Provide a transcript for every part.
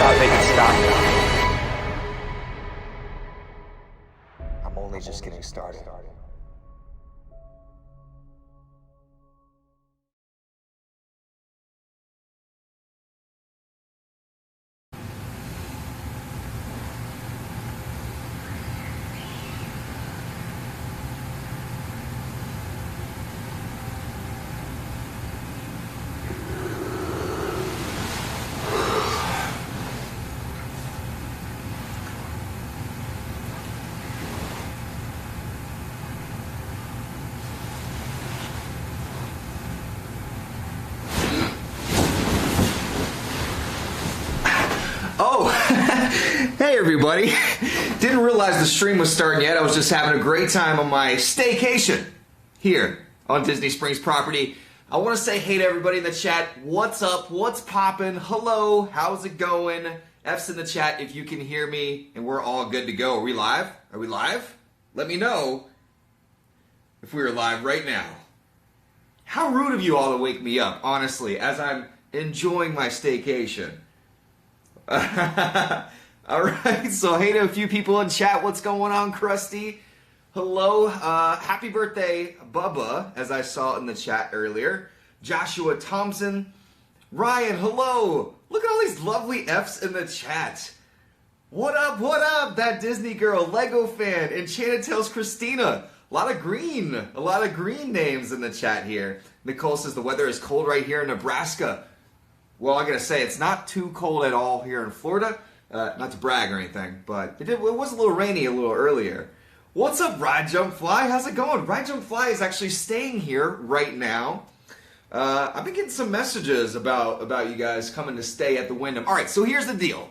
thought they could stop me. I'm only just getting started. Oh, hey everybody. Didn't realize the stream was starting yet. I was just having a great time on my staycation here on Disney Springs property. I want to say hey to everybody in the chat. What's up? What's poppin'? Hello. How's it going? F's in the chat if you can hear me and we're all good to go. Are we live? Are we live? Let me know if we are live right now. How rude of you all to wake me up, honestly, as I'm enjoying my staycation. Alright, so hey to a few people in chat. What's going on, Krusty? Hello, happy birthday, Bubba, as I saw in the chat earlier. Joshua Thompson. Ryan, hello. Look at all these lovely F's in the chat. What up, that Disney girl, Lego fan, Enchanted Tales Christina. A lot of green names in the chat here. Nicole says the weather is cold right here in Nebraska. Well, I gotta say, it's not too cold at all here in Florida. Not to brag or anything, but it was a little rainy a little earlier. What's up, Ride Jump Fly? How's it going? Ride Jump Fly is actually staying here right now. I've been getting some messages about you guys coming to stay at the Wyndham. All right, so here's the deal.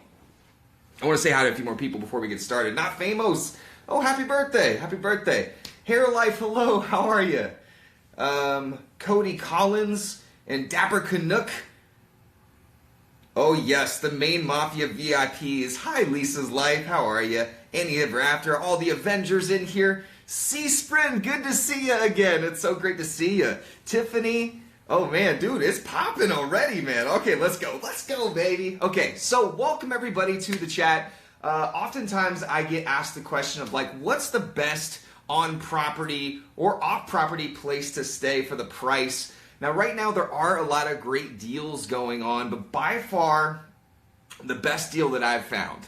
I want to say hi to a few more people before we get started. Not Famous. Oh, happy birthday. Happy birthday. Hair Life, hello. How are you? Cody Collins and Dapper Canuck. Oh yes, the main Mafia VIPs. Hi, Lisa's Life. How are you? Annie Ever After. All the Avengers in here. C Sprint, good to see you again. It's so great to see you. Tiffany. Oh man, dude, it's popping already, man. Okay, let's go. Let's go, baby. Okay, so welcome everybody to the chat. Oftentimes I get asked the question of like, what's the best on-property or off-property place to stay for the price? Now, right now, there are a lot of great deals going on, but by far, the best deal that I've found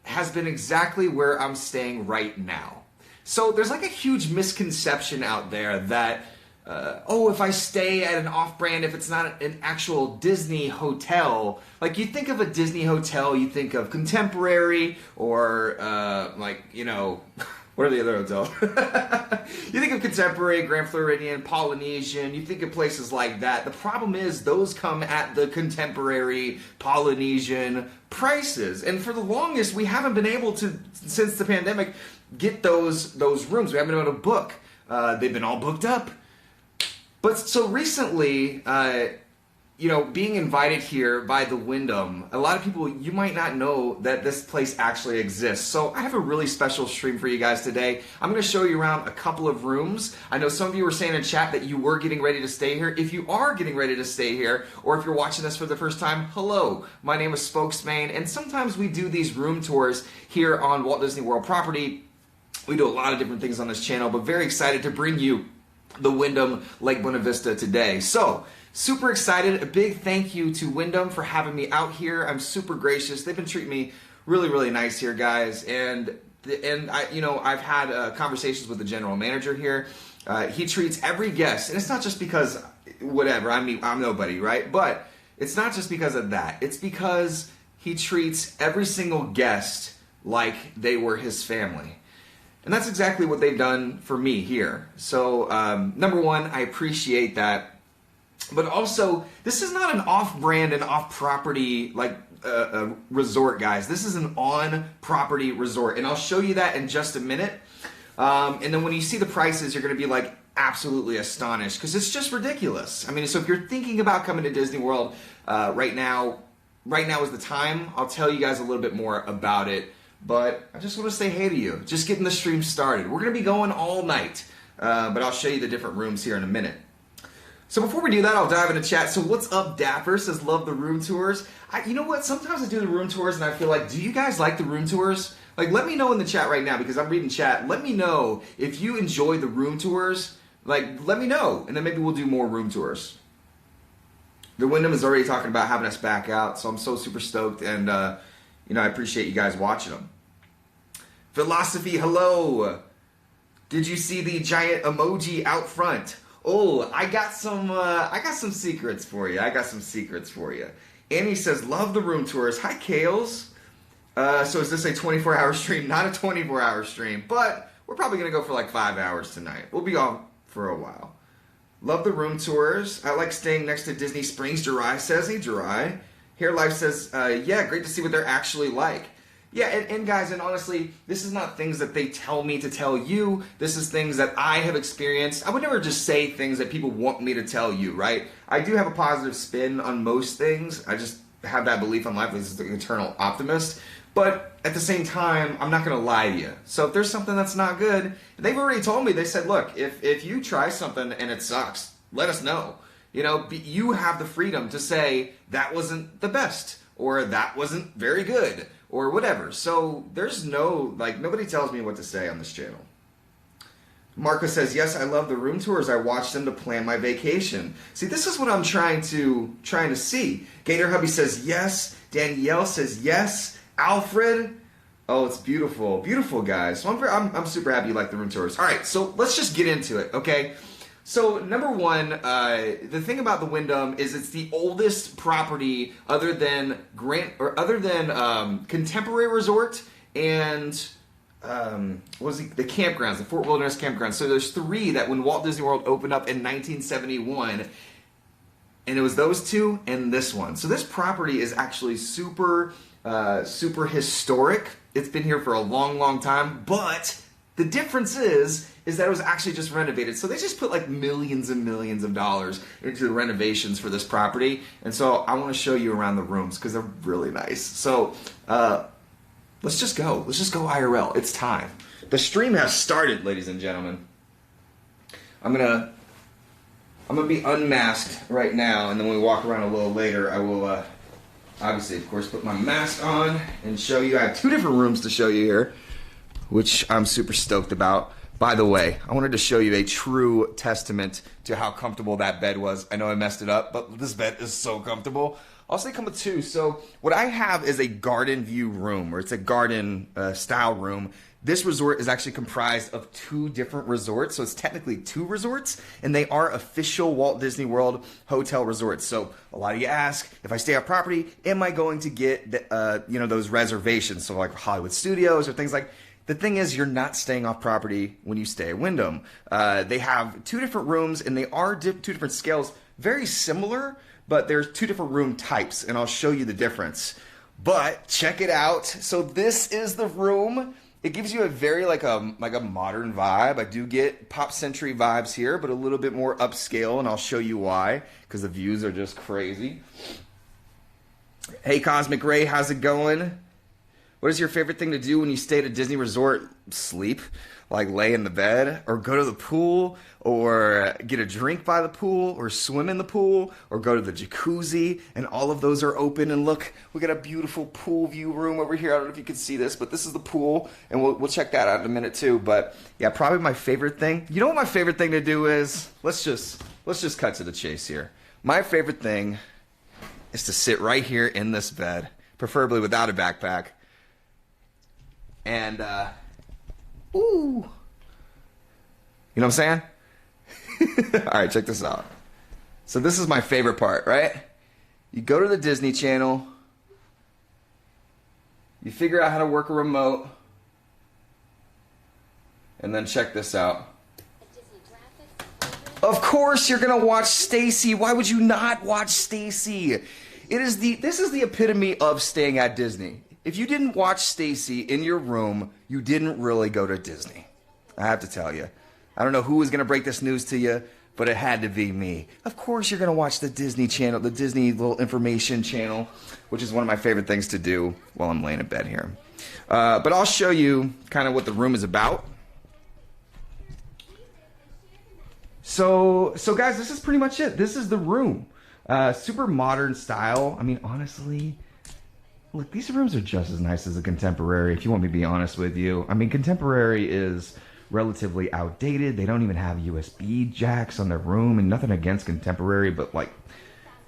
has been exactly where I'm staying right now. So there's like a huge misconception out there that, if I stay at an off-brand, if it's not an actual Disney hotel, like you think of a Disney hotel, you think of Contemporary or what are the other hotels? You think of Contemporary, Grand Floridian, Polynesian, you think of places like that. The problem is those come at the Contemporary, Polynesian prices. And for the longest, we haven't been able to, since the pandemic, get those rooms. We haven't been able to book. They've been all booked up. But so recently, being invited here by the Wyndham, a lot of people, you might not know that this place actually exists. So I have a really special stream for you guys today. I'm going to show you around a couple of rooms. I know some of you were saying in chat that you were getting ready to stay here. If you are getting ready to stay here, or if you're watching this for the first time, hello. My name is Spokesman, and sometimes we do these room tours here on Walt Disney World property. We do a lot of different things on this channel, but very excited to bring you the Wyndham Lake Buena Vista today. So, super excited. A big thank you to Wyndham for having me out here. I'm super gracious. They've been treating me really, really nice here, guys. And I've had conversations with the general manager here. He treats every guest, and it's not just because whatever. I'm nobody, right? But it's not just because of that. It's because he treats every single guest like they were his family. And that's exactly what they've done for me here. So, number one, I appreciate that. But also, this is not an off-brand and off-property resort, guys. This is an on-property resort. And I'll show you that in just a minute. And then when you see the prices, you're going to be like absolutely astonished because it's just ridiculous. I mean, so if you're thinking about coming to Disney World right now is the time. I'll tell you guys a little bit more about it. But I just want to say hey to you. Just getting the stream started. We're going to be going all night. But I'll show you the different rooms here in a minute. So before we do that, I'll dive into chat. So what's up, Dapper? Says, love the room tours. You know what? Sometimes I do the room tours and I feel like, do you guys like the room tours? Like, let me know in the chat right now because I'm reading chat. Let me know if you enjoy the room tours. Like, let me know. And then maybe we'll do more room tours. The Wyndham is already talking about having us back out. So I'm so super stoked. And, you know, I appreciate you guys watching them. Philosophy, hello. Did you see the giant emoji out front? Oh, I got some secrets for you. Annie says, love the room tours. Hi, Kales. So is this a 24-hour stream? Not a 24-hour stream, but we're probably going to go for like 5 hours tonight. We'll be on for a while. Love the room tours. I like staying next to Disney Springs. Jirai says, hey, Jirai. Hair Life says, yeah, great to see what they're actually like. Yeah, and guys, and honestly, this is not things that they tell me to tell you. This is things that I have experienced. I would never just say things that people want me to tell you, right? I do have a positive spin on most things. I just have that belief in life. This is the eternal optimist. But at the same time, I'm not going to lie to you. So if there's something that's not good, they've already told me. They said, look, if you try something and it sucks, let us know. You know, you have the freedom to say that wasn't the best or that wasn't very good or whatever. So there's no, like, nobody tells me what to say on this channel. Marco says, yes, I love the room tours. I watch them to plan my vacation. See, this is what I'm trying to see. Gator Hubby says, yes. Danielle says, yes. Alfred, oh, it's beautiful. Beautiful, guys. So I'm super happy you like the room tours. All right, so let's just get into it, okay? So number one, the thing about the Wyndham is it's the oldest property other than Contemporary Resort and the campgrounds, the Fort Wilderness campgrounds. So there's three that when Walt Disney World opened up in 1971, and it was those two and this one. So this property is actually super historic. It's been here for a long, long time, but the difference is that it was actually just renovated. So they just put like millions and millions of dollars into the renovations for this property. And so I want to show you around the rooms because they're really nice. So let's just go. Let's just go IRL. It's time. The stream has started, ladies and gentlemen. I'm gonna be unmasked right now, and then when we walk around a little later, I will obviously, of course, put my mask on and show you. I have two different rooms to show you here, which I'm super stoked about. By the way, I wanted to show you a true testament to how comfortable that bed was. I know I messed it up, but this bed is so comfortable. Also, they come with two. So what I have is a garden view room, or it's a garden style room. This resort is actually comprised of two different resorts, so it's technically two resorts, and they are official Walt Disney World hotel resorts. So a lot of you ask, if I stay off property, am I going to get those reservations? So like Hollywood Studios or things like. The thing is, you're not staying off property when you stay at Wyndham. They have two different rooms, and they are two different scales, very similar, but there's two different room types, and I'll show you the difference. But check it out. So this is the room. It gives you a very like a modern vibe. I do get Pop Century vibes here, but a little bit more upscale, and I'll show you why, because the views are just crazy. Hey, Cosmic Ray, how's it going? What is your favorite thing to do when you stay at a Disney resort? Sleep, like lay in the bed, or go to the pool, or get a drink by the pool, or swim in the pool, or go to the jacuzzi, and all of those are open. And look, we got a beautiful pool view room over here. I don't know if you can see this, but this is the pool, and we'll check that out in a minute too. But yeah, probably my favorite thing. You know what my favorite thing to do is? Let's just cut to the chase here. My favorite thing is to sit right here in this bed, preferably without a backpack. And, ooh. You know what I'm saying? All right, check this out. So this is my favorite part, right? You go to the Disney Channel. You figure out how to work a remote. And then check this out. Of course you're going to watch Stacy. Why would you not watch Stacy? This is the epitome of staying at Disney. If you didn't watch Stacy in your room, you didn't really go to Disney. I have to tell you. I don't know who was going to break this news to you, but it had to be me. Of course you're going to watch the Disney Channel, the Disney little information channel, which is one of my favorite things to do while I'm laying in bed here. But I'll show you kind of what the room is about. So guys, this is pretty much it. This is the room. Super modern style. I mean, honestly, look, these rooms are just as nice as a contemporary, if you want me to be honest with you. I mean, contemporary is relatively outdated. They don't even have USB jacks on their room, and nothing against contemporary, but like,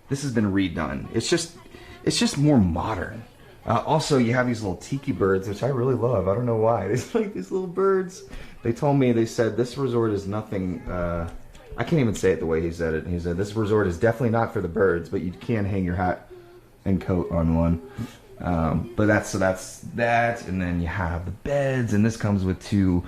this has been redone. It's just more modern. Also, you have these little tiki birds, which I really love. I don't know why. It's like these little birds. They told me, they said, this resort is nothing, I can't even say it the way he said it. He said, this resort is definitely not for the birds, but you can hang your hat and coat on one. But that's that, and then you have the beds, and this comes with two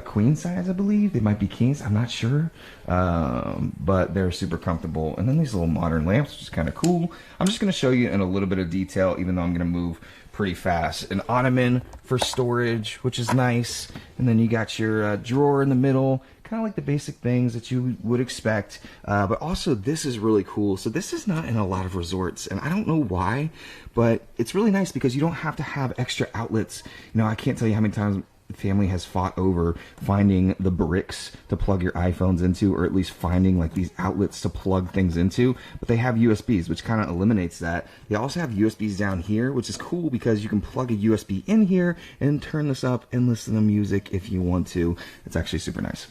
queen size, I believe. They might be kings, I'm not sure, but they're super comfortable. And then these little modern lamps, which is kind of cool. I'm just going to show you in a little bit of detail, even though I'm going to move pretty fast. An ottoman for storage, which is nice, and then you got your drawer in the middle. Kind of like the basic things that you would expect, but also this is really cool. So this is not in a lot of resorts, and I don't know why, but it's really nice because you don't have to have extra outlets. You know, I can't tell you how many times the family has fought over finding the bricks to plug your iPhones into, or at least finding like these outlets to plug things into, but they have USBs, which kind of eliminates that. They also have USBs down here, which is cool because you can plug a USB in here and turn this up and listen to music if you want to. It's actually super nice.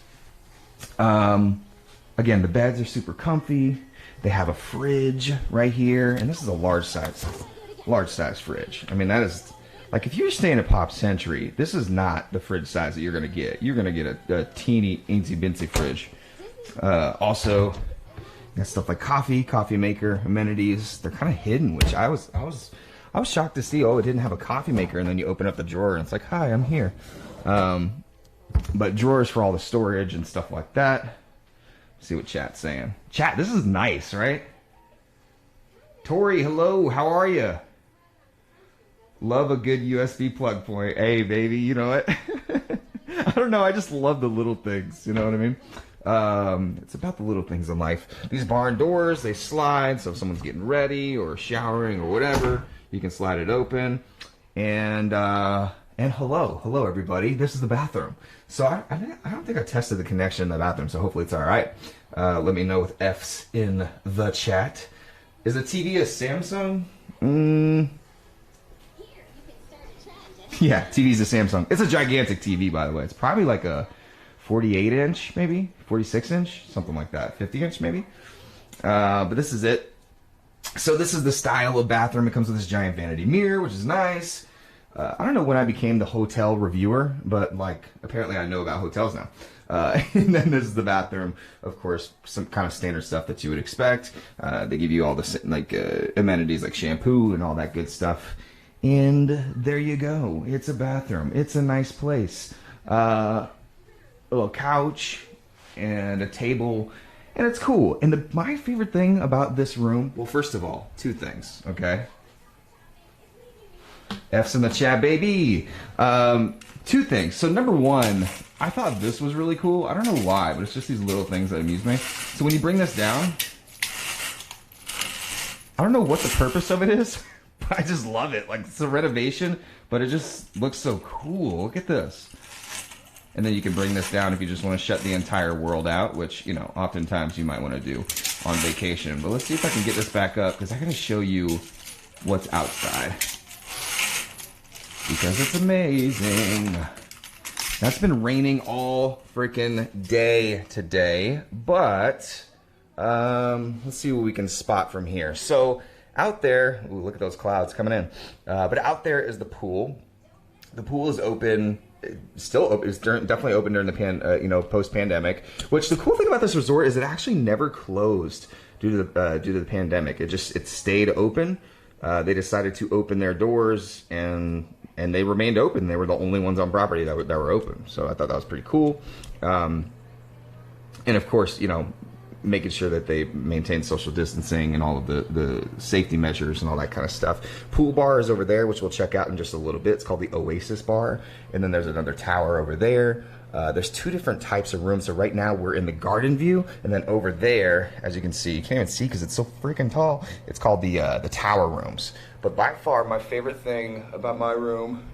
Again, the beds are super comfy. They have a fridge right here, and this is a large size fridge. I mean, that is, like, if you're staying at Pop Century, this is not the fridge size that you're gonna get. You're gonna get a teeny, eensy bincy fridge. Also, you got stuff like coffee maker, amenities. They're kind of hidden, which I was shocked to see. Oh, it didn't have a coffee maker, and then you open up the drawer, and it's like, hi, I'm here. But drawers for all the storage and stuff like that. Let's see what chat's saying. Chat, this is nice, right? Tori, hello, how are you? Love a good USB plug point. Hey, baby, you know what? I don't know, I just love the little things, you know what I mean? It's about the little things in life. These barn doors, they slide, so if someone's getting ready or showering or whatever, you can slide it open. And hello everybody. This is the bathroom. So I don't think I tested the connection in the bathroom, so hopefully it's all right. Let me know with F's in the chat. Is the TV a Samsung? Yeah, TV's a Samsung. It's a gigantic TV, by the way. It's probably like a 48 inch, maybe 46 inch, something like that. 50 inch, maybe. But this is it. So this is the style of bathroom. It comes with this giant vanity mirror, which is nice. I don't know when I became the hotel reviewer, but like apparently I know about hotels now. And then this is the bathroom, of course, some kind of standard stuff that you would expect. They give you all the like amenities like shampoo and all that good stuff. And there you go. It's a bathroom. It's a nice place. A little couch and a table, and it's cool. And my favorite thing about this room, well, first of all, two things, okay? F's in the chat, baby. Two things. So number one, I thought this was really cool. I don't know why, but it's just these little things that amuse me. So when you bring this down, I don't know what the purpose of it is, but I just love it. Like, it's a renovation, but it just looks so cool. Look at this. And then you can bring this down if you just want to shut the entire world out, which, you know, oftentimes you might want to do on vacation. But let's see if I can get this back up, because I got to show you what's outside. Because it's amazing. That's been raining all freaking day today, but let's see what we can spot from here. So out there, ooh, look at those clouds coming in. But out there is the pool. The pool is open, still open. It's definitely open during the post-pandemic. Which the cool thing about this resort is it actually never closed due to the pandemic. It stayed open. They decided to open their doors and they remained open. They were the only ones on property that were open. So I thought that was pretty cool. And of course, you know, making sure that they maintain social distancing and all of the safety measures and all that kind of stuff. Pool bar is over there, which we'll check out in just a little bit. It's called the Oasis Bar. And then there's another tower over there. There's two different types of rooms. So right now we're in the garden view, and then over there, as you can see, you can't even see because it's so freaking tall. It's called the tower rooms. But by far, my favorite thing about my room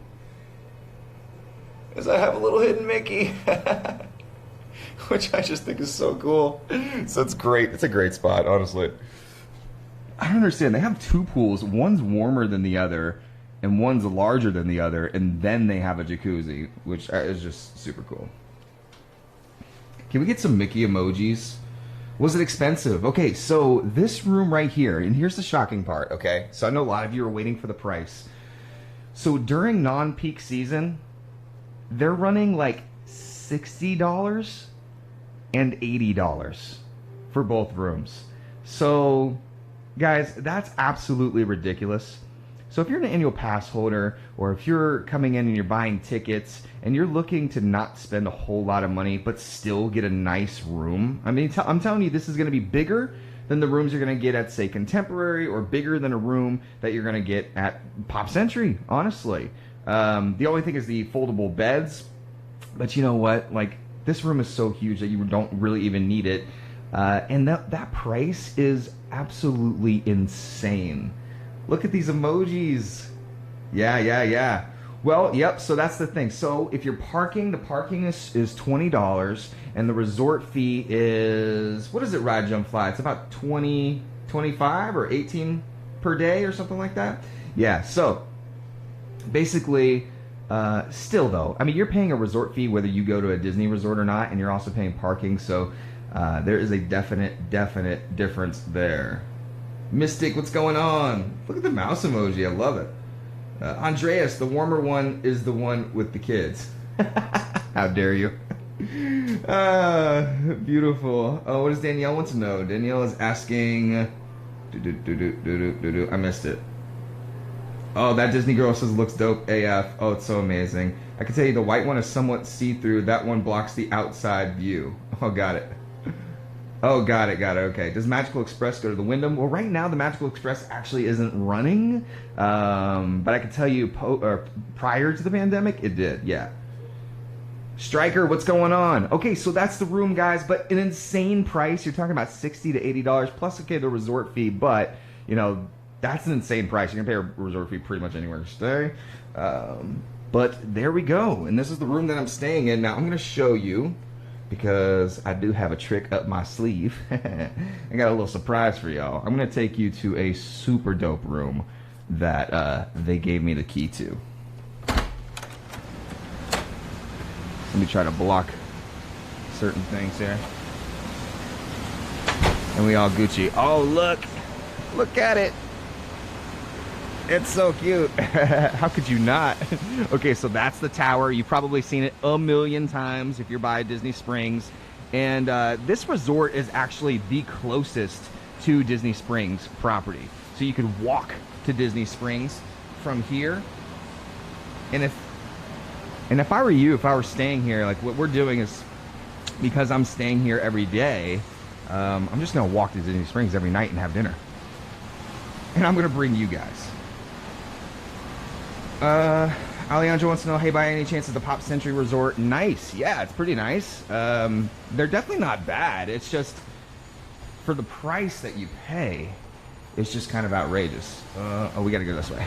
is I have a little hidden Mickey. which I just think is so cool. So it's great. It's a great spot, honestly. I don't understand. They have two pools. One's warmer than the other, and one's larger than the other, and then they have a jacuzzi, which is just super cool. Can we get some Mickey emojis? Was it expensive? Okay, so this room right here, and here's the shocking part, okay? So I know a lot of you are waiting for the price. So during non-peak season, they're running like $60 and $80 for both rooms. So, guys, that's absolutely ridiculous. So if you're an annual pass holder, or if you're coming in and you're buying tickets and you're looking to not spend a whole lot of money but still get a nice room, I mean, I'm telling you, this is going to be bigger than the rooms you're going to get at, say, Contemporary, or bigger than a room that you're going to get at Pop Century, honestly. The only thing is the foldable beds, but you know what? Like, this room is so huge that you don't really even need it. And that price is absolutely insane. Look at these emojis. Yeah. Well, yep, so that's the thing. So if you're parking, the parking is $20, and the resort fee is, what is it, Ride Jump Fly? It's about 25 or 18 per day or something like that. Yeah, so basically, still though, I mean, you're paying a resort fee whether you go to a Disney resort or not, and you're also paying parking, so there is a definite difference there. Mystic, what's going on? Look at the mouse emoji, I love it. Andreas, the warmer one is the one with the kids. How dare you? Beautiful. Oh, what does Danielle want to know? Danielle is asking... I missed it. Oh, that Disney girl says looks dope AF. Oh, it's so amazing. I can tell you the white one is somewhat see-through. That one blocks the outside view. Oh, got it. Oh, got it. Okay. Does Magical Express go to the Wyndham? Well, right now the Magical Express actually isn't running. But I can tell you prior to the pandemic, it did. Yeah. Striker, what's going on? Okay, so that's the room, guys. But an insane price. You're talking about $60 to $80 plus, okay, the resort fee. But, you know, that's an insane price. You're going to pay a resort fee pretty much anywhere you stay. But there we go. And this is the room that I'm staying in. Now, I'm going to show you, because I do have a trick up my sleeve. I got a little surprise for y'all. I'm going to take you to a super dope room that they gave me the key to. Let me try to block certain things here. And we all Gucci. Oh, look at it. It's so cute. How could you not? Okay, so that's the tower. You've probably seen it a million times if you're by Disney Springs. And this resort is actually the closest to Disney Springs property. So you could walk to Disney Springs from here. And if I were you, if I were staying here, like what we're doing is, because I'm staying here every day, I'm just gonna walk to Disney Springs every night and have dinner. And I'm gonna bring you guys. Alejandro wants to know, hey, by any chance is the Pop Century Resort nice? Yeah, it's pretty nice. They're definitely not bad. It's just, for the price that you pay, it's just kind of outrageous. Oh, we gotta go this way.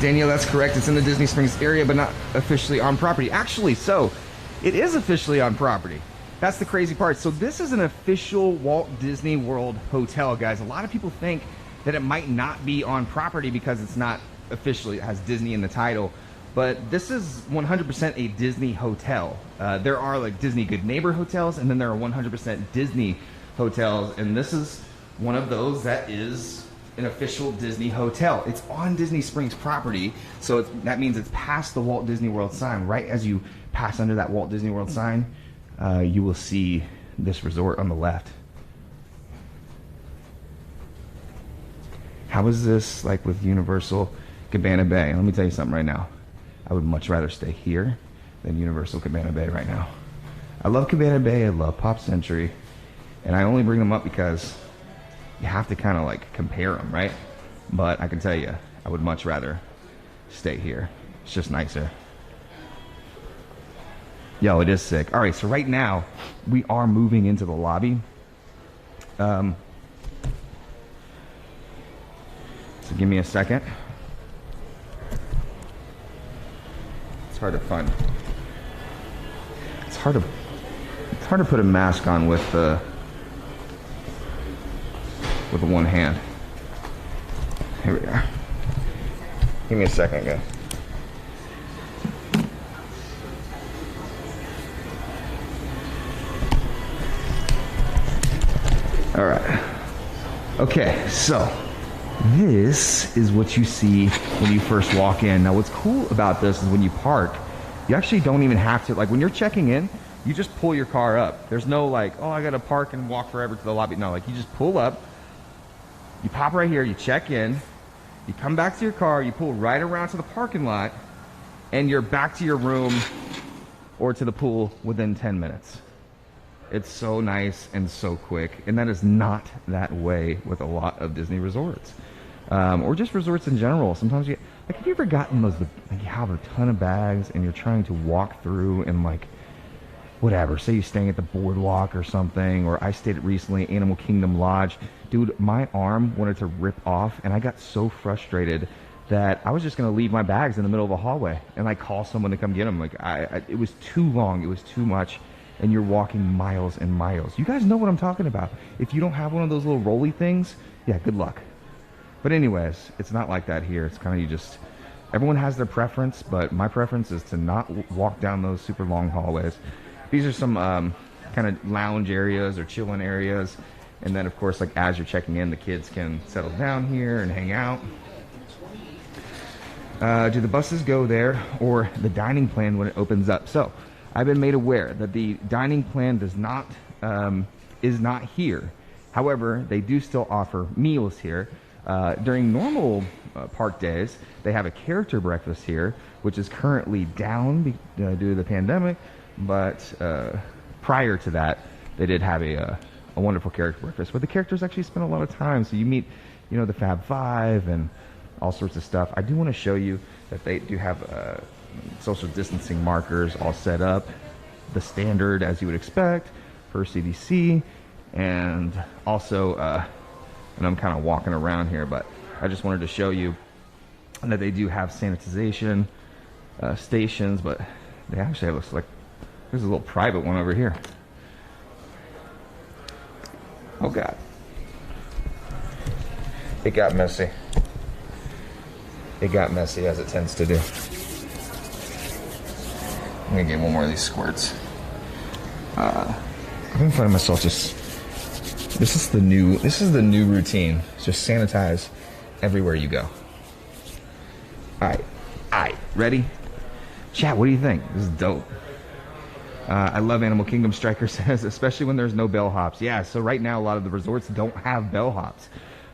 Danielle, that's correct. It's in the Disney Springs area, but not officially on property. Actually, so, it is officially on property. That's the crazy part. So this is an official Walt Disney World hotel, guys. A lot of people think that it might not be on property because it's not officially, it has Disney in the title. But this is 100% a Disney hotel. There are like Disney Good Neighbor hotels, and then there are 100% Disney hotels. And this is one of those that is an official Disney hotel. It's on Disney Springs property. So that means it's past the Walt Disney World sign. Right as you pass under that Walt Disney World sign, you will see this resort on the left. How is this like with Universal Cabana Bay? Let me tell you something right now. I would much rather stay here than Universal Cabana Bay right now. I love Cabana Bay, I love Pop Century, and I only bring them up because you have to kind of like compare them, right? But I can tell you, I would much rather stay here. It's just nicer. Yo, it is sick. All right, so right now we are moving into the lobby. So give me a second. It's hard to find. It's hard to put a mask on with the one hand. Here we are. Give me a second, guys. All right. Okay, so this is what you see when you first walk in. Now, what's cool about this is when you park, you actually don't even have to, like when you're checking in, you just pull your car up. There's no like, oh, I gotta park and walk forever to the lobby. No, like you just pull up, you pop right here, you check in, you come back to your car, you pull right around to the parking lot, and you're back to your room or to the pool within 10 minutes. It's so nice and so quick, and that is not that way with a lot of Disney resorts, or just resorts in general. Sometimes you, like, have you ever gotten those, like, you have a ton of bags and you're trying to walk through and like, whatever, say you're staying at the boardwalk or something, or I stayed at recently Animal Kingdom Lodge. Dude, my arm wanted to rip off, and I got so frustrated that I was just gonna leave my bags in the middle of a hallway and like call someone to come get them. Like it was too long, it was too much. And you're walking miles and miles. You guys know what I'm talking about. If you don't have one of those little rolly things, yeah, good luck. But anyways, it's not like that here. It's kind of, you just, everyone has their preference, but my preference is to not walk down those super long hallways. These are some kind of lounge areas or chilling areas. And then, of course, like as you're checking in, the kids can settle down here and hang out. Do the buses go there, or the dining plan when it opens up? So I've been made aware that the dining plan does not is not here. However, they do still offer meals here. During normal park days, they have a character breakfast here, which is currently down due to the pandemic. But prior to that, they did have a wonderful character breakfast where the characters actually spend a lot of time. So you meet, you know, the Fab Five and all sorts of stuff. I do want to show you that they do have social distancing markers all set up, the standard as you would expect for CDC, and also and I'm kind of walking around here, but I just wanted to show you that they do have sanitization stations, but they actually have, looks like there's a little private one over here. Oh God, it got messy. It got messy, as it tends to do. I'm gonna get one more of these squirts. I've been finding myself just, this is the new routine. Just sanitize everywhere you go. Alright, ready? Chat, what do you think? This is dope. I love Animal Kingdom, Striker says, especially when there's no bellhops. Yeah, so right now a lot of the resorts don't have bellhops.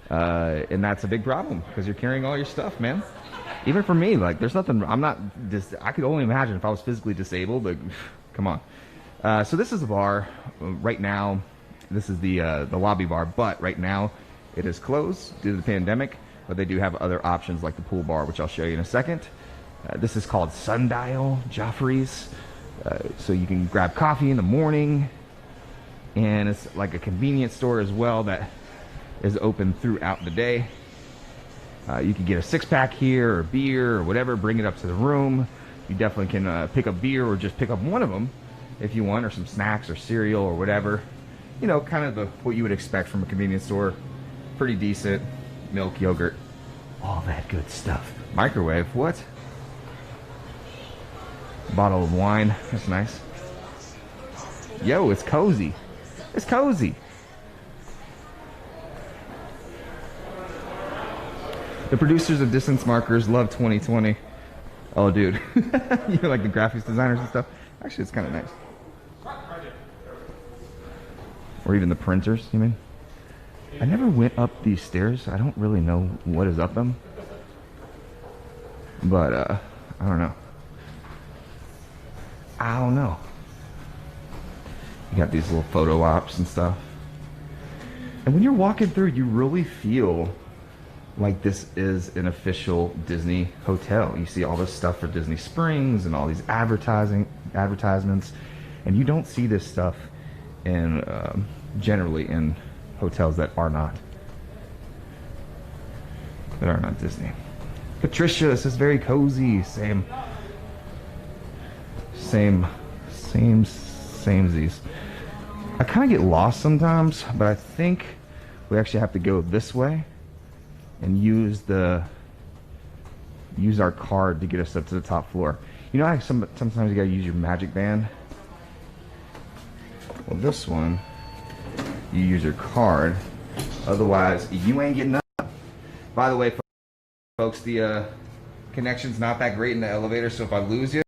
And that's a big problem, because you're carrying all your stuff, man. Even for me, like, there's nothing, I could only imagine if I was physically disabled, but come on. So this is the bar. Right now, this is the lobby bar, but right now it is closed due to the pandemic, but they do have other options like the pool bar, which I'll show you in a second. This is called Sundial Joffrey's. So you can grab coffee in the morning, and it's like a convenience store as well that is open throughout the day. You can get a 6-pack here, or beer, or whatever, bring it up to the room. You definitely can pick up beer, or just pick up one of them if you want, or some snacks or cereal or whatever. You know, kind of what you would expect from a convenience store. Pretty decent. Milk, yogurt, all that good stuff. Microwave, what? Bottle of wine, that's nice. Yo, it's cozy. It's cozy. The producers of distance markers love 2020. Oh, dude. You know, like the graphics designers and stuff. Actually, it's kind of nice. Or even the printers, you mean? I never went up these stairs. I don't really know what is up them. But, I don't know. I don't know. You got these little photo ops and stuff. And when you're walking through, you really feel like this is an official Disney hotel. You see all this stuff for Disney Springs and all these advertisements, and you don't see this stuff in generally in hotels that are not Disney. Patricia says very cozy. Same. samesies. I kind of get lost sometimes, but I think we actually have to go this way and use our card to get us up to the top floor. You know how sometimes you gotta use your magic band? Well, this one, you use your card, otherwise you ain't getting up. By the way, folks, the connection's not that great in the elevator, so if I lose you,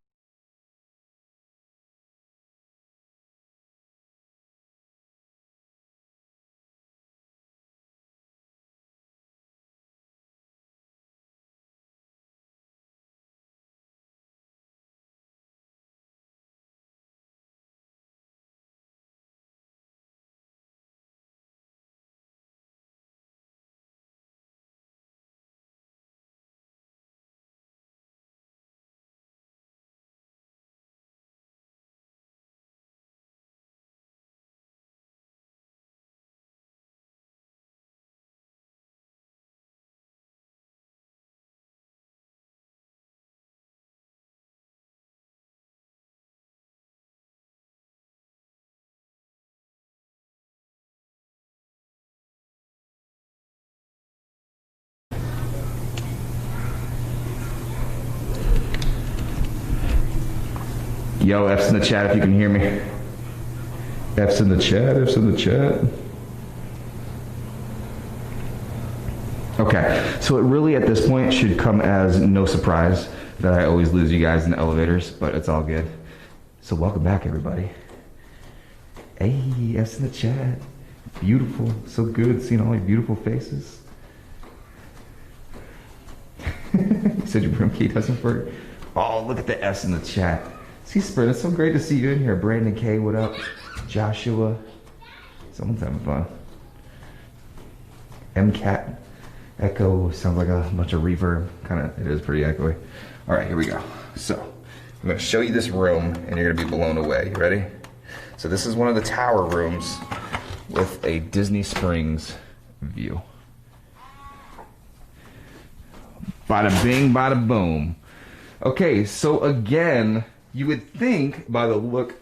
yo, F's in the chat if you can hear me. F's in the chat, F's in the chat. Okay, so it really at this point should come as no surprise that I always lose you guys in the elevators, but it's all good. So welcome back, everybody. Hey, F's in the chat. Beautiful, so good seeing all your beautiful faces. You said your room key doesn't work? Oh, look at the S in the chat. See, Sprint, it's so great to see you in here. Brandon K, what up? Joshua. Someone's having fun. MCAT. Echo sounds like a bunch of reverb. It is pretty echoey. All right, here we go. So, I'm gonna show you this room and you're gonna be blown away. You ready? So this is one of the tower rooms with a Disney Springs view. Bada bing, bada boom. Okay, so again, you would think by the look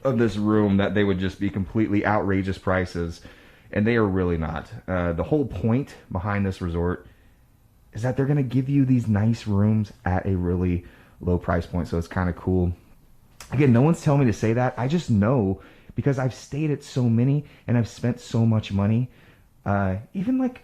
of this room that they would just be completely outrageous prices, and they are really not. The whole point behind this resort is that they're going to give you these nice rooms at a really low price point, so it's kind of cool. Again, no one's telling me to say that. I just know because I've stayed at so many and I've spent so much money. Even like,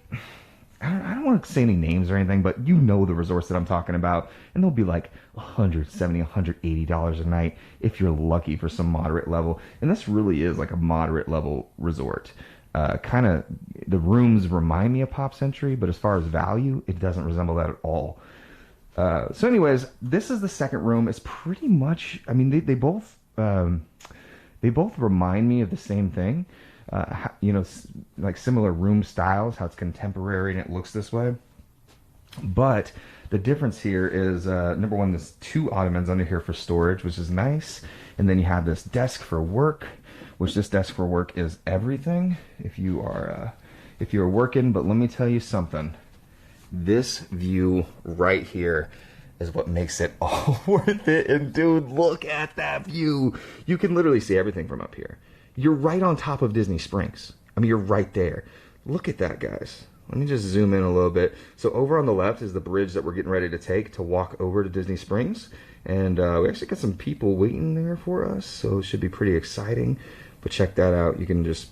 I don't want to say any names or anything, but you know the resorts that I'm talking about, and they'll be like $170, $180 a night if you're lucky for some moderate level. And this really is like a moderate level resort. The rooms remind me of Pop Century, but as far as value, it doesn't resemble that at all. So anyways, this is the second room. It's pretty much, I mean, they both remind me of the same thing. You know, like similar room styles, how it's contemporary and it looks this way. But the difference here is, number one, there's 2 ottomans under here for storage, which is nice. And then you have this desk for work, which this desk for work is everything if you are working. But let me tell you something. This view right here is what makes it all worth it. And dude, look at that view. You can literally see everything from up here. You're right on top of Disney Springs. I mean, you're right there. Look at that, guys. Let me just zoom in a little bit. So over on the left is the bridge that we're getting ready to take to walk over to Disney Springs. And we actually got some people waiting there for us, so it should be pretty exciting. But check that out. You can just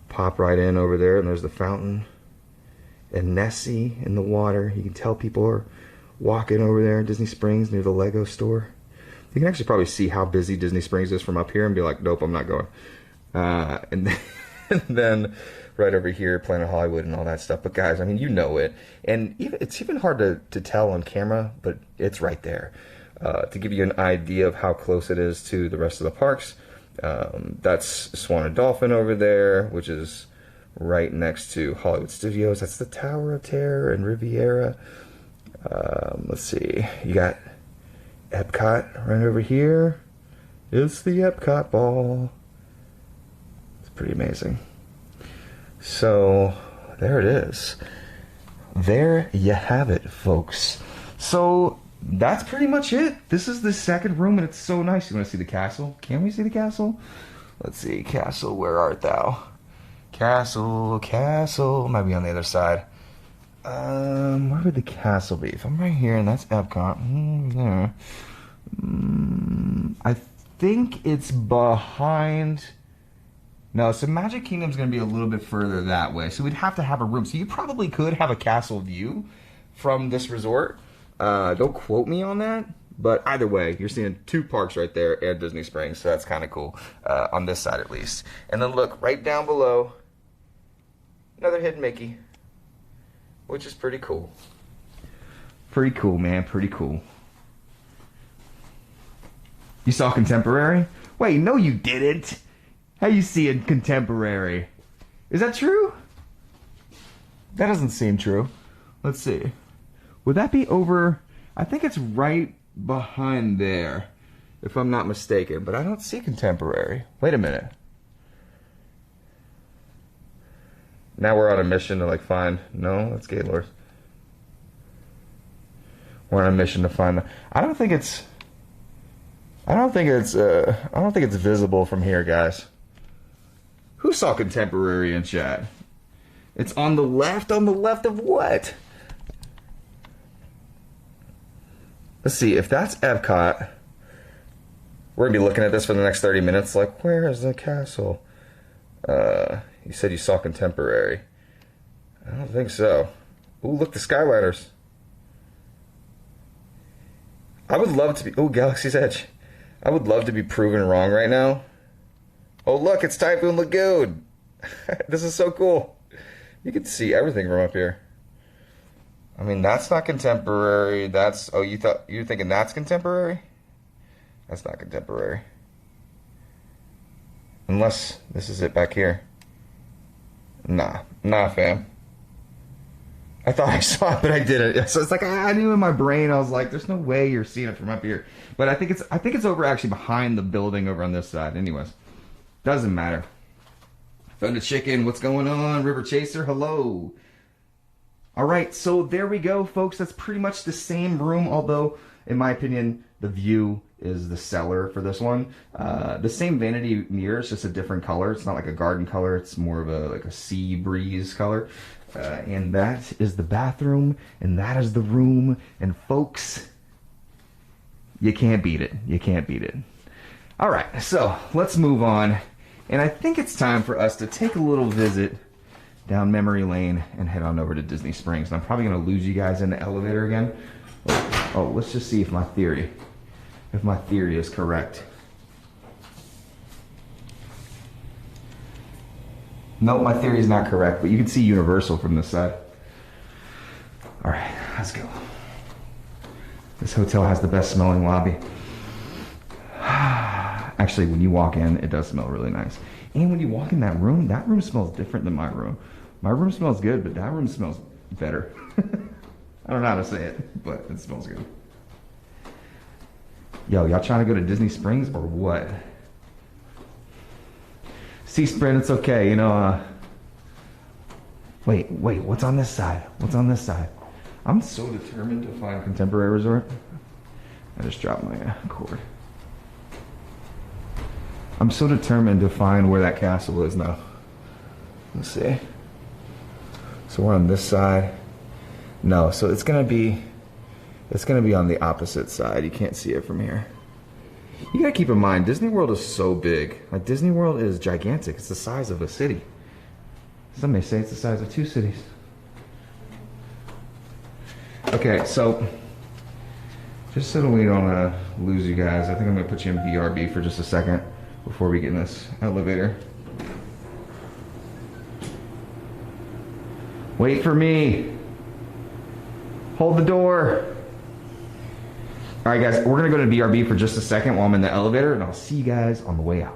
pop right in over there, and there's the fountain. And Nessie in the water. You can tell people are walking over there in Disney Springs near the Lego store. You can actually probably see how busy Disney Springs is from up here and be like, nope, I'm not going. And then right over here, Planet Hollywood and all that stuff. But guys, I mean, you know it. And it's even hard to tell on camera, but it's right there. To give you an idea of how close it is to the rest of the parks, that's Swan and Dolphin over there, which is right next to Hollywood Studios. That's the Tower of Terror and Riviera. Let's see. You got Epcot right over here. It's the Epcot ball. It's pretty amazing. So there it is. There you have it, folks. So that's pretty much it. This is the second room, and it's so nice. You want to see the castle? Can we see the castle? Let's see. Castle, where art thou? Castle, castle. Might be on the other side. Where would the castle be? If I'm right here, and that's Epcot. There. I think it's behind... No, so Magic Kingdom's going to be a little bit further that way. So we'd have to have a room. So you probably could have a castle view from this resort. Don't quote me on that. But either way, you're seeing 2 parks right there and Disney Springs. So that's kind of cool on this side at least. And then look, right down below, another hidden Mickey, which is pretty cool. Pretty cool, man. Pretty cool. You saw Contemporary? Wait, no you didn't. How you seeing Contemporary? Is that true? That doesn't seem true. Let's see. Would that be over? I think it's right behind there, if I'm not mistaken. But I don't see Contemporary. Wait a minute. Now we're on a mission to like find. No, that's Gaylord. We're on a mission to find. I don't think it's visible from here, guys. Who saw Contemporary in chat? It's on the left. On the left of what? Let's see. If that's Epcot, we're going to be looking at this for the next 30 minutes. Like, where is the castle? You said you saw Contemporary. I don't think so. Ooh, look, the Skyliners. I would love to be... Ooh, Galaxy's Edge. I would love to be proven wrong right now. Oh, look, it's Typhoon Lagoon. This is so cool. You can see everything from up here. I mean, that's not Contemporary. That's... Oh, you're thinking that's Contemporary? That's not Contemporary. Unless this is it back here. Nah, fam. I thought I saw it, but I didn't. So it's like I knew in my brain. I was like, "There's no way you're seeing it from up here." But I think it's over actually behind the building over on this side. Anyways, doesn't matter. Found a chicken. What's going on, River Chaser? Hello. All right, so there we go, folks. That's pretty much the same room, although, in my opinion, the view is the cellar for this one. The same vanity mirror, it's just a different color. It's not like a garden color. It's more of a sea breeze color. And that is the bathroom, and that is the room. And folks, you can't beat it. You can't beat it. All right, so let's move on. And I think it's time for us to take a little visit down memory lane and head on over to Disney Springs. And I'm probably going to lose you guys in the elevator again. Oh, let's just see if my theory is correct. Nope, my theory is not correct, but you can see Universal from this side. All right, let's go. This hotel has the best smelling lobby. Actually, when you walk in, it does smell really nice. And when you walk in that room smells different than my room. My room smells good, but that room smells better. I don't know how to say it, but it smells good. Yo, y'all trying to go to Disney Springs or what? Sea Sprint, it's okay, you know. Wait, what's on this side? What's on this side? I'm so determined to find Contemporary Resort. I just dropped my cord. I'm so determined to find where that castle is now. Let's see. So we're on this side. No, so it's gonna be on the opposite side. You can't see it from here. You gotta keep in mind, Disney World is so big. Like, Disney World is gigantic. It's the size of a city. Some may say it's the size of 2 cities. Okay, so just so we don't lose you guys, I think I'm gonna put you in BRB for just a second before we get in this elevator. Wait for me. Hold the door. All right, guys, we're gonna go to BRB for just a second while I'm in the elevator, and I'll see you guys on the way out.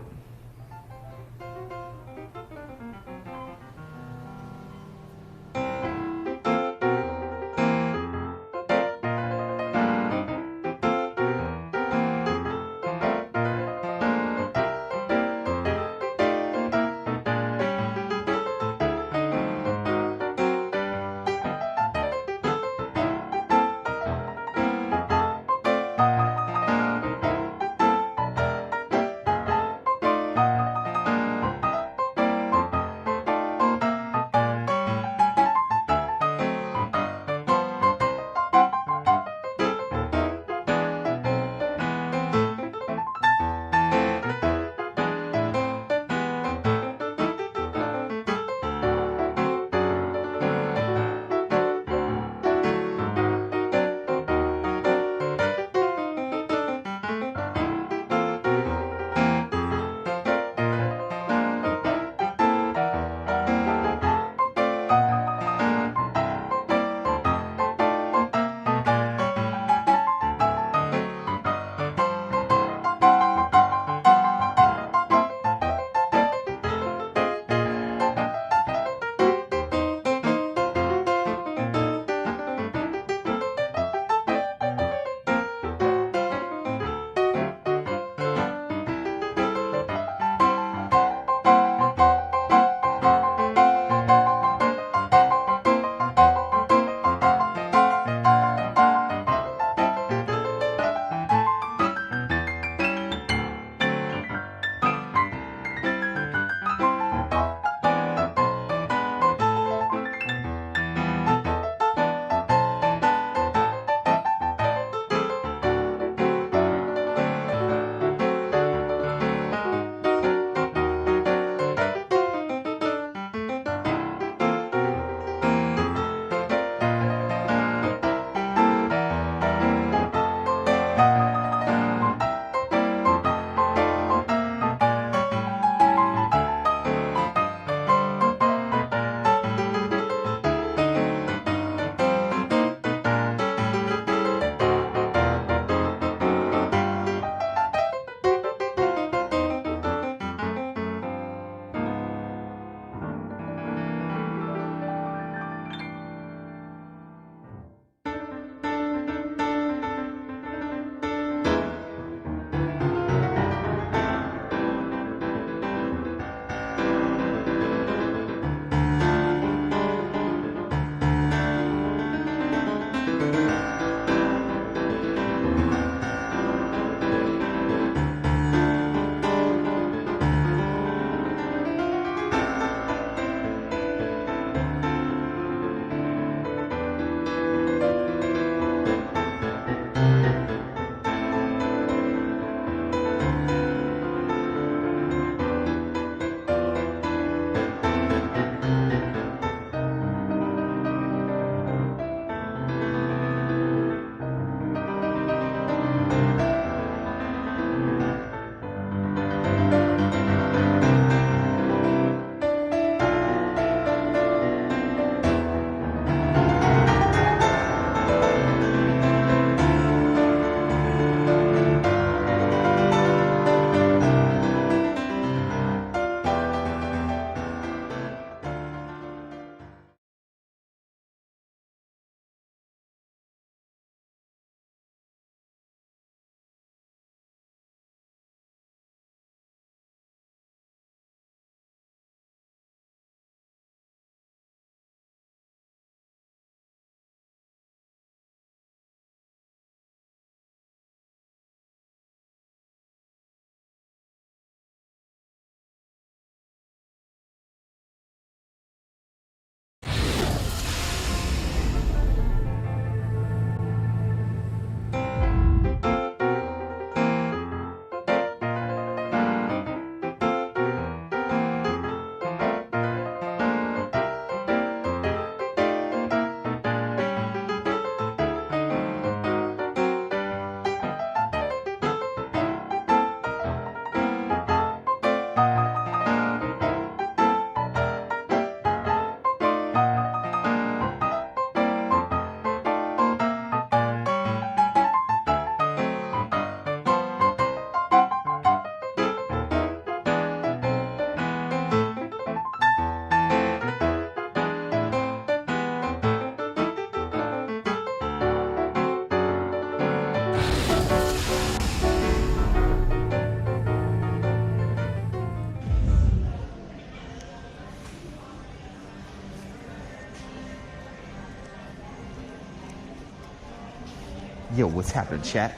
Yo, what's happening, chat?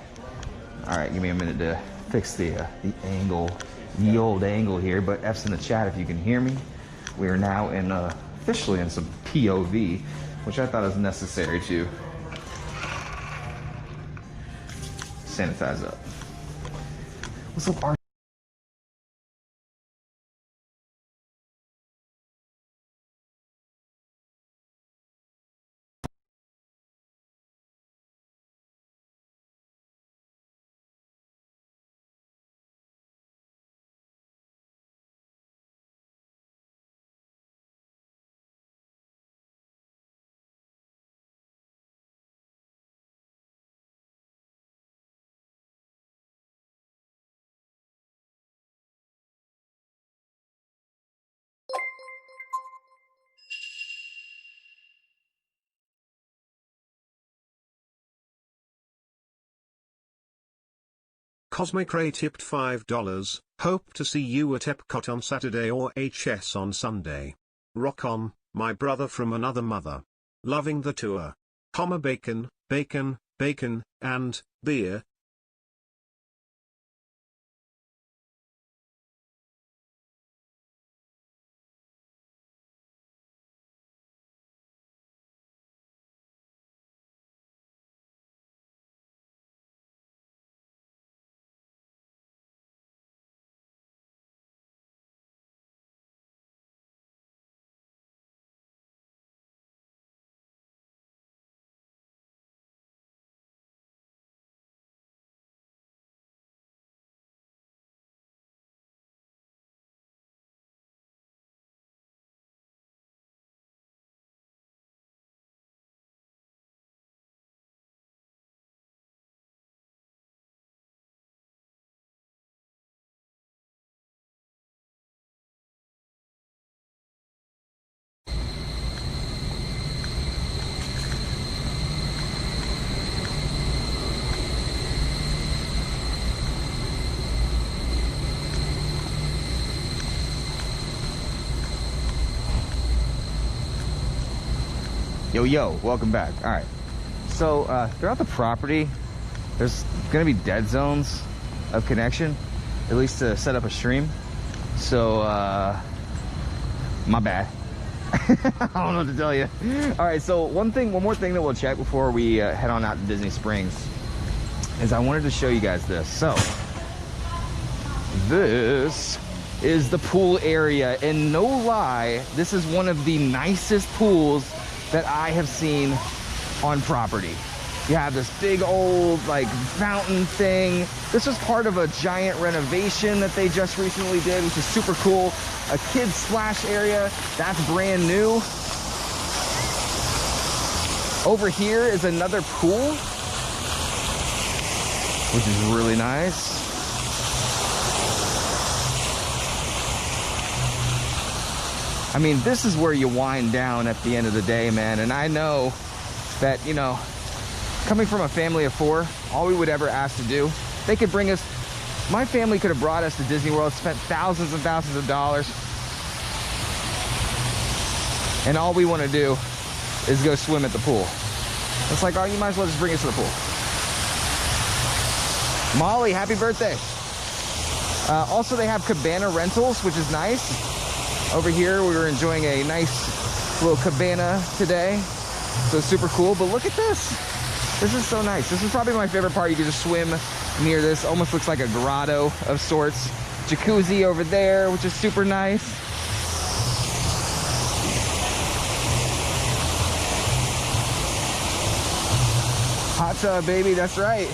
All right, give me a minute to fix the angle, the old angle here. But F's in the chat if you can hear me. We are now in officially in some POV, which I thought was necessary to sanitize up. What's up, Art? Cosmic Ray tipped $5. Hope to see you at Epcot on Saturday or HS on Sunday. Rock on, my brother from another mother. Loving the tour. Comma bacon, bacon, bacon, and beer. Yo, welcome back. All right. So throughout the property, there's gonna be dead zones of connection, at least to set up a stream. So my bad. I don't know what to tell you. All right. So one more thing that we'll check before we head on out to Disney Springs is I wanted to show you guys this. So this is the pool area, and no lie, this is one of the nicest pools that I have seen on property. You have this big old like fountain thing. This was part of a giant renovation that they just recently did, which is super cool. A kids splash area, that's brand new. Over here is another pool, which is really nice. I mean, this is where you wind down at the end of the day, man. And I know that, you know, coming from a family of 4, all we would ever ask to do, they could bring us, my family could have brought us to Disney World, spent thousands and thousands of dollars. And all we want to do is go swim at the pool. It's like, oh, you might as well just bring us to the pool. Molly, happy birthday. Also, they have cabana rentals, which is nice. Over here, we were enjoying a nice little cabana today. So super cool, but look at this. This is so nice. This is probably my favorite part. You can just swim near this. Almost looks like a grotto of sorts. Jacuzzi over there, which is super nice. Hot tub, baby, that's right.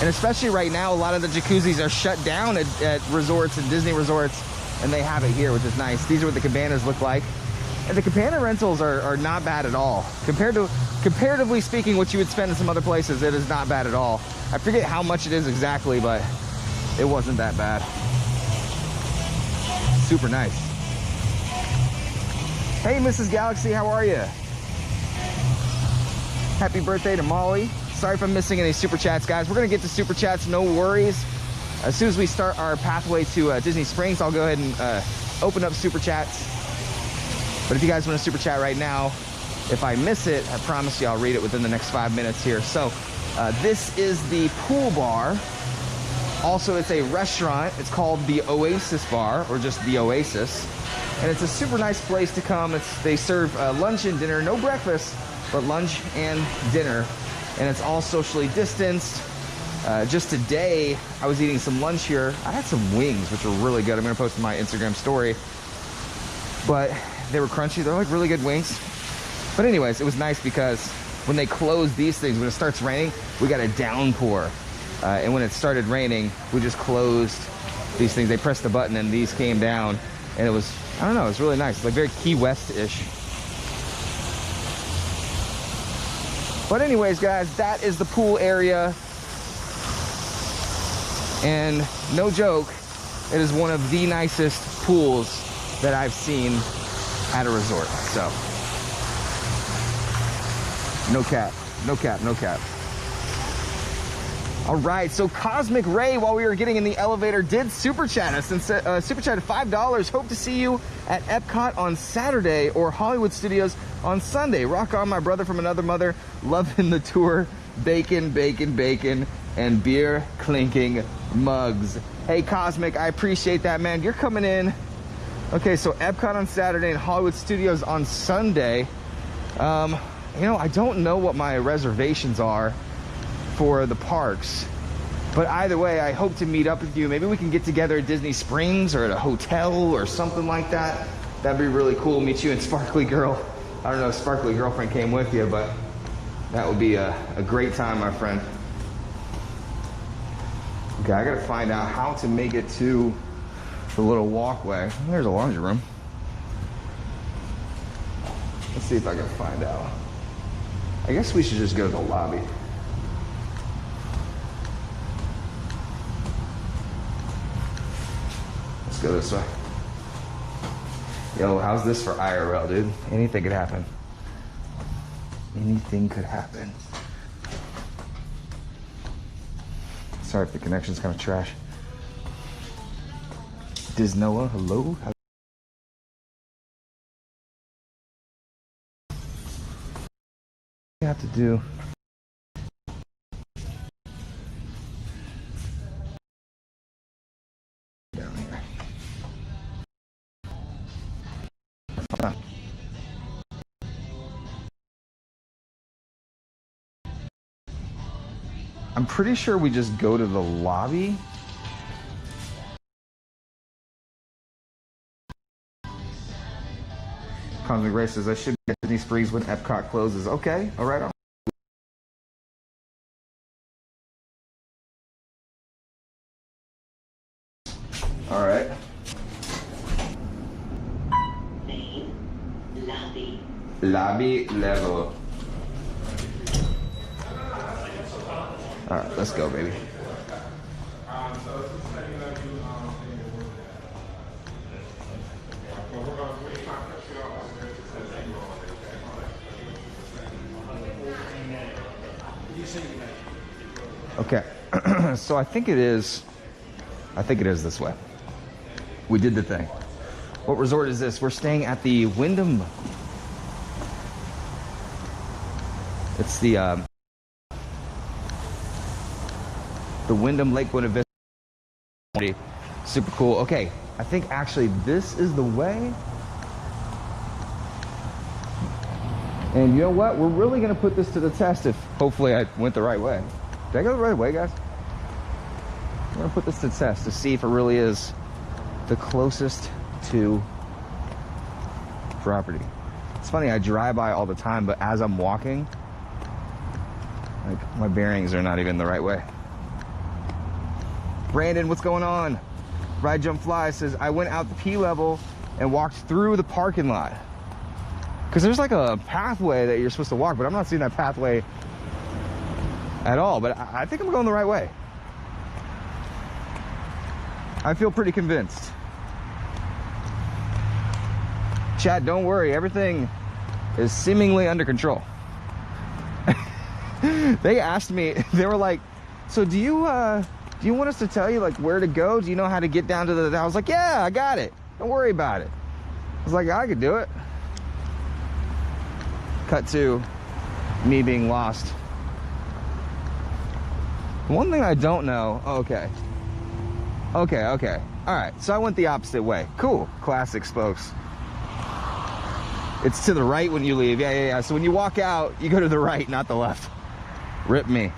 And especially right now, a lot of the jacuzzis are shut down at resorts and Disney resorts. And they have it here, which is nice. These are what the cabanas look like. And the cabana rentals are not bad at all. Comparatively speaking, what you would spend in some other places, it is not bad at all. I forget how much it is exactly, but it wasn't that bad. Super nice. Hey, Mrs. Galaxy, how are you? Happy birthday to Molly. Sorry if I'm missing any super chats, guys. We're gonna get to super chats, no worries. As soon as we start our pathway to Disney Springs, I'll go ahead and open up super chats. But if you guys want to super chat right now, If I miss it, I promise you I'll read it within the next 5 minutes here. So this is the pool bar. Also, it's a restaurant. It's called the Oasis Bar, or just the Oasis. And it's a super nice place to come. They serve lunch and dinner, no breakfast, but lunch and dinner. And it's all socially distanced. Just today, I was eating some lunch here. I had some wings, which were really good. I'm gonna post my Instagram story. But they were crunchy. They're like really good wings. But anyways, it was nice because when they close these things, when it starts raining, we got a downpour. And when it started raining, we just closed these things. They pressed the button and these came down. And it was, I don't know, it was really nice. It's like very Key West-ish. But anyways, guys, that is the pool area. And no joke, it is one of the nicest pools that I've seen at a resort. So, no cap, no cap, no cap. All right, so Cosmic Ray, while we were getting in the elevator, did super chat us and said, super chatted $5. Hope to see you at Epcot on Saturday or Hollywood Studios on Sunday. Rock on, my brother from another mother. Loving the tour. Bacon, bacon, bacon, and beer clinking mugs. Hey, Cosmic, I appreciate that, man. You're coming in. Okay, so Epcot on Saturday and Hollywood Studios on Sunday. You know, I don't know what my reservations are for the parks, but either way, I hope to meet up with you. Maybe we can get together at Disney Springs or at a hotel or something like that. That'd be really cool. Meet you and Sparkly Girl. I don't know if Sparkly Girlfriend came with you, but that would be a great time, my friend. Okay, I gotta find out how to make it to the little walkway. There's a laundry room. Let's see if I can find out. I guess we should just go to the lobby. Let's go this way. Yo, how's this for IRL, dude? Anything could happen. Anything could happen. Sorry if the connection's kind of trash. Disnoa, hello? You have to do. Down here. I'm pretty sure we just go to the lobby. Cosmic Ray says I should be at Disney Springs when Epcot closes. Okay, all right. All right. Main lobby. Lobby level. All right, let's go, baby. Okay, so I think it is this way. We did the thing. What resort is this? We're staying at the Wyndham. It's the Wyndham Lake Buena Vista. Super cool. Okay, I think actually this is the way. And you know what? We're really gonna put this to the test if hopefully I went the right way. Did I go the right way, guys? We're gonna put this to the test to see if it really is the closest to property. It's funny, I drive by all the time, but as I'm walking, like my bearings are not even the right way. Brandon, what's going on? Ride Jump Fly says, I went out the P level and walked through the parking lot. Because there's like a pathway that you're supposed to walk, but I'm not seeing that pathway at all. But I think I'm going the right way. I feel pretty convinced. Chat, don't worry. Everything is seemingly under control. They asked me, they were like, so do you want us to tell you like where to go? Do you know how to get down to the, I was like, yeah, I got it. Don't worry about it. I was like, I could do it. cut to me being lost. One thing I don't know, okay. All right, so I went the opposite way. Cool, classic spokes. It's to the right when you leave. Yeah. So when you walk out, you go to the right, not the left. Rip me.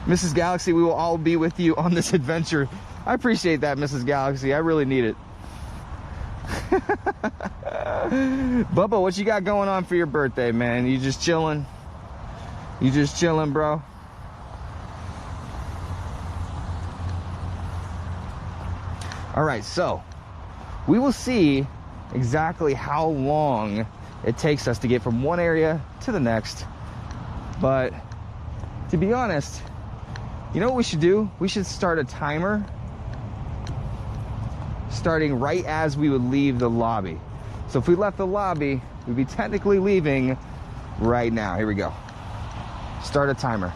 Mrs. Galaxy, we will all be with you on this adventure. I appreciate that, Mrs. Galaxy. I really need it. Bubba, what you got going on for your birthday, man? You just chilling? You just chilling, bro? All right, so we will see exactly how long it takes us to get from one area to the next. But to be honest, you know what we should do? We should start a timer starting right as we would leave the lobby. So if we left the lobby, we'd be technically leaving right now. Here we go. Start a timer.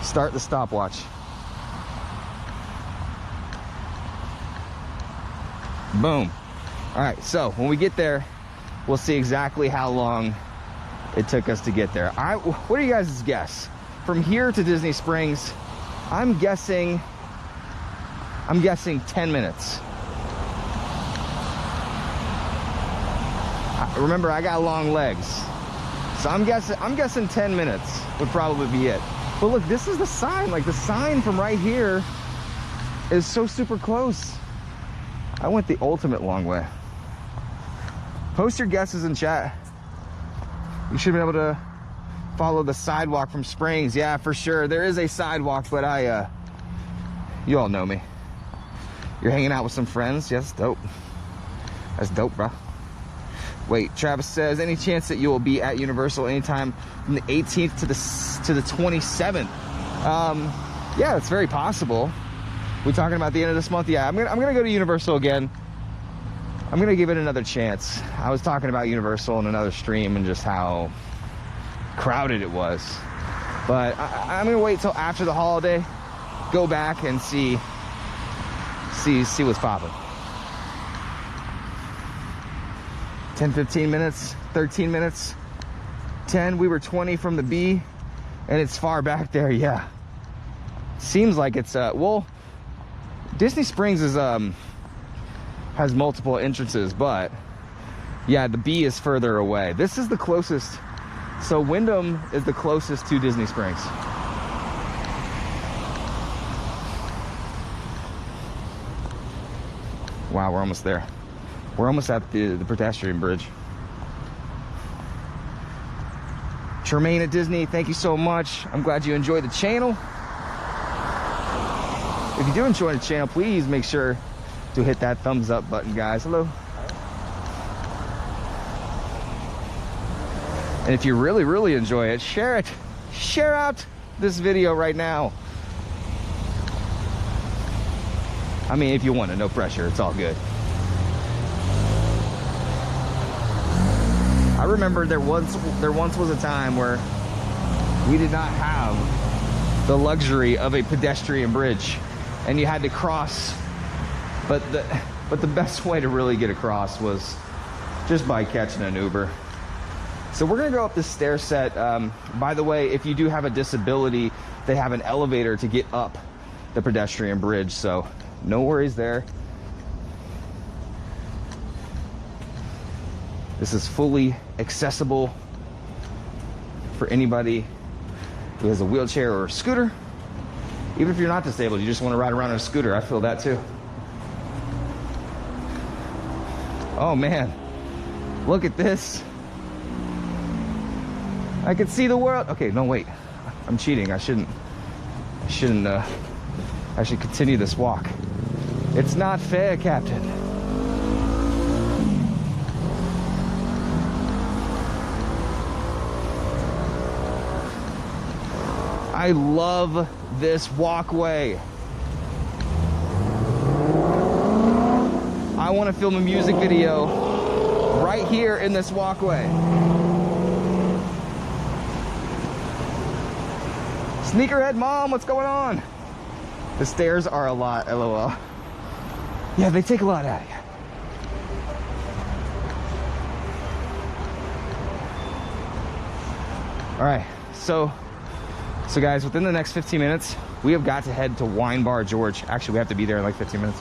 Start the stopwatch. Boom. All right, so when we get there, we'll see exactly how long it took us to get there. What are you guys' guess? From here to Disney Springs, I'm guessing 10 minutes. Remember, I got long legs. So I'm guessing 10 minutes would probably be it. But look, this is the sign. Like, the sign from right here is so super close. I went the ultimate long way. Post your guesses in chat. You should be able to follow the sidewalk from Springs. Yeah, for sure. There is a sidewalk, but you all know me. You're hanging out with some friends. Yeah, that's dope. That's dope, bro. Wait, Travis says, any chance that you will be at Universal anytime from the 18th to the 27th? Yeah, it's very possible. We're talking about the end of this month. Yeah, I'm gonna go to Universal again. I'm gonna give it another chance. I was talking about Universal in another stream and just how crowded it was. But I'm gonna wait till after the holiday, go back and see what's popping. 10, 15 minutes, 13 minutes, 10. We were 20 from the B, and it's far back there. Yeah, seems like it's well, Disney Springs is has multiple entrances, but yeah, the B is further away. This is the closest. So Wyndham is the closest to Disney Springs. Wow, we're almost there. We're almost at the pedestrian bridge. Tremaine at Disney, thank you so much. I'm glad you enjoyed the channel. If you do enjoy the channel, please make sure to hit that thumbs up button, guys. Hello. And if you really, really enjoy it, share it. Share out this video right now. I mean, if you want to, no pressure. It's all good. I remember there once was a time where we did not have the luxury of a pedestrian bridge, and you had to cross. But the best way to really get across was just by catching an Uber. So we're gonna go up this stair set. By the way, if you do have a disability, they have an elevator to get up the pedestrian bridge, so no worries there. This is fully accessible for anybody who has a wheelchair or a scooter. Even if you're not disabled, you just want to ride around on a scooter. I feel that too. Oh man, look at this. I can see the world. Okay, no wait, I'm cheating. I should continue this walk. It's not fair, Captain. I love this walkway. I want to film a music video right here in this walkway. Sneakerhead Mom, what's going on? The stairs are a lot, LOL. Yeah, they take a lot out of you. All right, so guys, within the next 15 minutes, we have got to head to Wine Bar George. Actually, we have to be there in like 15 minutes.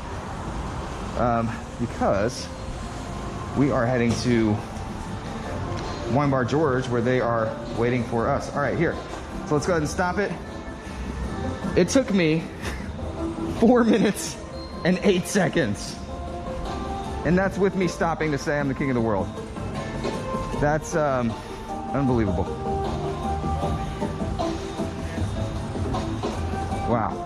Because we are heading to Wine Bar George, where they are waiting for us. All right, here. So let's go ahead and stop it. It took me 4 minutes and 8 seconds. And that's with me stopping to say I'm the king of the world. That's unbelievable. Wow.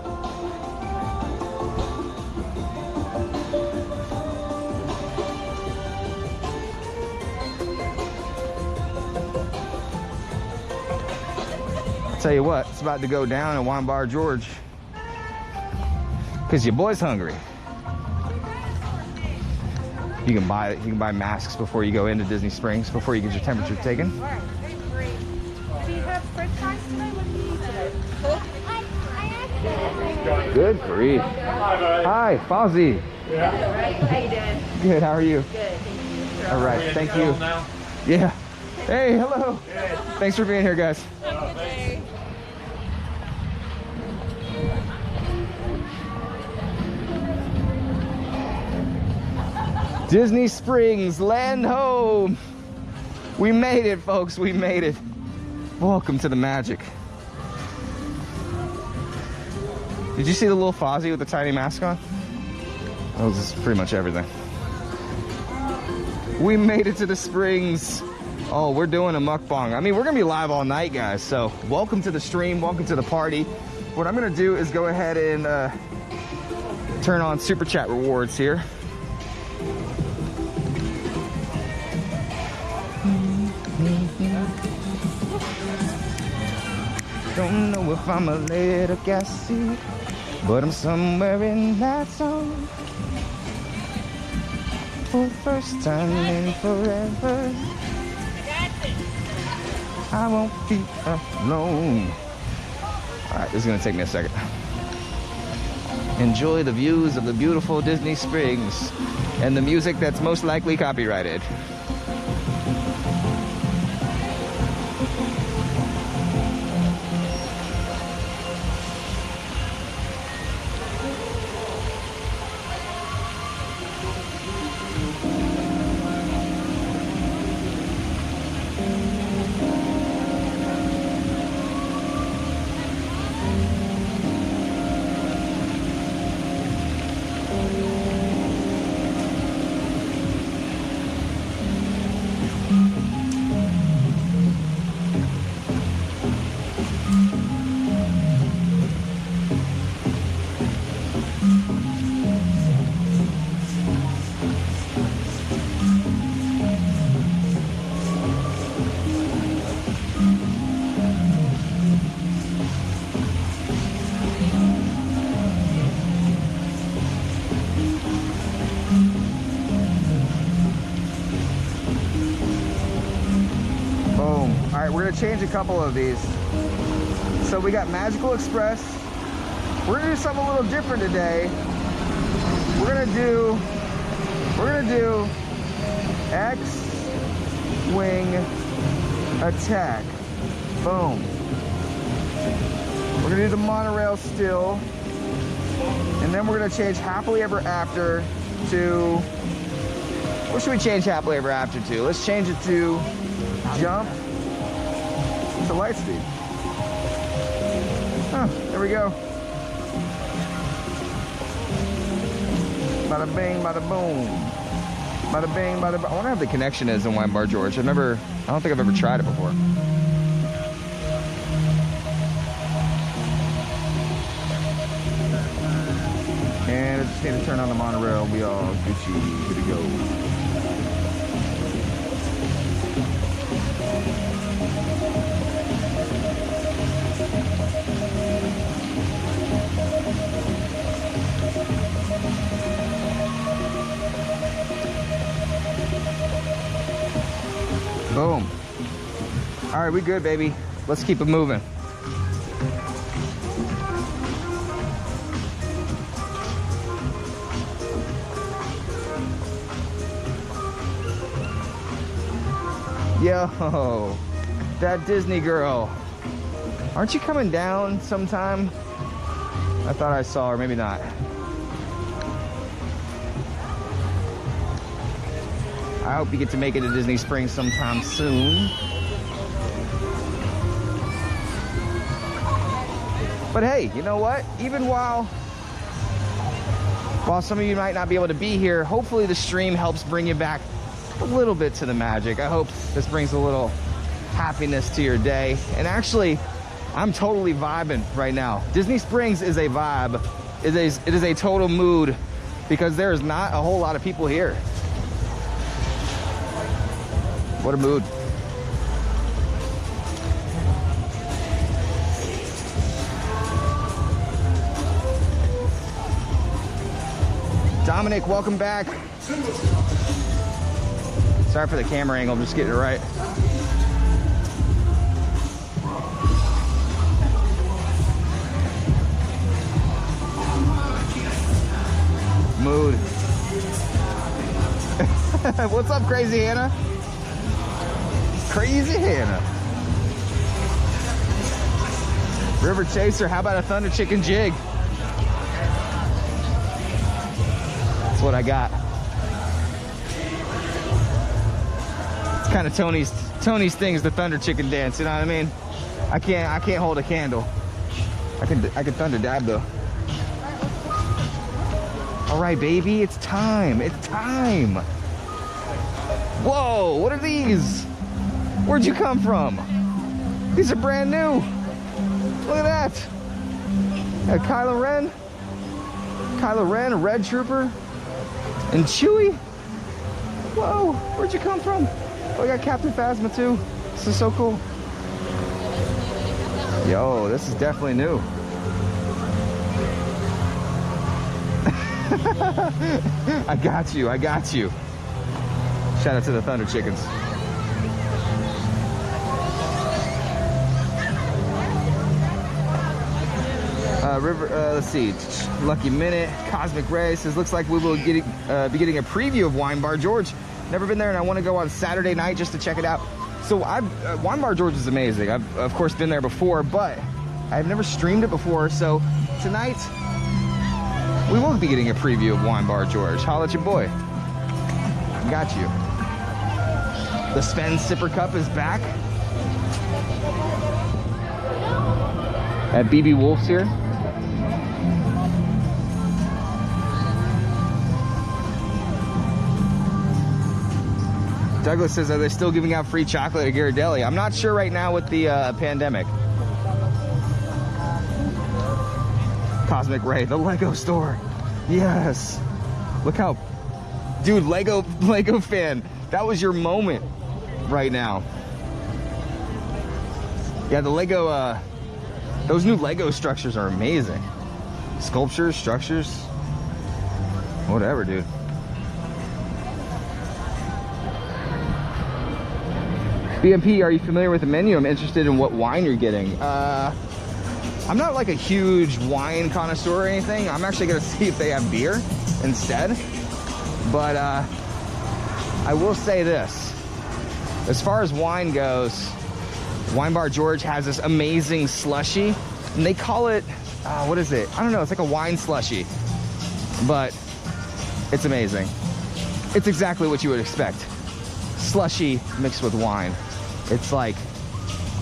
Tell you what, it's about to go down at Wine Bar George because your boy's hungry. You can buy masks before you go into Disney Springs, before you get your temperature taken. Do you have french fries today? What do you eat today? Good grief. Hi, Fozzie. How you doing? Good, how are you? Good, thank you. All right, thank you. Yeah. Hey, hello. Thanks for being here, guys. Disney Springs, land home. We made it, folks, we made it. Welcome to the magic. Did you see the little Fozzie with the tiny mask on? That was just pretty much everything. We made it to the Springs. Oh, we're doing a mukbang. I mean, we're gonna be live all night, guys, so welcome to the stream, welcome to the party. What I'm gonna do is go ahead and turn on Super Chat rewards here. Don't know if I'm a little gassy, but I'm somewhere in that zone. For the first time in forever, I won't be alone. Alright, this is gonna take me a second. Enjoy the views of the beautiful Disney Springs and the music that's most likely copyrighted. We're gonna change a couple of these. So we got Magical Express. We're gonna do something a little different today. We're gonna do X-Wing Attack. Boom. We're gonna do the monorail still. And then we're gonna change Happily Ever After to, what should we change Happily Ever After to? Let's change it to Jump to Lightspeed. Huh, there we go. Bada bing, bada boom. Bada bing, bada boom. I wonder how the connection is in Wine Bar George. I don't think I've ever tried it before. And I just need to turn on the monorail. We all Gucci, good to go. Boom. All right, we good, baby. Let's keep it moving. Yo, that Disney girl. Aren't you coming down sometime? I thought I saw her, maybe not. I hope you get to make it to Disney Springs sometime soon. But hey, you know what? Even while some of you might not be able to be here, hopefully the stream helps bring you back a little bit to the magic. I hope this brings a little happiness to your day. And actually, I'm totally vibing right now. Disney Springs is a vibe. It is a total mood because there is not a whole lot of people here. What a mood. Dominic, welcome back. Sorry for the camera angle, I'm just getting it right. Mood. What's up, Crazy Hannah? Crazy Hannah. River Chaser, how about a Thunder Chicken Jig? That's what I got. It's kind of Tony's thing is the Thunder Chicken dance, you know what I mean? I can't hold a candle. I can Thunder dab though. All right, baby, it's time. It's time. Whoa, what are these? Where'd you come from? These are brand new. Look at that. Kylo Ren, a Red Trooper, and Chewie. Whoa, where'd you come from? Oh, I got Captain Phasma too. This is so cool. Yo, this is definitely new. I got you. Shout out to the Thunder Chickens. Let's see. Lucky Minute, Cosmic Ray says, looks like we will be getting a preview of Wine Bar George. Never been there, and I want to go on Saturday night just to check it out. So Wine Bar George is amazing. I've of course been there before, but I've never streamed it before. So tonight we will be getting a preview of Wine Bar George. Holla at your boy. Got you. The Sven Sipper Cup is back. At BB Wolf's here. Douglas says, are they still giving out free chocolate at Ghirardelli? I'm not sure right now with the pandemic. Cosmic Ray, the Lego store. Yes. Look how, dude, Lego fan. That was your moment right now. Yeah, the Lego, those new Lego structures are amazing. Sculptures, structures, whatever, dude. BMP, are you familiar with the menu? I'm interested in what wine you're getting. I'm not like a huge wine connoisseur or anything. I'm actually gonna see if they have beer instead. But I will say this. As far as wine goes, Wine Bar George has this amazing slushie. And they call it, what is it? I don't know, it's like a wine slushie. But it's amazing. It's exactly what you would expect. Slushy mixed with wine. It's like,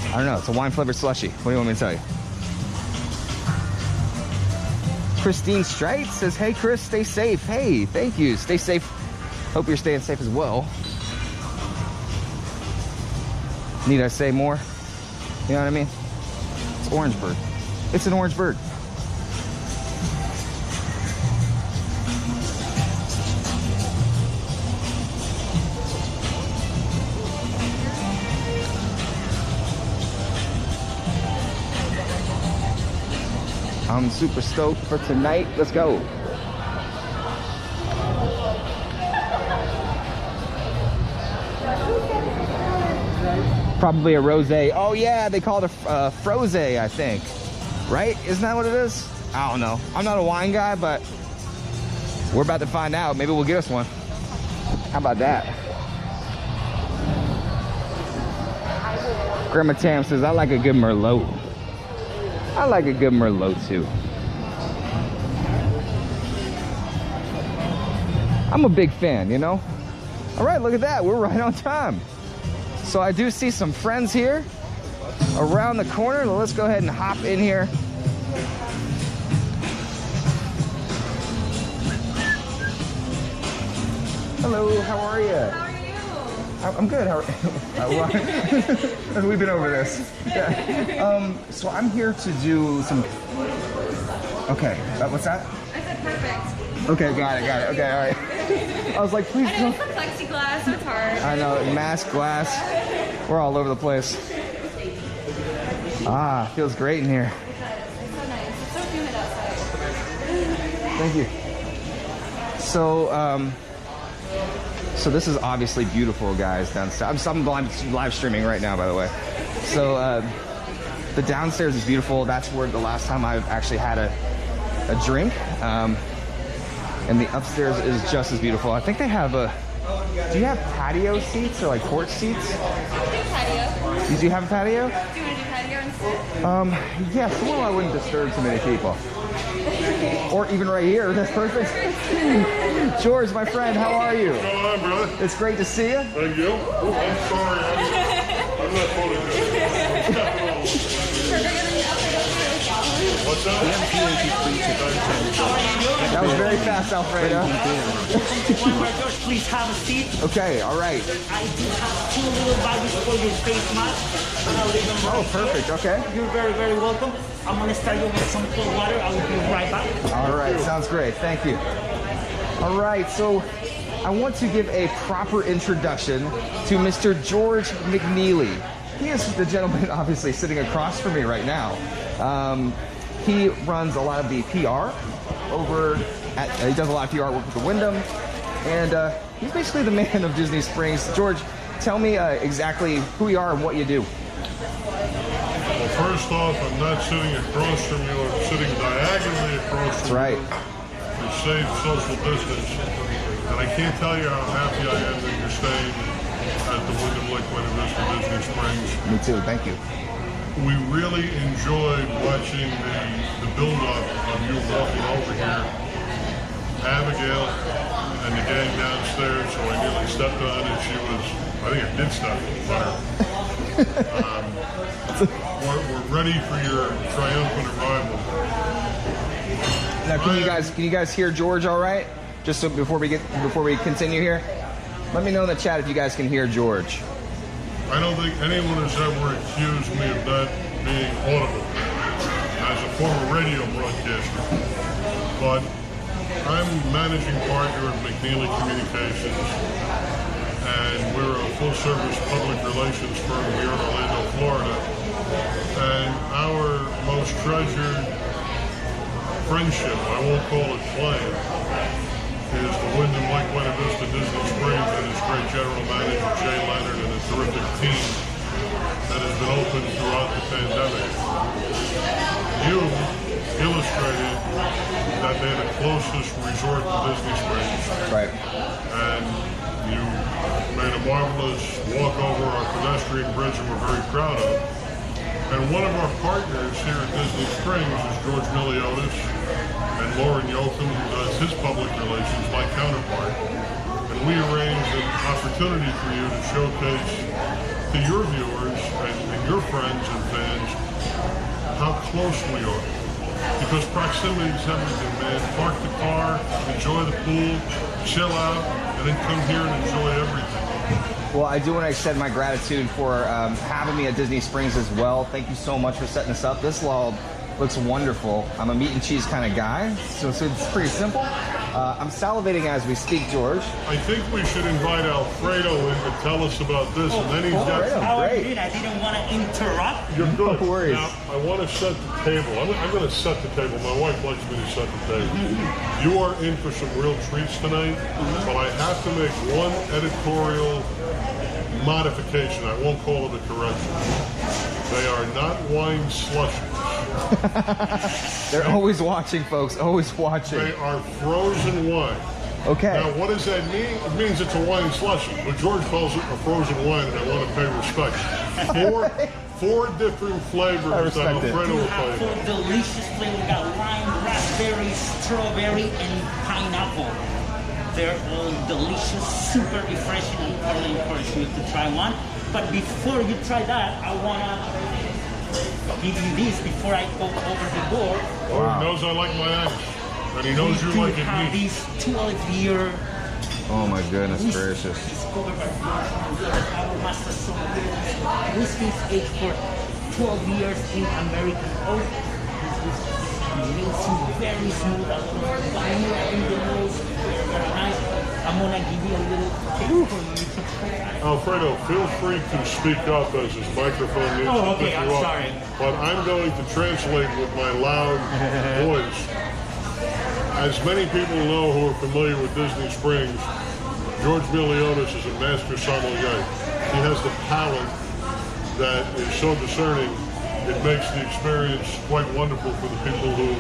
I don't know, it's a wine flavored slushy. What do you want me to tell you? Christine Strite says, hey Chris, stay safe. Hey, thank you, stay safe. Hope you're staying safe as well. Need I say more? You know what I mean? It's Orange Bird. It's an orange bird. I'm super stoked for tonight. Let's go. Probably a rosé. Oh yeah, they call it a frosé, I think. Right? Isn't that what it is? I don't know. I'm not a wine guy, but we're about to find out. Maybe we'll get us one. How about that? Grandma Tam says, I like a good Merlot. I like a good Merlot too. I'm a big fan, you know? All right, look at that. We're right on time. So I do see some friends here around the corner. Let's go ahead and hop in here. Hello, how are you? How are you? I'm good. How are you? We've been over this. Yeah. So I'm here to do some. Okay, what's that? I said perfect. Okay, got it. Okay, all right. I was like, please I know don't. it's for plexiglass, so it's hard. I know, mask, glass. We're all over the place. Ah, feels great in here. It's so nice. It's so humid outside. Thank you. So, so this is obviously beautiful, guys, downstairs. I'm live streaming right now, by the way. So, the downstairs is beautiful. That's where the last time I've actually had a drink. And the upstairs is just as beautiful. I think they have do you have patio seats or like porch seats? Patio. You do have a patio? Do you want to do patio instead? Yes, well, I wouldn't disturb too many people. Or even right here, that's perfect. George, my friend, how are you? What's going on, brother? It's great to see you. Thank you. Oh, I'm sorry. I'm not photographing. What's that? That was very fast, Alfredo. Please have a seat. Okay, all right. I do have 2 little bags for your face mask. I'll leave them Oh, right perfect, here. okay. You're very, very welcome. I'm going to start you with some cold water. I will be right back. All right, sounds great. Thank you. All right, so I want to give a proper introduction to Mr. George McNeely. He is the gentleman obviously sitting across from me right now. He runs a lot of the PR over at, he does a lot of PR work with the Wyndham, and he's basically the man of Disney Springs. George, tell me exactly who you are and what you do. Well, first off, I'm not sitting across from you. I'm sitting diagonally across from That's right. you for safe social distance. And I can't tell you how happy I am that you're staying at the Wyndham Lake Buena Vista Disney Springs. Me too, thank you. We really enjoyed watching the build-up of you walking over here. Abigail and the gang downstairs, so I nearly stepped on it. She was, I think I did step on her. We're ready for your triumphant arrival. Now, can you guys hear George all right? Just so before we continue here, let me know in the chat if you guys can hear George. I don't think anyone has ever accused me of not being audible as a former radio broadcaster. But I'm managing partner of McNeely Communications, and we're a full-service public relations firm here in Orlando, Florida. And our most treasured friendship, I won't call it client, is the Wyndham Lake Buena Vista Disney Springs and its great general manager, Jay Leonard, and a terrific team that has been open throughout the pandemic. You illustrated that they're the closest resort to Disney Springs. Right. And you made a marvelous walk over our pedestrian bridge that we're very proud of. And one of our partners here at Disney Springs is George Miliotis and Lauren Yoakum, who does his public relations, my counterpart. And we arranged an opportunity for you to showcase to your viewers and your friends and fans how close we are. Because proximity is everything, man. Park the car, enjoy the pool, chill out, and then come here and enjoy everything. Well, I do want to extend my gratitude for having me at Disney Springs as well. Thank you so much for setting this up. This law looks wonderful. I'm a meat and cheese kind of guy, so it's pretty simple. I'm salivating as we speak, George. I think we should invite Alfredo in to tell us about this, and then he's got... Alfredo. How are Great. you doing? I didn't want to interrupt. You're good. No worries. Now, I want to set the table. I'm going to set the table. My wife likes me to set the table. You are in for some real treats tonight, but I have to make one editorial modification. I won't call it a correction. They are not wine slushies. They're always watching, folks. Always watching. They are frozen wine. Okay. Now, what does that mean? It means it's a wine slushie, but George calls it a frozen wine, and I want to pay respect. four different flavors that respect it. Alfredo You will have play. four delicious flavors. We got lime, raspberry, strawberry, and pineapple. They're all delicious, super refreshing, and totally encourage you to try one. But before you try that, I wanna give you this before I go over the door. Oh, he knows I like my ice, and he knows you We like do it have neat. these 12-year Oh my goodness whiskey gracious. discovered by our master sommelier. Whiskey is aged for 12 years in American oak. This whiskey is amazing, very smooth, a little vanilla in the nose, very nice. I'm gonna give you a little taste for you to try. Alfredo, feel free to speak up as his microphone needs Oh, to okay, pick I'm you up. sorry. But I'm going to translate with my loud voice. As many people know who are familiar with Disney Springs, George Milionis is a master sommelier. He has the palate that is so discerning, it makes the experience quite wonderful for the people who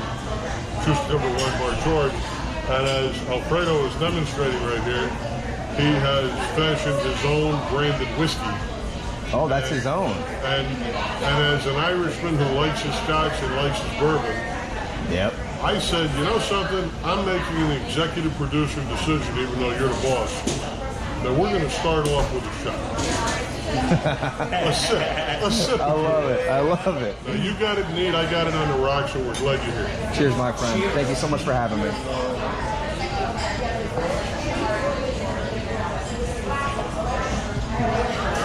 choose to come to Wine Bar George. And as Alfredo is demonstrating right here, he has fashioned his own branded whiskey. Oh, that's his own. And as an Irishman who likes his scotch and likes his bourbon, Yep. I said, you know something? I'm making an executive producer decision, even though you're the boss, that we're going to start off with a shot. A sip. I love it. I love it. Now, you got it neat, I got it on the rocks, and we're glad you're here. Cheers, my friend. Thank you so much for having me.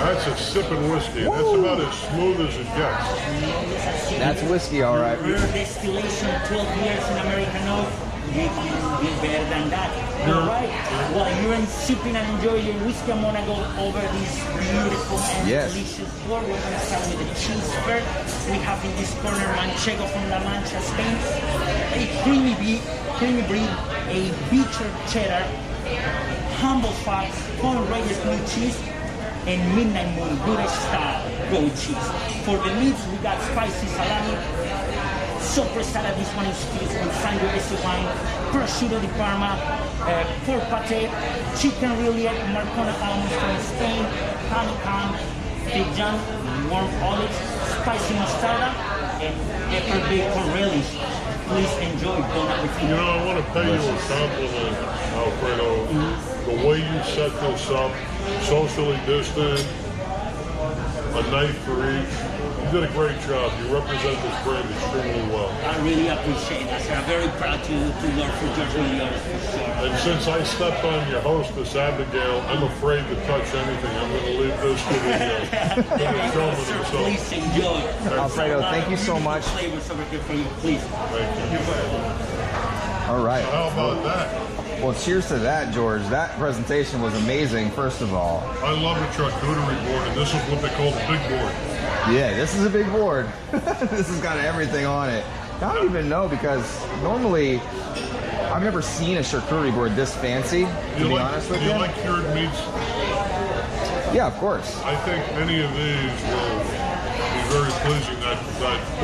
That's a sipping whiskey. That's about as smooth as it gets. That's whiskey, all right. Rare distillation, 12 years in American oak. You can be better than that. All right. While you're sipping and enjoying your whiskey, I'm gonna go over this beautiful and Yes. delicious board. We're gonna start with the cheese first. We have in this corner Manchego from La Mancha, Spain. A creamy breed, a bitter cheddar, humble fat, corn Reyes blue cheese, and Midnight Moon British style goat cheese. For the meats, we got spicy salami, sopressata, this one is fused with Sangiovese wine, prosciutto di Parma, pork pate, chicken rillette, Marcona almonds from Spain, honeycomb, Dijon, warm olives, spicy mostarda, and pepper bacon relish. Please enjoy. Bon appetit. You know, I want to pay you a compliment, Alfredo. The way you set this up, socially distant, a night for each. You did a great job. You represent this brand extremely well. I really appreciate that, sir. I'm very proud to work for George Milionis, for sure. And since I stepped on your hostess, Abigail, I'm afraid to touch anything. I'm going to leave this to the showman Sir, himself. please enjoy. Alfredo, thank you so much. Flavors over here for you, please. Thank you. All right. How about that? Well, cheers to that, George. That presentation was amazing, first of all. I love a charcuterie board, and this is what they call the big board. Yeah, this is a big board. This has got everything on it. I don't even know, because normally I've never seen a charcuterie board this fancy, to be honest with Do you. you like cured meats? Yeah, of course. I think any of these will be very pleasing. That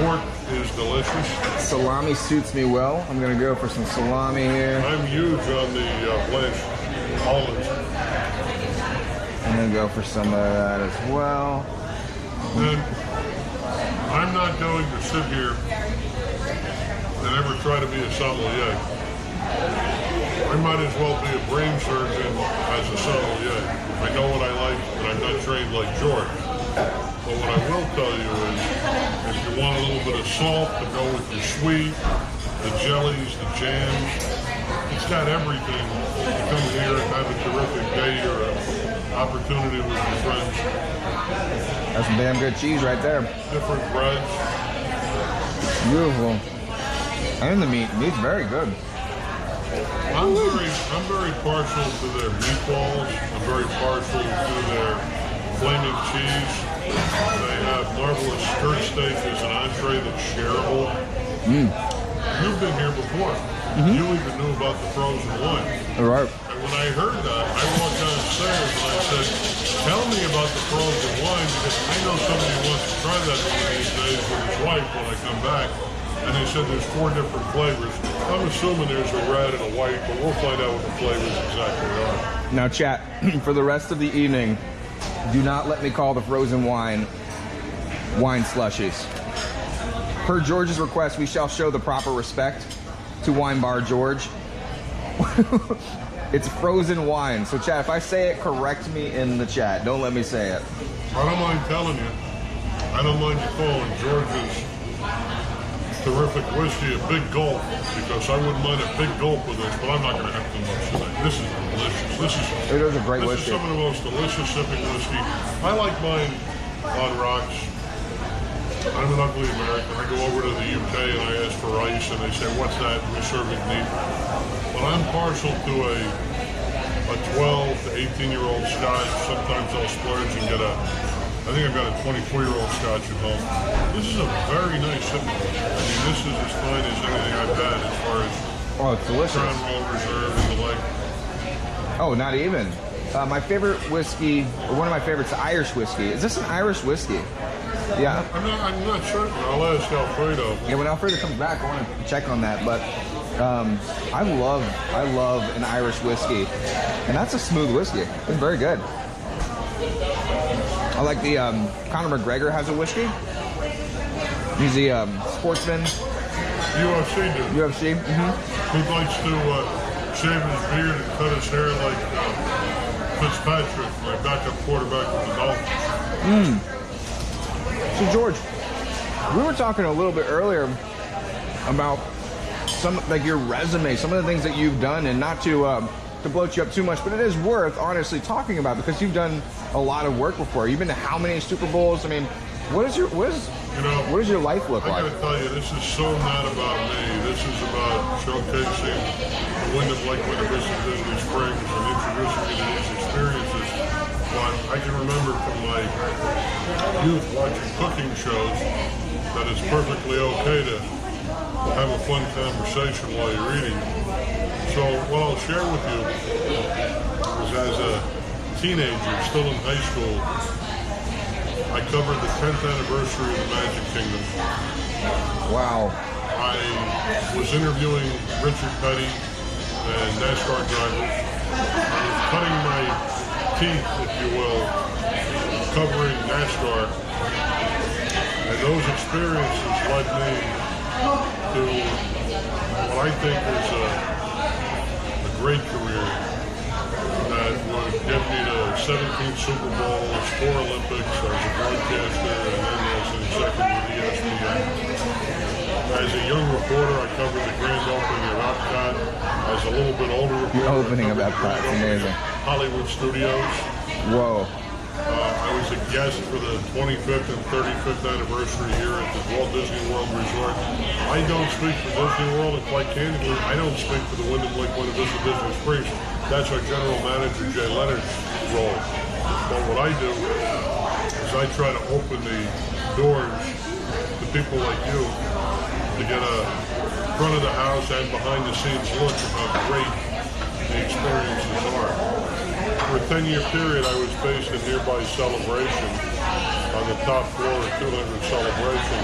pork is delicious. Salami suits me well. I'm going to go for some salami here. I'm huge on the blanched olives. I'm going to go for some of that as well. And I'm not going to sit here and ever try to be a sommelier. I might as well be a brain surgeon as a sommelier. I know what I like, and I'm not trained like George. But what I will tell you is, if you want a little bit of salt to go with your sweet, the jellies, the jams, it's got everything to come here and have a terrific day or an opportunity with your friends. That's some damn good cheese right there. Different breads. Beautiful. And the meat's very good. I'm very partial to their meatballs. I'm very partial to their flaming cheese. They have marvelous skirt steak as an entree that's shareable. You've been here before. You even knew about the frozen wine. All right. And when I heard that, I walked downstairs and I said, tell me about the frozen wine, because I know somebody who wants to try that one of these days with his wife when I come back. And they said there's 4 different flavors. I'm assuming there's a red and a white, but we'll find out what the flavors exactly are. Now, chat, for the rest of the evening, do not let me call the frozen wine wine slushies. Per George's request, we shall show the proper respect to Wine Bar George. It's frozen wine. So chat, if I say it, correct me in the chat. Don't let me say it. I don't mind telling you. I don't mind you calling George's terrific whiskey a big gulp, because I wouldn't mind a big gulp with this, but I'm not going to have too much tonight. This is delicious. It is a great This whiskey. is some of the most delicious sipping whiskey. I like mine on rocks. I'm an ugly American. I go over to the UK and I ask for ice, and they say, "What's that?" We serve it neat. But I'm partial to a 12 to 18-year-old Scotch. Sometimes I'll splurge and get I think I've got a 24-year-old Scotch at home. This is a very nice sipping whiskey. I mean, this is as fine as anything I've had as far as Oh, it's delicious. Crown Royal Reserve and the like. Oh, not even. My favorite whiskey, or one of my favorites, Irish whiskey. Is this an Irish whiskey? Yeah. I'm not certain. I'll ask Alfredo. Yeah, when Alfredo comes back, I want to check on that. But I love an Irish whiskey, and that's a smooth whiskey. It's very good. I like the Conor McGregor has a whiskey. He's the sportsman. UFC dude. UFC. Mm-hmm. He likes to shave his beard and cut his hair like Fitzpatrick, my backup quarterback with the Dolphins. So George, we were talking a little bit earlier about some, like your resume, some of the things that you've done, and not to bloat you up too much, but it is worth honestly talking about, because you've done a lot of work before. You've been to how many Super Bowls? I mean, what does your life look like? I gotta tell you, this is so not about me. This is about showcasing the Wyndham Lake Buena Vista Disney Springs and introducing you to these experiences. But I can remember from my youth watching cooking shows that it's perfectly okay to have a fun conversation while you're eating. So what I'll share with you is, as a teenager, still in high school, I covered the 10th anniversary of the Magic Kingdom. Wow. I was interviewing Richard Petty and NASCAR drivers. I was cutting my teeth, if you will, covering NASCAR. And those experiences led me to what I think is a great career that would get me to 17 Super Bowls, 4 Olympics. I was a broadcaster and then as an executive with ESPN. As a young reporter, I covered the grand opening of Epcot. As a little bit older reporter, The opening of Epcot, amazing. Hollywood Studios. Whoa. I was a guest for the 25th and 35th anniversary here at the Walt Disney World Resort. I don't speak for Disney World, and quite candidly, I don't speak for the Wyndham Lake Buena Vista Disney Springs. That's our general manager, Jay Leonard's role. But what I do is I try to open the doors to people like you to get a front of the house and behind the scenes look at how great the experiences are. For a 10-year period, I was based in nearby Celebration on the top floor of 200 Celebration,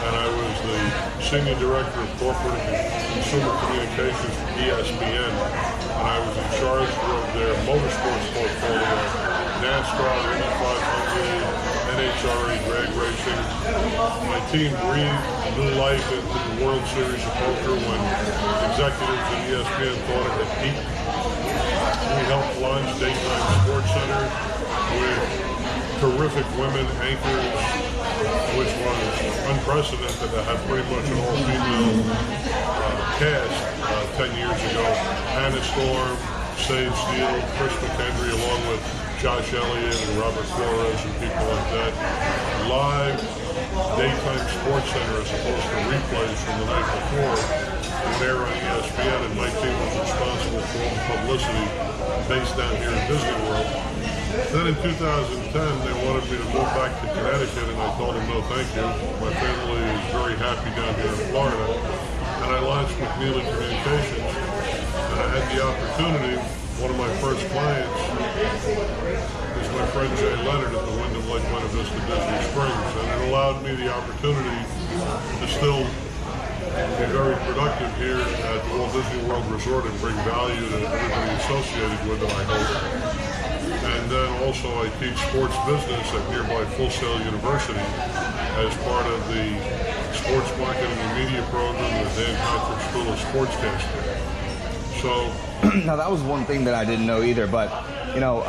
and I was the Senior Director of Corporate and Consumer Communications for ESPN, and I was in charge of their motorsports portfolio, NASCAR, Indy 500, NHRA drag racing. My team breathed new life into the World Series of Poker when executives at ESPN thought it had peaked. We helped launch Daytime Sports Center with terrific women anchors, which was unprecedented to have pretty much an all-female cast 10 years ago. Hannah Storm, Sage Steele, Chris McHenry, along with Josh Elliott and Robert Flores and people like that. Live Daytime Sports Center as opposed to replays from the night before. There on ESPN, and my team was responsible for all the publicity based down here in Disney World. Then in 2010, they wanted me to move back to Connecticut, and I told them no thank you. My family is very happy down here in Florida. And I launched McNeely Communications, and I had the opportunity. One of my first clients is my friend Jay Leonard at the Wyndham Lake Buena Vista Disney Springs, and it allowed me the opportunity to still be very productive here at the Walt Disney World Resort and bring value to everybody associated with it, I hope. And then also I teach sports business at nearby Full Sail University. as part of the sports marketing and media program at Dan Patrick School of Sportscasting. So now that was one thing that I didn't know either, but you know,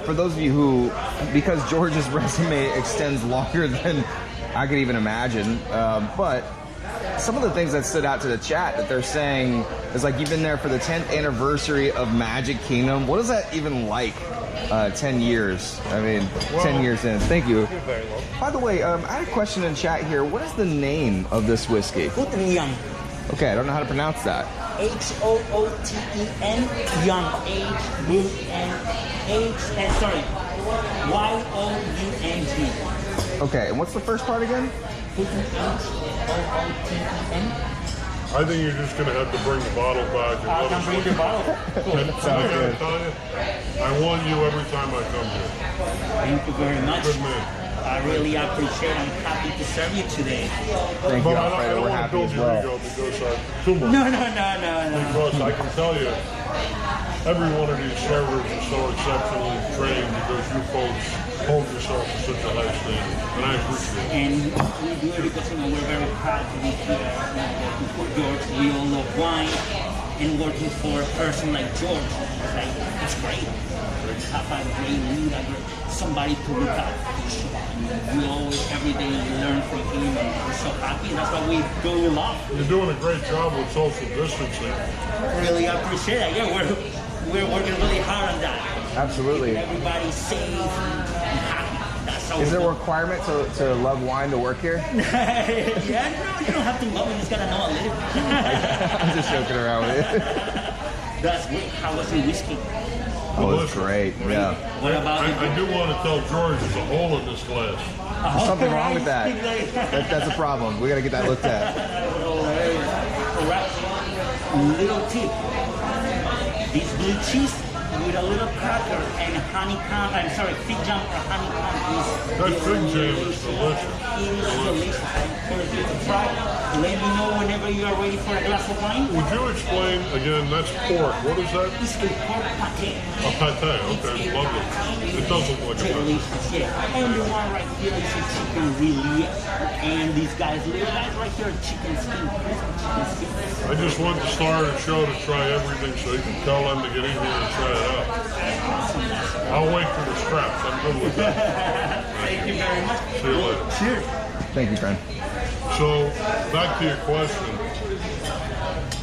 for those of you who, because George's resume extends longer than I could even imagine, but some of the things that stood out to the chat that they're saying is like, you've been there for the 10th anniversary of Magic Kingdom. What is that even like? 10 years. I mean, 10 years in. Thank you. You're very welcome. By the way, I had a question in chat here. What is the name of this whiskey? Wyndham. Okay, I don't know how to pronounce that. Hooten, young, sorry, Young. Okay, and what's the first part again? Hooten. I think you're just going to have to bring the bottle back. And I let can us bring look the at bottle. it. And I got to tell you, I want you every time I come here. Thank you very much. Good man. I really appreciate it. I'm happy to serve you today. Thank you, But I Alfredo. don't We're want to happy build as your well. ego because too much. No. Because I can tell you, every one of these servers is so exceptionally trained because you folks hold yourself to such a high standard, and I appreciate it. And we do it because, you know, we're very proud to be here, working for George. We all love wine, and working for a person like George, like, it's great. Have a great leader, somebody to look out for. We always, every day, learn from him, and we're so happy. That's why we go with love. You're doing a great job with social distancing. Really appreciate it. Yeah, we're working really hard on that. Absolutely. Everybody's safe and happy. That's how Is we there a do. requirement to love wine to work here? Yeah, no, you don't have to love it. You just gotta know a little. I'm just joking around with it. That's great. How was your whiskey? Oh, it's great. Yeah. What about I do want to tell George there's a hole in this glass. There's something wrong with that. That's a problem. We got to get that looked at. Alright. Little tip. This blue cheese with a little cracker and honeycomb, fig jam or honeycomb is That fig jam is delicious. It is delicious. I encourage you to try it. Let me know whenever you are ready for a glass of wine. Would you explain again? That's pork. What is that? It's a pork pate. A pate. Okay, lovely. It does look like a pate. Delicious, yeah. And the one right here is a chicken really. And these guys, little guys right here, are chicken skin. Chicken skin. I just want the star of the show to try everything so you can tell them to get in here and try it out. I'll wait for the scraps. I'm good with that. Thank you very much. See you later. Cheers. Thank you, friend. So, back to your question.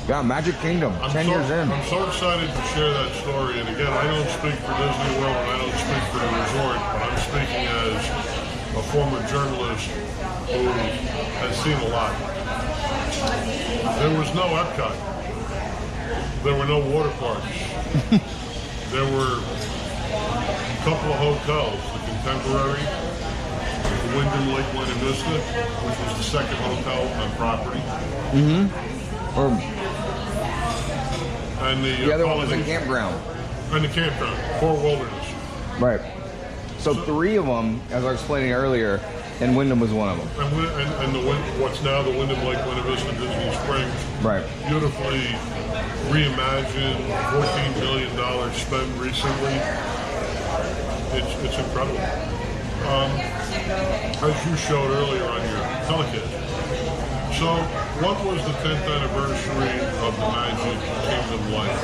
Yeah, Magic Kingdom, 10 years in. I'm so excited to share that story. And again, I don't speak for Disney World and I don't speak for the resort, but I'm speaking as a former journalist who has seen a lot. There was no Epcot. There were no water parks. There were a couple of hotels, the Contemporary, the Wyndham Lake Buena Vista, which was the second hotel on property. Or And the other one was a Polynesian- campground. And the campground, Fort Wilderness. Right. So 3 of them, as I was explaining earlier, and Wyndham was one of them. And what's now the Wyndham Lake Buena Vista Disney Springs. Right. Beautifully reimagined, $14 million spent recently. It's incredible. As you showed earlier on your telecast. So, what was the 10th anniversary of the Magic Kingdom life?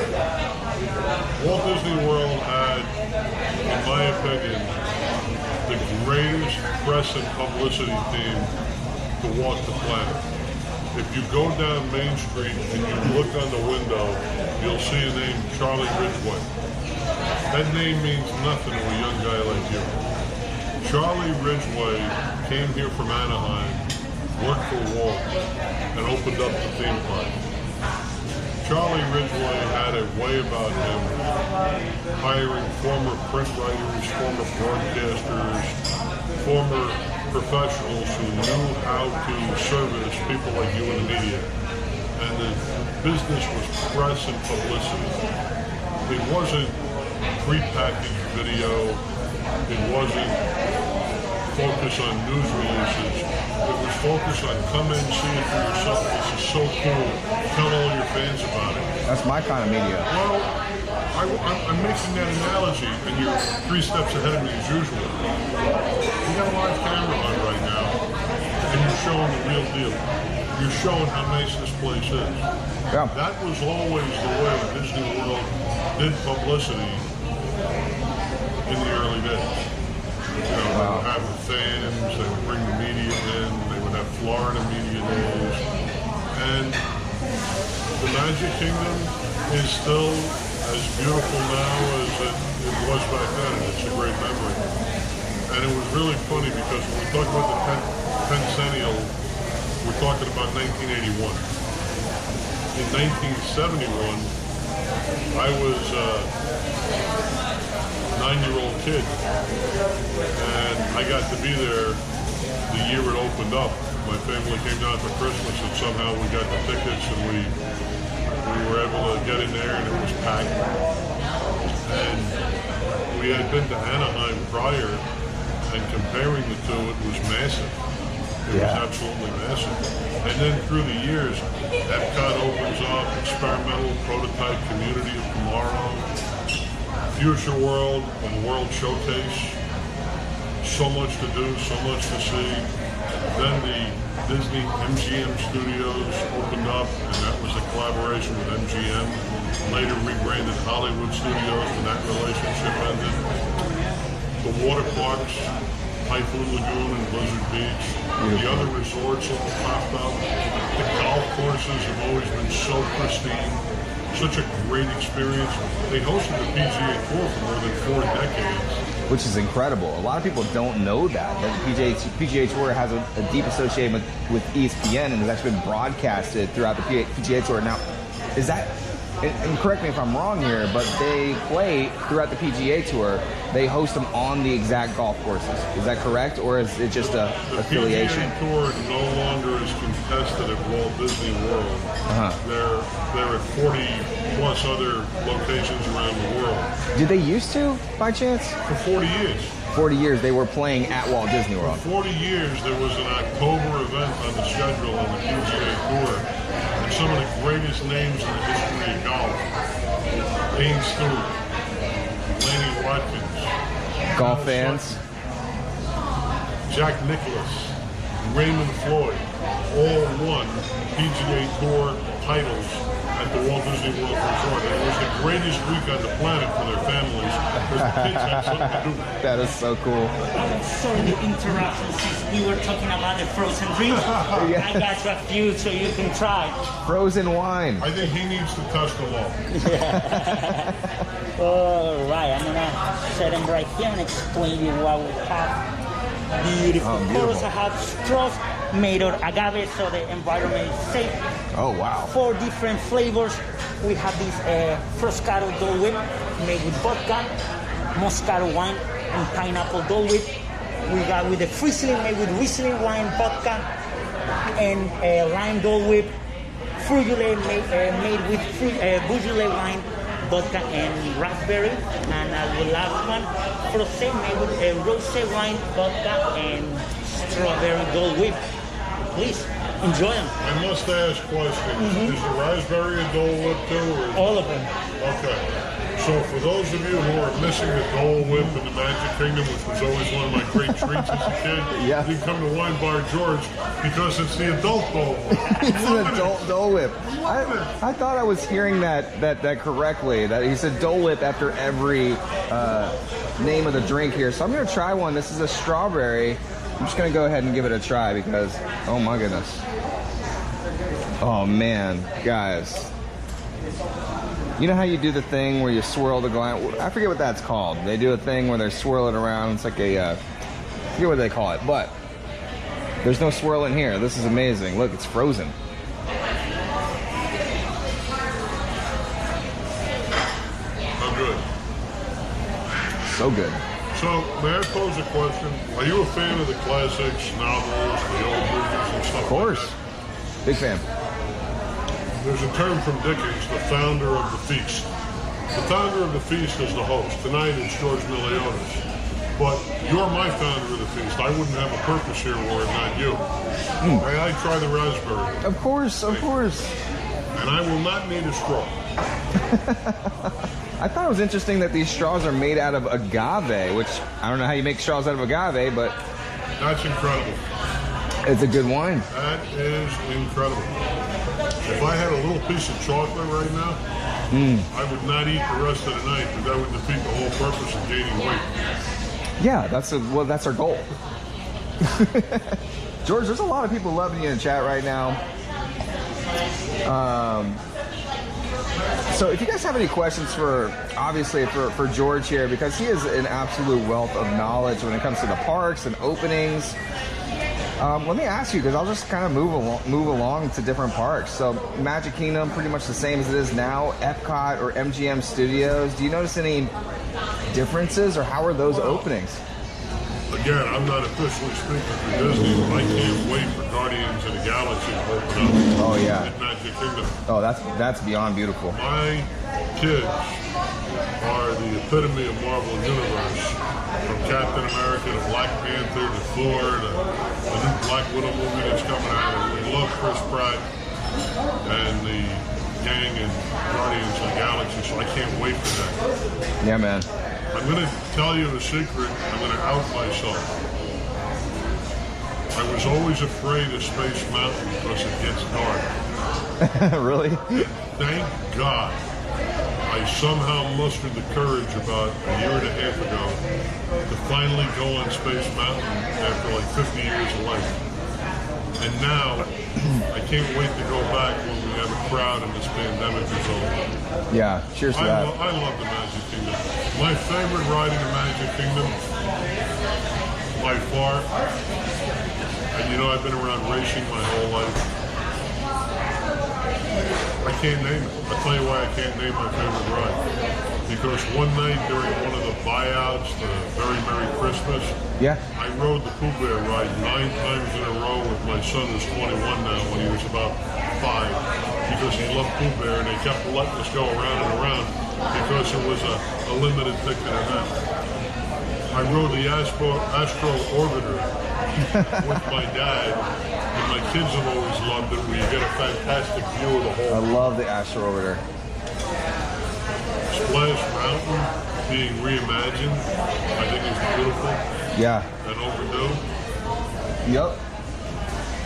Walt Disney World had, in my opinion, the greatest press and publicity team to walk the planet. If you go down Main Street and you look on the window, you'll see a name, Charlie Ridgway. That name means nothing to a young guy like you. Charlie Ridgway came here from Anaheim, worked for Walt, and opened up the theme park. Charlie Ridgway had a way about him, hiring former print writers, former broadcasters, former professionals who knew how to service people like you in the media. And the business was press and publicity. It wasn't prepackaged video. It wasn't focused on news releases. It was focused on come in, see it for yourself. This is so cool. Tell all your fans about it. That's my kind of media. Well, I'm making that analogy, and you're 3 steps ahead of me as usual. We got a live camera on right now. showing the real deal. You're showing how nice this place is. Yeah. That was always the way Disney World did publicity in the early days. You know, they would have the fans, they would bring the media in, they would have Florida media days. And the Magic Kingdom is still as beautiful now as it was back then. It's a great memory. And it was really funny because when we talk about the Pencennial, we're talking about 1981. In 1971, I was a 9-year-old kid, and I got to be there the year it opened up. My family came down for Christmas, and somehow we got the tickets, and we were able to get in there, and it was packed. And we had been to Anaheim prior, and comparing the two, it was massive. It was absolutely massive. And then through the years, Epcot opens up, experimental prototype community of tomorrow, Future World and World Showcase. So much to do, so much to see. Then the Disney MGM studios opened up, and that was a collaboration with MGM. Later rebranded Hollywood Studios when that relationship ended. The water parks, Typhoon Lagoon and Blizzard Beach. The other resorts all popped up. The golf courses have always been so pristine. Such a great experience. They hosted the PGA Tour for more than 4 decades. Which is incredible. A lot of people don't know that the PGA Tour has a deep association with ESPN and has actually been broadcasted throughout the PGA Tour. Now, is that, and correct me if I'm wrong here, but they play throughout the PGA Tour, they host them on the exact golf courses. Is that correct, or is it just a affiliation? The PGA Tour no longer is contested at Walt Disney World. They're at 40 plus other locations around the world. Did they used to, by chance? For 40 years. 40 years they were playing at Walt Disney World. For 40 years there was an October event on the schedule on the PGA Tour. And some of the greatest names in the history of golf. Dane Stewart, Laney Watkins. Golf fans. Jack Nicklaus, Raymond Floyd, all won PGA Tour titles at the Walt Disney World Resort. And it was the greatest week on the planet for their families because the kids had something to do. That is so cool. I'm sorry to interrupt you since we were talking about the frozen drinks. I got you a few so you can try. Frozen wine. I think he needs to test them all. All right, I'm gonna set them right here and explain you what we have. Beautiful. Oh, beautiful. Also have straws made of agave so the environment is safe. Oh, wow. 4 different flavors. We have this Froscato Dole Whip made with vodka, Moscato wine, and pineapple Dole Whip. We got with the Frizzling made with Riesling wine, vodka, and lime Dole Whip. Frugile made with Beaujolais wine, vodka, and raspberry. And the last one, Frosé made with rosé wine, vodka, and strawberry Dole Whip. Please enjoy them. I must ask questions. Is the raspberry a Dole Whip too? Or All of them. Okay. So for those of you who are missing the Dole Whip in the Magic Kingdom, which was always one of my great treats as a kid, Yeah. you can come to Wine Bar George because it's the adult Dole Whip. It's an adult Dole Whip. I thought I was hearing that correctly. That he said Dole Whip after every name of the drink here. So I'm gonna try one. This is a strawberry. I'm just gonna go ahead and give it a try because, oh my goodness. Oh man, guys. You know how you do the thing where you swirl the glass? I forget what that's called. They do a thing where they swirl it around. It's like I forget what they call it, but there's no swirl in here. This is amazing. Look, it's frozen. I'm good. So good. So, may I pose a question? Are you a fan of the classics, novels, the old movies and stuff Of course. like that? Big fan. There's a term from Dickens, the founder of the feast. The founder of the feast is the host. Tonight it's George Milionis. But you're my founder of the feast. I wouldn't have a purpose here were it not you. May I try the raspberry? Of course, of course. And I will not need a straw. I thought it was interesting that these straws are made out of agave, which I don't know how you make straws out of agave, but That's incredible. It's a good wine. That is incredible. If I had a little piece of chocolate right now, I would not eat the rest of the night, but that would defeat the whole purpose of gaining weight. Yeah, that's our goal. George, there's a lot of people loving you in chat right now. So if you guys have any questions for George here, because he is an absolute wealth of knowledge when it comes to the parks and openings. Let me ask you, because I'll just kind of move along to different parks. So Magic Kingdom, pretty much the same as it is now. Epcot or MGM Studios, do you notice any differences, or how are those openings? Again, I'm not officially speaking for Disney, but I can't wait for Guardians of the Galaxy to open up. Oh yeah. At Magic Kingdom. Oh, that's beyond beautiful. My kids are the epitome of Marvel Universe. From Captain America to Black Panther to Thor to the new Black Widow movie that's coming out. And we love Chris Pratt and the gang and Guardians of the Galaxy, so I can't wait for that. Yeah, man. I'm going to tell you a secret. I'm going to out myself. I was always afraid of Space Mountain because it gets dark. Really? Thank God I somehow mustered the courage about a year and a half ago to finally go on Space Mountain after like 50 years of life. And now I can't wait to go back when we have a crowd and this pandemic is over. Yeah, cheers to that. I love the Magic Kingdom. My favorite ride in the Magic Kingdom, by far, and you know I've been around racing my whole life. I can't name it. I'll tell you why I can't name my favorite ride. Because one night during one of the buyouts, the Very Merry Christmas, yeah, I rode the Pooh Bear ride 9 times in a row with my son, who's 21 now, when he was about 5, because he loved Pooh Bear, and they kept letting us go around and around because it was a limited ticket event. I rode the Astro Orbiter with my dad, and my kids have always loved it, where you get a fantastic view of the whole. I love the Astro Orbiter. Splash Mountain being reimagined, I think is beautiful. Yeah. And overdue. Yep.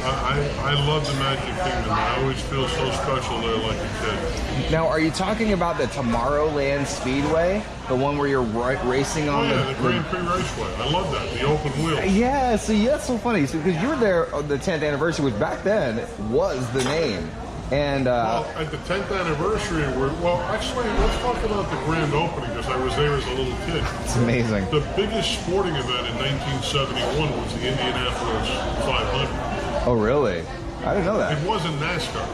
I love the Magic Kingdom. I always feel so special there like a kid. Now, are you talking about the Tomorrowland Speedway? The one where you're racing on the Grand Prix Raceway. I love that. The open wheel. Yeah, see, that's so funny. Because you were there on the 10th anniversary, which back then was the name. And well, at the 10th anniversary, actually, let's talk about the grand opening, because I was there as a little kid. It's amazing. The biggest sporting event in 1971 was the Indianapolis 500. Oh, really? I didn't know that. It wasn't NASCAR.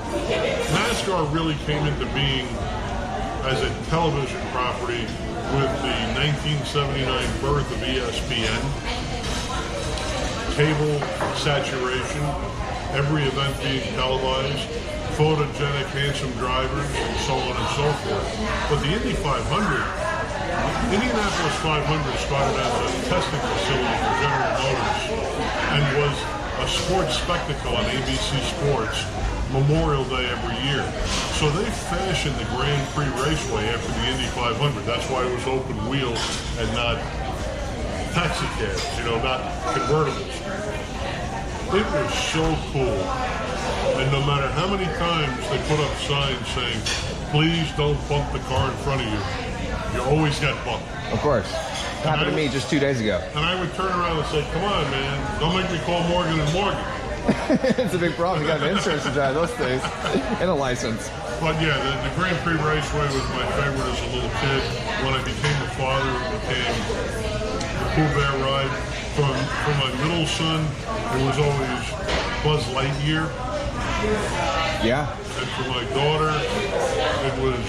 NASCAR really came into being as a television property with the 1979 birth of ESPN. Cable saturation, every event being televised, photogenic, handsome drivers, and so on and so forth. But the Indy 500, Indianapolis 500 started as a testing facility for General Motors and was a sports spectacle on ABC Sports Memorial Day every year. So they fashioned the Grand Prix Raceway after the Indy 500. That's why it was open wheel and not taxi cabs, not convertibles. It was so cool. And no matter how many times they put up signs saying, please don't bump the car in front of you, you always got bumped. Of course. It happened to me just 2 days ago. And I would turn around and say, come on, man, don't make me call Morgan & Morgan. It's a big problem. You got an insurance to drive those things and a license. But yeah, the Grand Prix Raceway was my favorite as a little kid. When I became a father, it became the Pooh Bear ride. For my middle son, it was always Buzz Lightyear. Yeah. And for my daughter, it was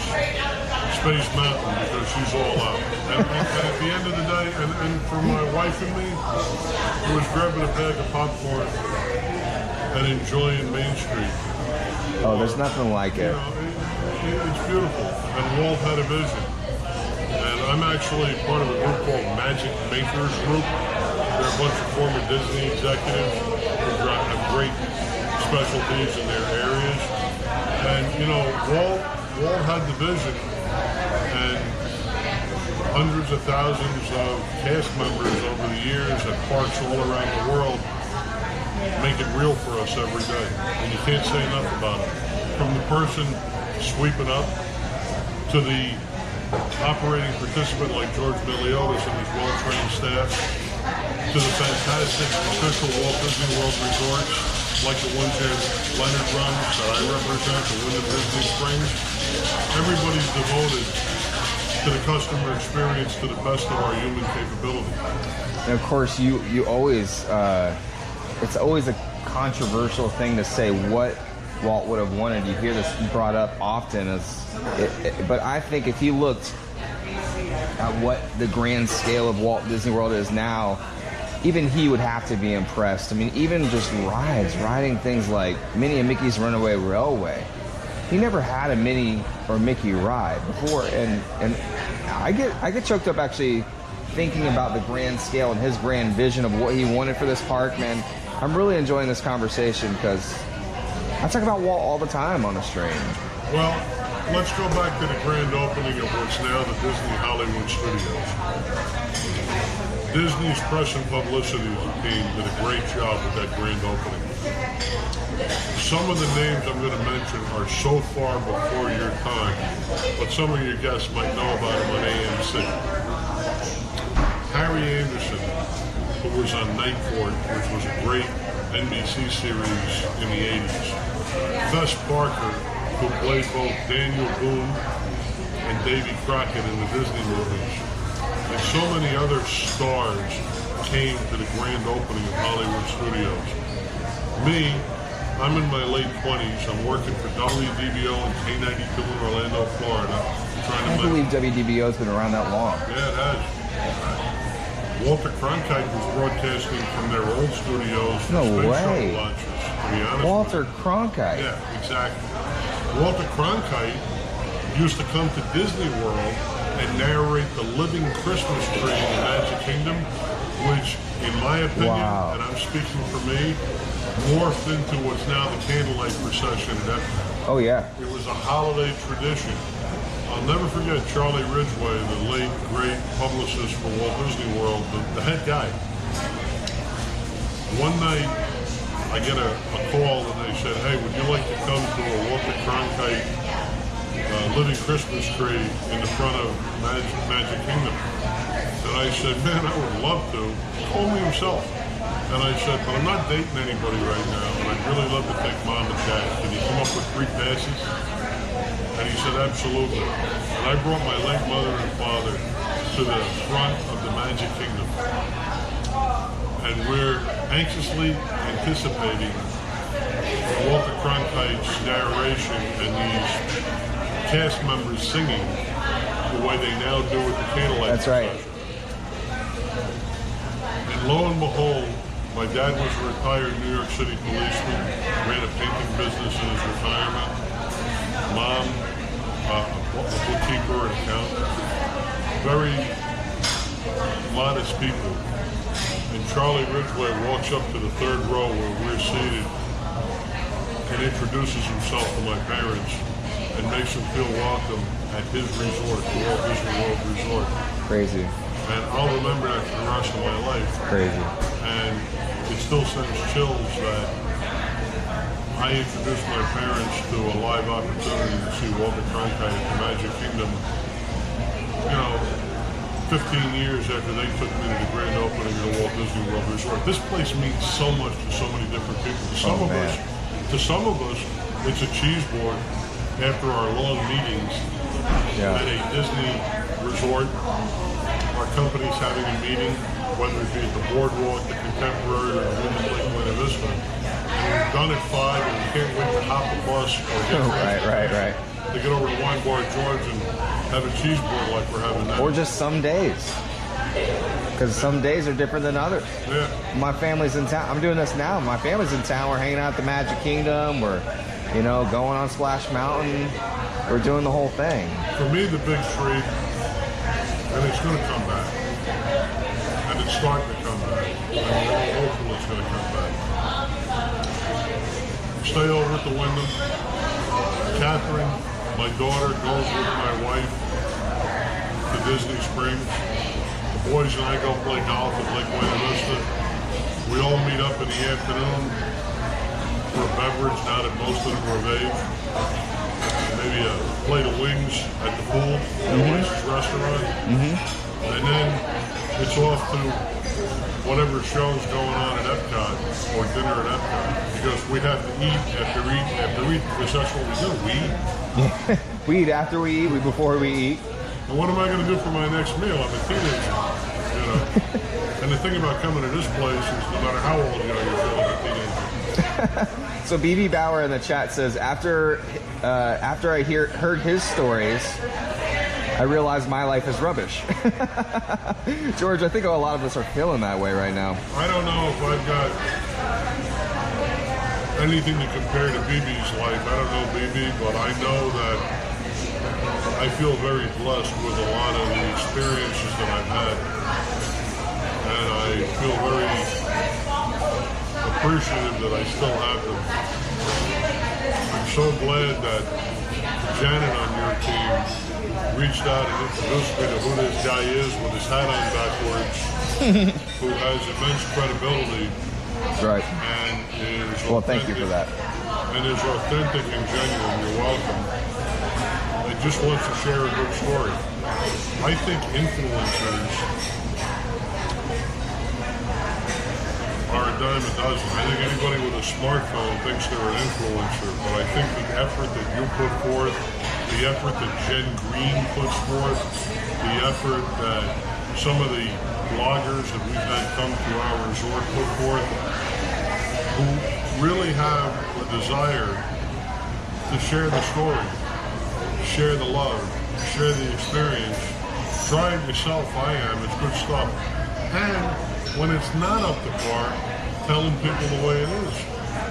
Space Mountain, because she's all out. And at the end of the day, and for my wife and me, it was grabbing a bag of popcorn and enjoying Main Street. Oh, there's nothing like it. It's beautiful. And Walt had a vision. And I'm actually part of a group called Magic Makers Group. They're a bunch of former Disney executives who have great specialties in their areas. And, Walt had the vision, and hundreds of thousands of cast members over the years at parks all around the world make it real for us every day. And you can't say enough about it. From the person sweeping up to the operating participant like George Miliotis and his well-trained staff, to the fantastic official Walt Disney World Resorts, like the ones that Leonard runs, that I represent, the Wyndham Disney Springs. Everybody's devoted to the customer experience to the best of our human capability. And of course, you always, it's always a controversial thing to say what Walt would have wanted. You hear this brought up often, but I think if you looked at what the grand scale of Walt Disney World is now, even he would have to be impressed. I mean, even just riding things like Minnie and Mickey's Runaway Railway. He never had a Minnie or Mickey ride before, and I get choked up actually thinking about the grand scale and his grand vision of what he wanted for this park, man. I'm really enjoying this conversation because I talk about Walt all the time on the stream. Well, let's go back to the grand opening of what's now the Disney Hollywood Studios. Disney's press and publicity team did a great job with that grand opening. Some of the names I'm going to mention are so far before your time, but some of your guests might know about them on AMC. Harry Anderson, who was on Night Court, which was a great NBC series in the 80s. Fess Parker, who played both Daniel Boone and Davy Crockett in the Disney movies. And so many other stars came to the grand opening of Hollywood Studios. Me, I'm in my late 20s. I'm working for WDBO and K92 in Orlando, Florida. I believe WDBO's been around that long. Yeah, it has. Walter Cronkite was broadcasting from their old studios for No space way. shuttle launches, to be honest. Walter Cronkite. Yeah, exactly. Walter Cronkite used to come to Disney World and narrate the living Christmas tree in the Magic Kingdom, which, in my opinion, and I'm speaking for me, morphed into what's now the candlelight procession at Epcot. Oh, yeah. It was a holiday tradition. I'll never forget Charlie Ridgway, the late, great publicist for Walt Disney World, the head guy. One night, I get a call and they said, hey, would you like to come to a Walter Cronkite living Christmas tree in the front of Magic Kingdom? And I said, man, I would love to. He called me himself. And I said, but I'm not dating anybody right now, and I'd really love to take Mom and Dad. Can you come up with 3 passes? And he said, absolutely. And I brought my late mother and father to the front of the Magic Kingdom. And we're anxiously anticipating Walter Cronkite's narration and these cast members singing the way they now do with the candlelight. That's right. And lo and behold, my dad was a retired New York City policeman, ran a painting business in his retirement. Mom, a bookkeeper and accountant. Very modest people. And Charlie Ridgway walks up to the 3rd row where we're seated and introduces himself to my parents and makes them feel welcome at his resort, the Walt Disney World Resort. Crazy. And I'll remember that for the rest of my life. Crazy. And it still sends chills that I introduced my parents to a live opportunity to see Walter Cronkite at the Magic Kingdom, 15 years after they took me to the grand opening of the Walt Disney World Resort. This place means so much to so many different people. To some of us, it's a cheese board after our long meetings at a Disney resort. Our company's having a meeting, whether it be at the Boardwalk, the Contemporary, or the Wyndham Lake Buena Vista. And we've done it 5, and we can't wait to hop the bus or get Right. to get over to Wine Bar George and have a cheese board like we're having now. Or just some days. Because some days are different than others. Yeah. My family's in town. I'm doing this now. My family's in town. We're hanging out at the Magic Kingdom. We're, going on Splash Mountain. We're doing the whole thing. For me, the big treat, and it's going to come back. And it's starting to come back. And we're all hopeful it's going to come back. Stay over at the Wyndham. Catherine, my daughter, goes with my wife to Disney Springs. The boys and I go play golf at Lake Buena Vista. We all meet up in the afternoon for a beverage now that most of them are of age. Maybe a plate of wings at the pool, the Oasis restaurant. And then it's off to whatever show's going on at Epcot or dinner at Epcot. Because we have to eat after eat, because that's what we do. We eat. We eat after we eat, before we eat. And what am I going to do for my next meal? I'm a teenager, you know. And the thing about coming to this place is no matter how old you are, you're still a teenager. So BB Bauer in the chat says, after I heard his stories, I realized my life is rubbish. George, I think a lot of us are feeling that way right now. I don't know if I've got anything to compare to BB's life. I don't know BB, but I know that I feel very blessed with a lot of the experiences that I've had. And I feel very appreciative that I still have them. I'm so glad that Janet on your team reached out and introduced me to who this guy is with his hat on backwards, who has immense credibility. Right. And is well, thank you for that. And is authentic and genuine. You're welcome. And just wants to share a good story. I think influencers are a dime a dozen. I think anybody with a smartphone thinks they're an influencer, but I think the effort that you put forth, the effort that Jen Green puts forth, the effort that some of the bloggers that we've had come to our resort put forth, who really have a desire to share the story, share the love, share the experience. Try it yourself, I am, it's good stuff. And when it's not up to par, telling people the way it is.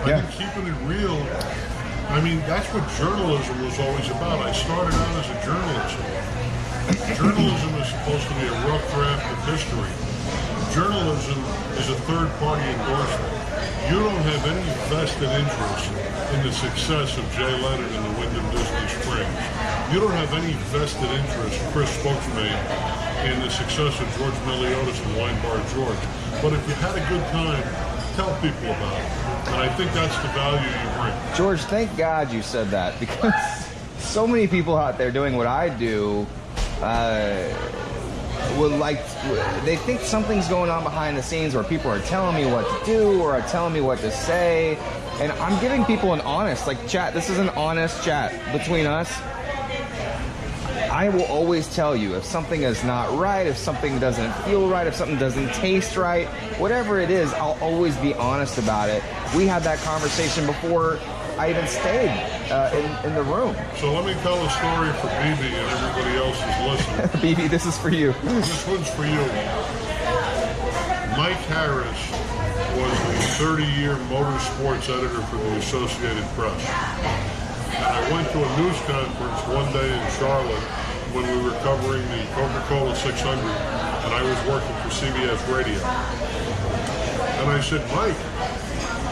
I think keeping it real, I mean, that's what journalism was always about. I started out as a journalist. Journalism is supposed to be a rough draft of history. Journalism is a third-party endorsement. You don't have any vested interest in the success of Jay Leonard and the Wyndham Disney Springs. You don't have any vested interest, Chris spoke to me, in the success of George Meliodas and Wine Bar George. But if you had a good time, tell people about it. And I think that's the value you bring. George, thank God you said that, because so many people out there doing what I do they think something's going on behind the scenes, or people are telling me what to do or are telling me what to say. And I'm giving people an honest, chat. This is an honest chat between us. I will always tell you if something is not right, if something doesn't feel right, if something doesn't taste right, whatever it is, I'll always be honest about it. We had that conversation before I even stayed in the room. So let me tell a story for BB and everybody else who's listening. BB, this is for you. This one's for you. Mike Harris was the 30-year motorsports editor for the Associated Press. And I went to a news conference one day in Charlotte when we were covering the Coca-Cola 600, and I was working for CBS Radio. And I said, Mike,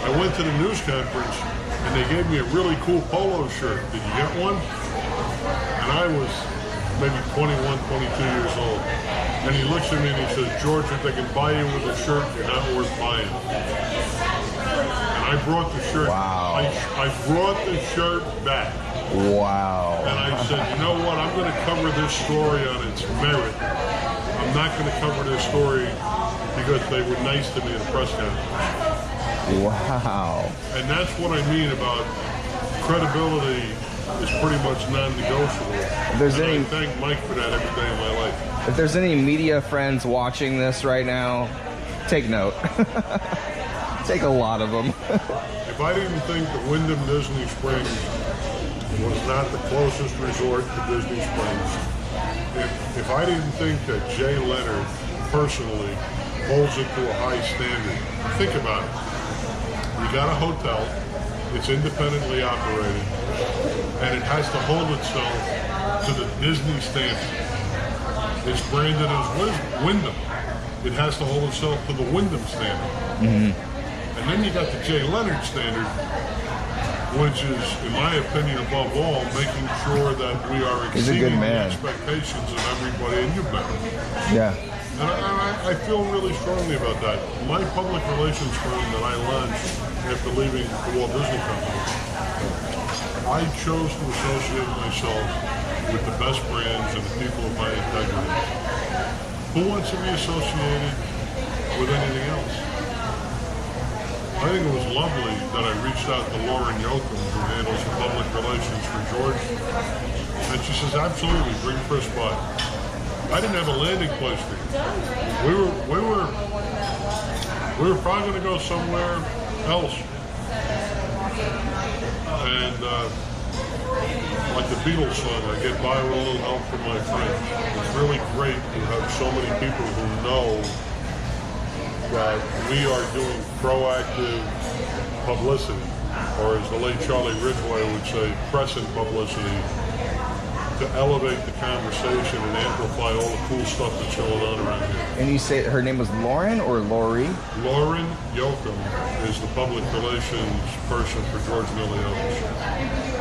I went to the news conference, and they gave me a really cool polo shirt. Did you get one? And I was maybe 21, 22 years old. And he looks at me and he says, George, if they can buy you with a shirt, you're not worth buying. And I brought the shirt. Wow. I brought the shirt back. Wow. And I said, you know what? I'm going to cover this story on its merit. I'm not going to cover this story because they were nice to me at a press conference. Wow. And that's what I mean about credibility is pretty much non-negotiable. I thank Mike for that every day of my life. If there's any media friends watching this right now, take note. Take a lot of them. If I didn't think that Wyndham Disney Springs was not the closest resort to Disney Springs, if I didn't think that Jay Leonard personally holds it to a high standard, think about it. You got a hotel, it's independently operated, and it has to hold itself to the Disney standard. It's branded as Wyndham. It has to hold itself to the Wyndham standard. Mm-hmm. And then you got the Jay Leonard standard, which is, in my opinion, above all, making sure that we are exceeding the expectations of everybody, and you've met him. Yeah. And I feel really strongly about that. My public relations firm that I launched after leaving the Walt Disney Company, I chose to associate myself with the best brands and the people of high integrity. Who wants to be associated with anything else? I think it was lovely that I reached out to Lauren Yoakum, who handles the public relations for George, and she says, absolutely, bring Chris by. I didn't have a landing place for you. We were probably going to go somewhere else. And like the Beatles song, I get by with a little help from my friends. It's really great to have so many people who know that we are doing proactive publicity, or as the late Charlie Ridgway would say, pressing publicity, to elevate the conversation and amplify all the cool stuff that's going on around here. And you say her name was Lauren or Lori? Lauren Yoakum is the public relations person for George and Lily Elvis.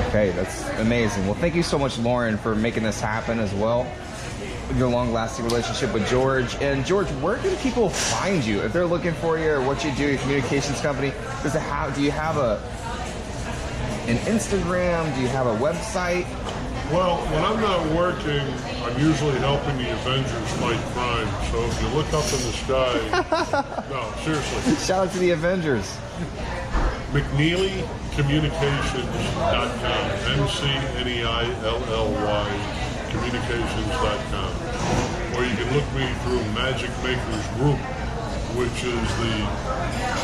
Okay, that's amazing. Well, thank you so much, Lauren, for making this happen as well. Your long-lasting relationship with George. And George, where can people find you if they're looking for you or what you do, your communications company? Do you have an Instagram? Do you have a website? Well, when I'm not working, I'm usually helping the Avengers fight crime. So if you look up in the sky, no, seriously. Shout out to the Avengers. McNeelyCommunications.com, McNeilly communications.com. Or you can look me through Magic Makers Group, which is the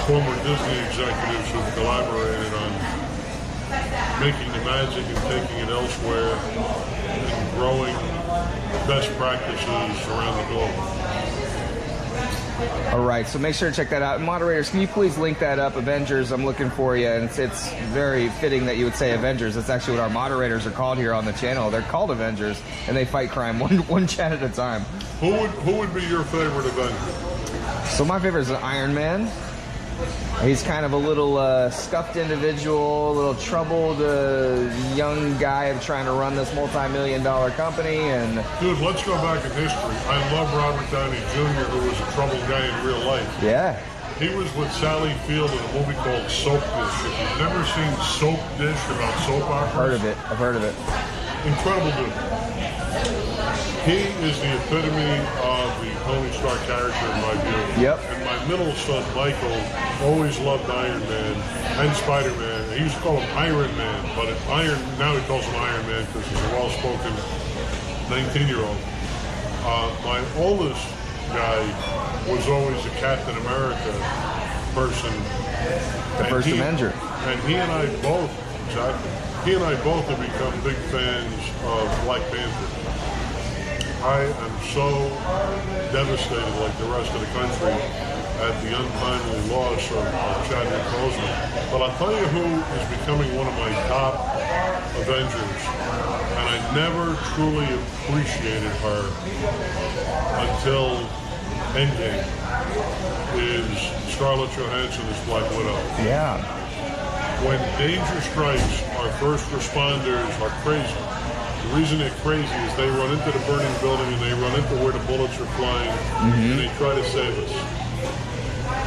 former Disney executives who've collaborated on making the magic and taking it elsewhere and growing best practices around the globe. All right, so make sure to check that out. Moderators, can you please link that up? Avengers, I'm looking for you, and it's very fitting that you would say Avengers. That's actually what our moderators are called here on the channel. They're called Avengers, and they fight crime one chat at a time. Who would be your favorite Avenger? So my favorite is Iron Man. He's kind of a little scuffed individual, a little troubled young guy trying to run this multi-million-dollar company. And dude, let's go back in history. I love Robert Downey Jr., who was a troubled guy in real life. Yeah. He was with Sally Field in a movie called Soap Dish. If you've never seen Soap Dish about soap operas, I've heard of it. Incredible dude. He is the epitome of the Tony Stark character in my view. Yep. And my middle son, Michael, always loved Iron Man and Spider-Man. He used to call him Iron Man, but now he calls him Iron Man because he's a well-spoken 19-year-old. My oldest guy was always a Captain America person. The first Avenger. And he and I both have become big fans of Black Panther. I am so devastated, like the rest of the country, at the untimely loss of Chadwick Boseman. But I'll tell you who is becoming one of my top Avengers, and I never truly appreciated her until Endgame, is Scarlett Johansson as Black Widow. Yeah. When danger strikes, our first responders are crazy. The reason they're crazy is they run into the burning building and they run into where the bullets are flying and they try to save us.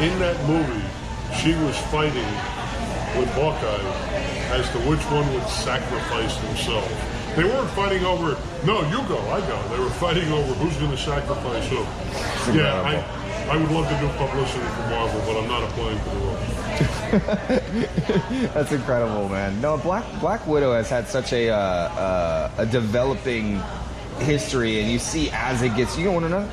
In that movie, she was fighting with Hawkeye as to which one would sacrifice themselves. They weren't fighting over, no, you go, I go. They were fighting over who's going to sacrifice who. Yeah, I would love to do publicity for Marvel, but I'm not applying for the role. That's incredible, man. No, Black Widow has had such a developing history, and you see as it gets. You don't want to know?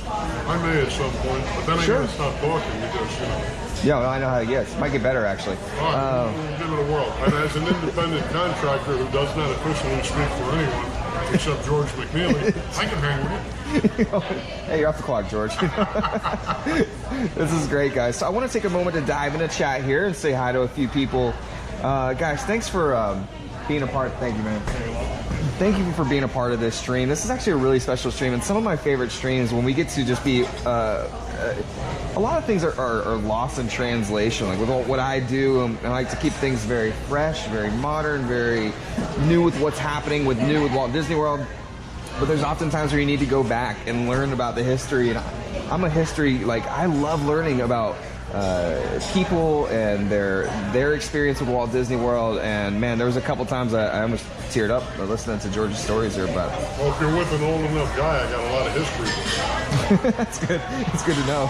I may at some point, but then I gotta stop talking because Yeah, well, I know how it gets. Might get better actually. We'll give it a whirl. And as an independent contractor who does not officially speak for anyone except George McNeely, I can hang with you. Hey, you're off the clock, George. This is great, guys. So I want to take a moment to dive into chat here and say hi to a few people. Guys, thanks for being a part. Thank you, man. Thank you for being a part of this stream. This is actually a really special stream, and some of my favorite streams when we get to just be a lot of things are lost in translation. Like with what I do, I like to keep things very fresh, very modern, very new with what's happening with Walt Disney World. but there's often times where you need to go back and learn about the history. And I'm a history, like, I love learning about people and their experience with Walt Disney World. And man, there was a couple times I almost teared up listening to George's stories here. But Well, if you're with an old enough guy, I got a lot of history. that's good. It's good to know.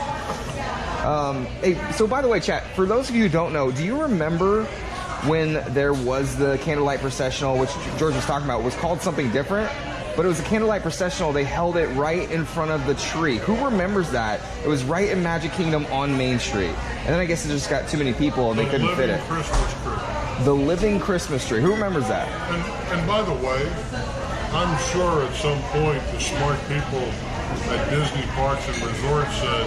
Hey, so by the way, chat, for those of you who don't know, do you remember when there was the candlelight processional, which George was talking about, was called something different? But it was a candlelight processional. They held it right in front of the tree. Who remembers that? It was right in Magic Kingdom on Main Street. And then I guess it just got too many people and they couldn't fit it. Christmas tree. The living Christmas tree. Who remembers that? And by the way, I'm sure at some point the smart people at Disney Parks and Resorts said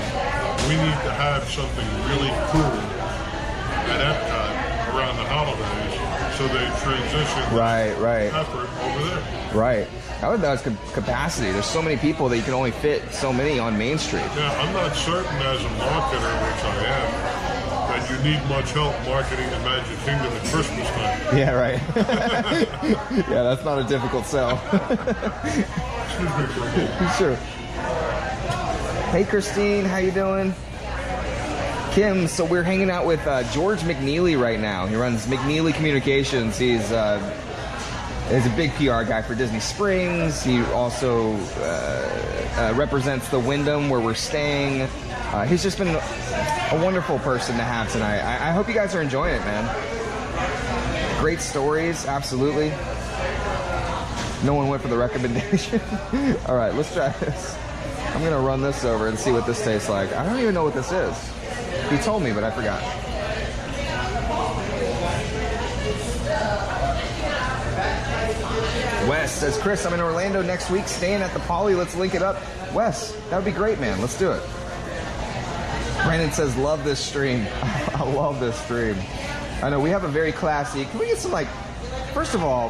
we need to have something really cool at Epcot around the holidays, so they transitioned Right. effort over there. Right. I would that's capacity. There's so many people that you can only fit so many on Main Street. Yeah, I'm not certain as a marketer, which I am, that you need much help marketing the Magic Kingdom at Christmas time. Yeah, right. Yeah, that's not a difficult sell. Excuse me for a moment. Sure. Hey, Christine, how you doing? Kim, so we're hanging out with George McNeely right now. He runs McNeely Communications. He's a big PR guy for Disney Springs. He also represents the Wyndham where we're staying. He's just been a wonderful person to have tonight. I hope you guys are enjoying it, man. Great stories, absolutely. No one went for the recommendation. All right, let's try this. I'm gonna run this over and see what this tastes like. I don't even know what this is. He told me, but I forgot. Wes says, Chris, I'm in Orlando next week, staying at the Poly. Let's link it up. Wes, that would be great, man. Let's do it. Brandon says, love this stream. I love this stream. I know we have a very classy. Can we get some, like, first of all,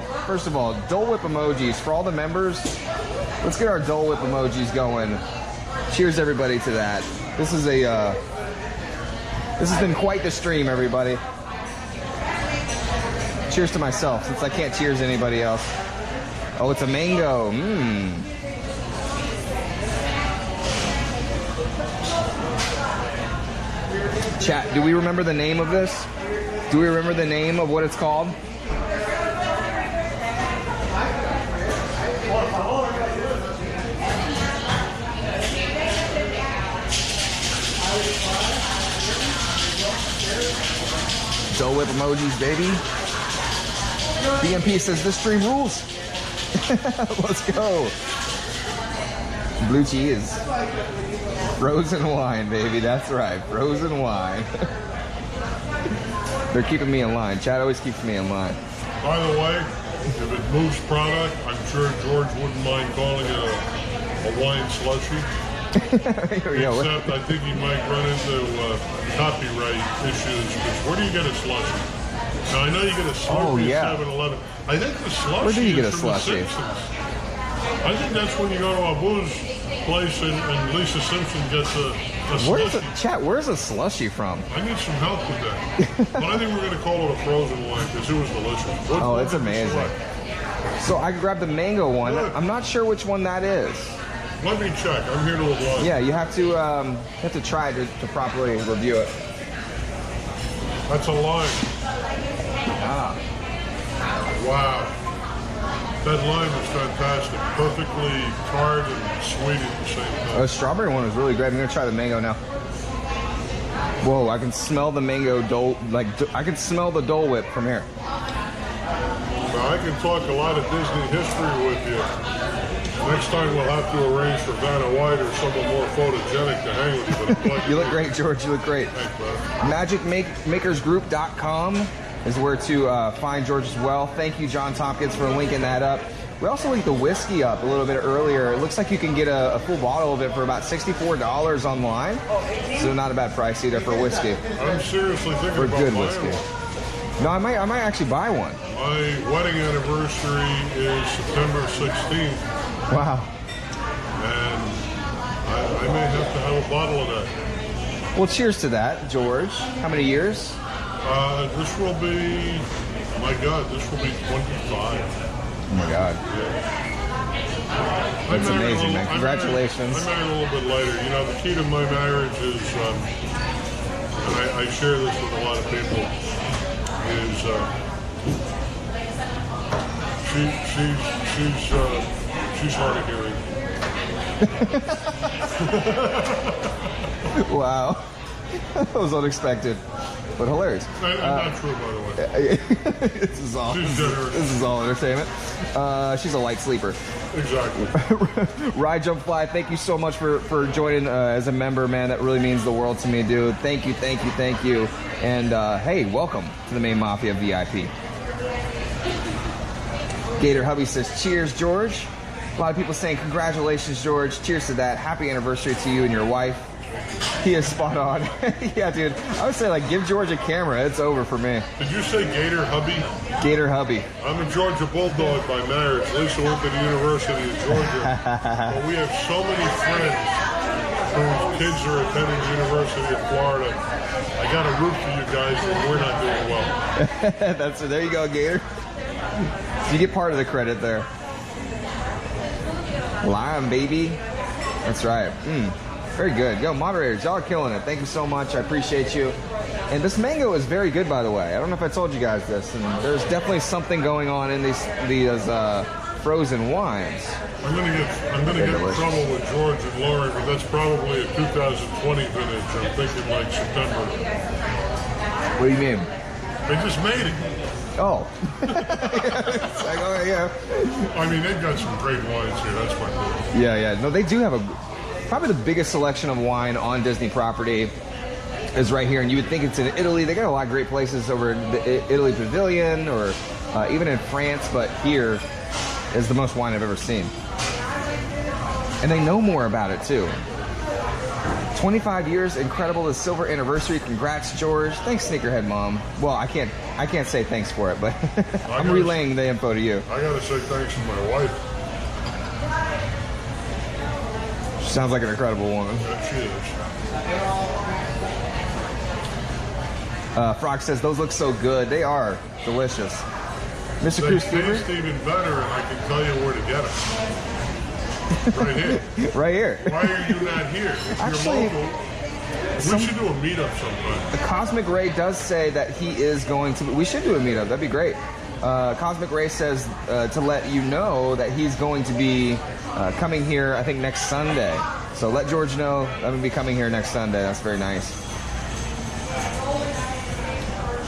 Dole Whip emojis for all the members? Let's get our Dole Whip emojis going. Cheers, everybody, to that. This is a, this has been quite the stream, everybody. Cheers to myself, since I can't cheers anybody else. Oh, it's a mango. Chat, do we remember the name of this? Do we remember the name of what it's called? Dole Whip emojis, baby. BMP says this stream rules. Let's go. Blue cheese. Frozen wine, baby. That's right. Frozen wine. They're keeping me in line. Chad always keeps me in line. By the way, if it moves product, I'm sure George wouldn't mind calling it a wine slushy. Except I think he might run into copyright issues. Because where do you get a slushy? Now I know you get a Slurpee at 7-Eleven. I think the slushy Where do you get a is from the slushy? Simpsons. I think that's when you go to a booze place and Lisa Simpson gets a slushy. Where's a slushy from? I need some help with that. But I think we're going to call it a frozen wine because it was delicious. Oh, it's amazing. So I grabbed the mango one. Good. I'm not sure which one that is. Let me check. I'm here to oblige. Yeah, you have to try to properly review it. That's a lime. Ah. Wow. That lime is fantastic. Perfectly tart and sweet at the same time. The strawberry one was really great. I'm gonna try the mango now. Whoa, I can smell the mango Dole. I can smell the Dole Whip from here. Now, I can talk a lot of Disney history with you. Next time we'll have to arrange for Vanna White or someone more photogenic to hang with you. But You look great, George. You look great. Thanks, brother. MagicMakersGroup.com is where to find George as well. Thank you, John Tompkins, for linking that up. We also linked the whiskey up a little bit earlier. It looks like you can get a full bottle of it for about $64 online. So not a bad price either for whiskey. I'm seriously thinking For about good buying whiskey. one. No, I might actually buy one. My wedding anniversary is September 16th. Wow. And I may have to have a bottle of that. Well, cheers to that, George. How many years? This will be, my God, this will be 25. Oh my God. Yeah. That's amazing, man. Congratulations. I'm married a little bit later. You know, the key to my marriage is, and I share this with a lot of people, is she's hard of hearing. Wow. That was unexpected, but hilarious. Not true, by the way. This is all. She's generous. This is all entertainment. She's a light sleeper. Exactly. Ride, Jump, Fly, thank you so much for joining as a member, man. That really means the world to me, dude. Thank you, thank you, thank you. And hey, welcome to the Main Mafia VIP. Gator Hubby says, cheers, George. A lot of people saying, congratulations, George. Cheers to that. Happy anniversary to you and your wife. He is spot on. Yeah, dude. I would say, like, give George a camera. It's over for me. Did you say Gator Hubby? Gator Hubby. I'm a Georgia Bulldog by marriage. Lisa went to the University of Georgia. But we have so many friends whose kids are attending the University of Florida. I got to root for you guys, and we're not doing well. That's it. There you go, Gator. So you get part of the credit there. Lime, baby. That's right. Very good. Yo, moderators, y'all are killing it. Thank you so much. I appreciate you. And this mango is very good, by the way. I don't know if I told you guys this. And there's definitely something going on in these frozen wines. I'm gonna get in trouble with George and Lori, but that's probably a 2020 vintage. I'm thinking like September. What do you mean? They just made it. Oh. It's like, oh, yeah. I mean, they've got some great wines here. That's my point. Yeah. No, they do have probably the biggest selection of wine on Disney property is right here. And you would think it's in Italy. They got a lot of great places over in the Italy Pavilion or even in France. But here is the most wine I've ever seen. And they know more about it, too. 25 years, incredible, the silver anniversary. Congrats, George. Thanks, Sneakerhead Mom. Well, I can't say thanks for it, but I'm relaying the info to you. I gotta say thanks to my wife. She sounds like an incredible woman. Yeah, she is. Frog says those look so good. They are delicious. Mr. They Cruz taste even better, and I can tell you where to get them. Right here. Right here. Why are you not here? If Actually, you're local, we should do a meetup sometime. The Cosmic Ray does say that he is going to. We should do a meetup. That'd be great. Cosmic Ray says to let you know that he's going to be coming here, I think, next Sunday. So let George know I'm going to be coming here next Sunday. That's very nice.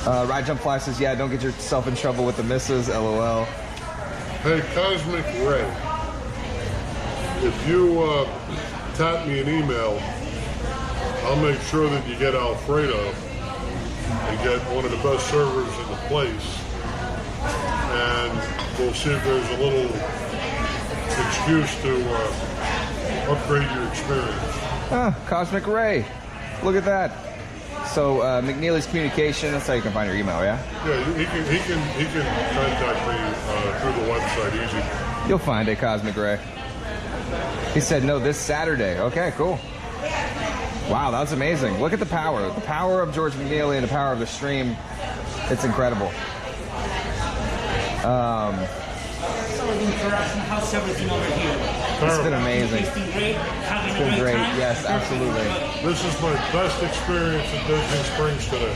Ride Jump Fly says, yeah, don't get yourself in trouble with the missus. LOL. Hey, Cosmic Ray. If you tap me an email, I'll make sure that you get Alfredo and get one of the best servers in the place. And we'll see if there's a little excuse to upgrade your experience. Cosmic Ray. Look at that. So McNeely's Communication, that's how you can find your email, yeah? Yeah, he can contact me through the website easy. You'll find it, Cosmic Ray. He said no this Saturday. Okay, cool. Wow, that's amazing. Look at the power. The power of George McNeely and the power of the stream. It's incredible. How's everything over here? It's been amazing. It's been great. It's been great. Yes, absolutely. This is my best experience at Disney Springs today.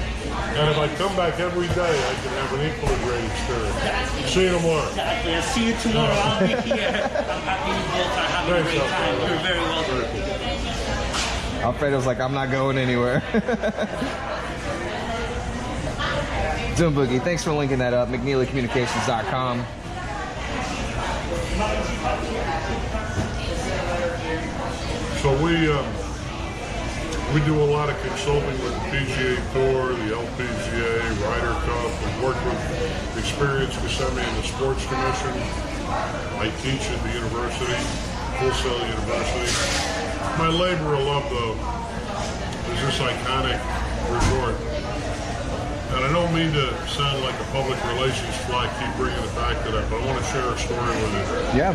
And if I come back every day, I can have an equally great experience. See you tomorrow. Exactly. I'll see you tomorrow. I'll be here. I'm happy you both are having a great time. You're very welcome. Alfredo's like, I'm not going anywhere. Doom Boogie, thanks for linking that up. McNeelyCommunications.com. So we do a lot of consulting with the PGA Tour, the LPGA, Ryder Cup. We work with Experience Kissimmee and the Sports Commission. I teach at the university, Full Sail University. My labor of love, though, is this iconic resort. And I don't mean to sound like a public relations fly, keep bringing it back to that, but I want to share a story with you. Yeah.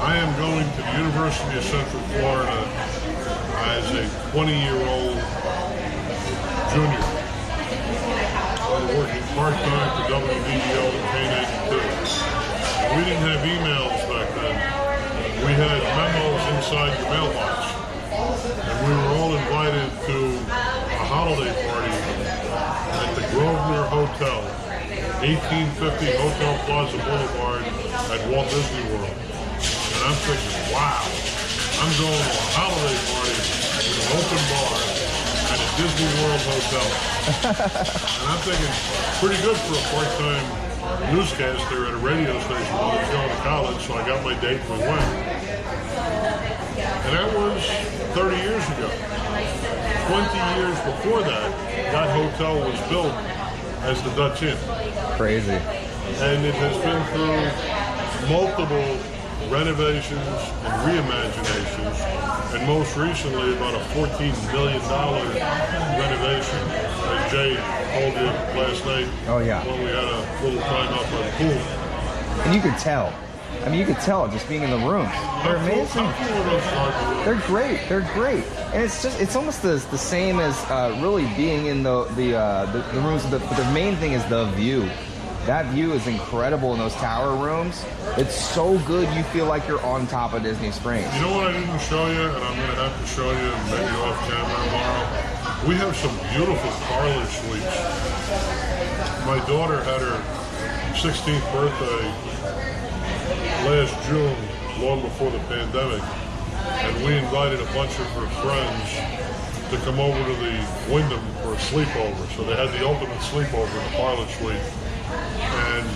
I am going to the University of Central Florida as a 20-year-old junior. I'm working part-time for WDDL in K-92. We didn't have emails back had memos inside your mailbox. And we were all invited to a holiday party at the Grosvenor Hotel, 1850 Hotel Plaza Boulevard at Walt Disney World. And I'm thinking, wow, I'm going to a holiday party with an open bar at a Disney World hotel. And I'm thinking, pretty good for a part-time newscaster at a radio station when I was going to college, so I got my date and we went. And that was 30 years ago. 20 years before that, that hotel was built as the Dutch Inn. Crazy. And it has been through multiple renovations and reimaginations, and most recently about a $14 million renovation, as Jay told you last night. Oh, yeah. When we had a little time out by the pool. And you could tell. I mean, you could tell just being in the rooms. They're amazing. How cool are those hardwoods? They're great. They're great. And it's almost the same as really being in the rooms. But the main thing is the view. That view is incredible in those tower rooms. It's so good you feel like you're on top of Disney Springs. You know what I didn't show you, and I'm going to have to show you maybe off camera tomorrow? We have some beautiful parlor suites. My daughter had her 16th birthday last June, long before the pandemic, and we invited a bunch of her friends to come over to the Wyndham for a sleepover. So they had the ultimate sleepover in the parlor suite. And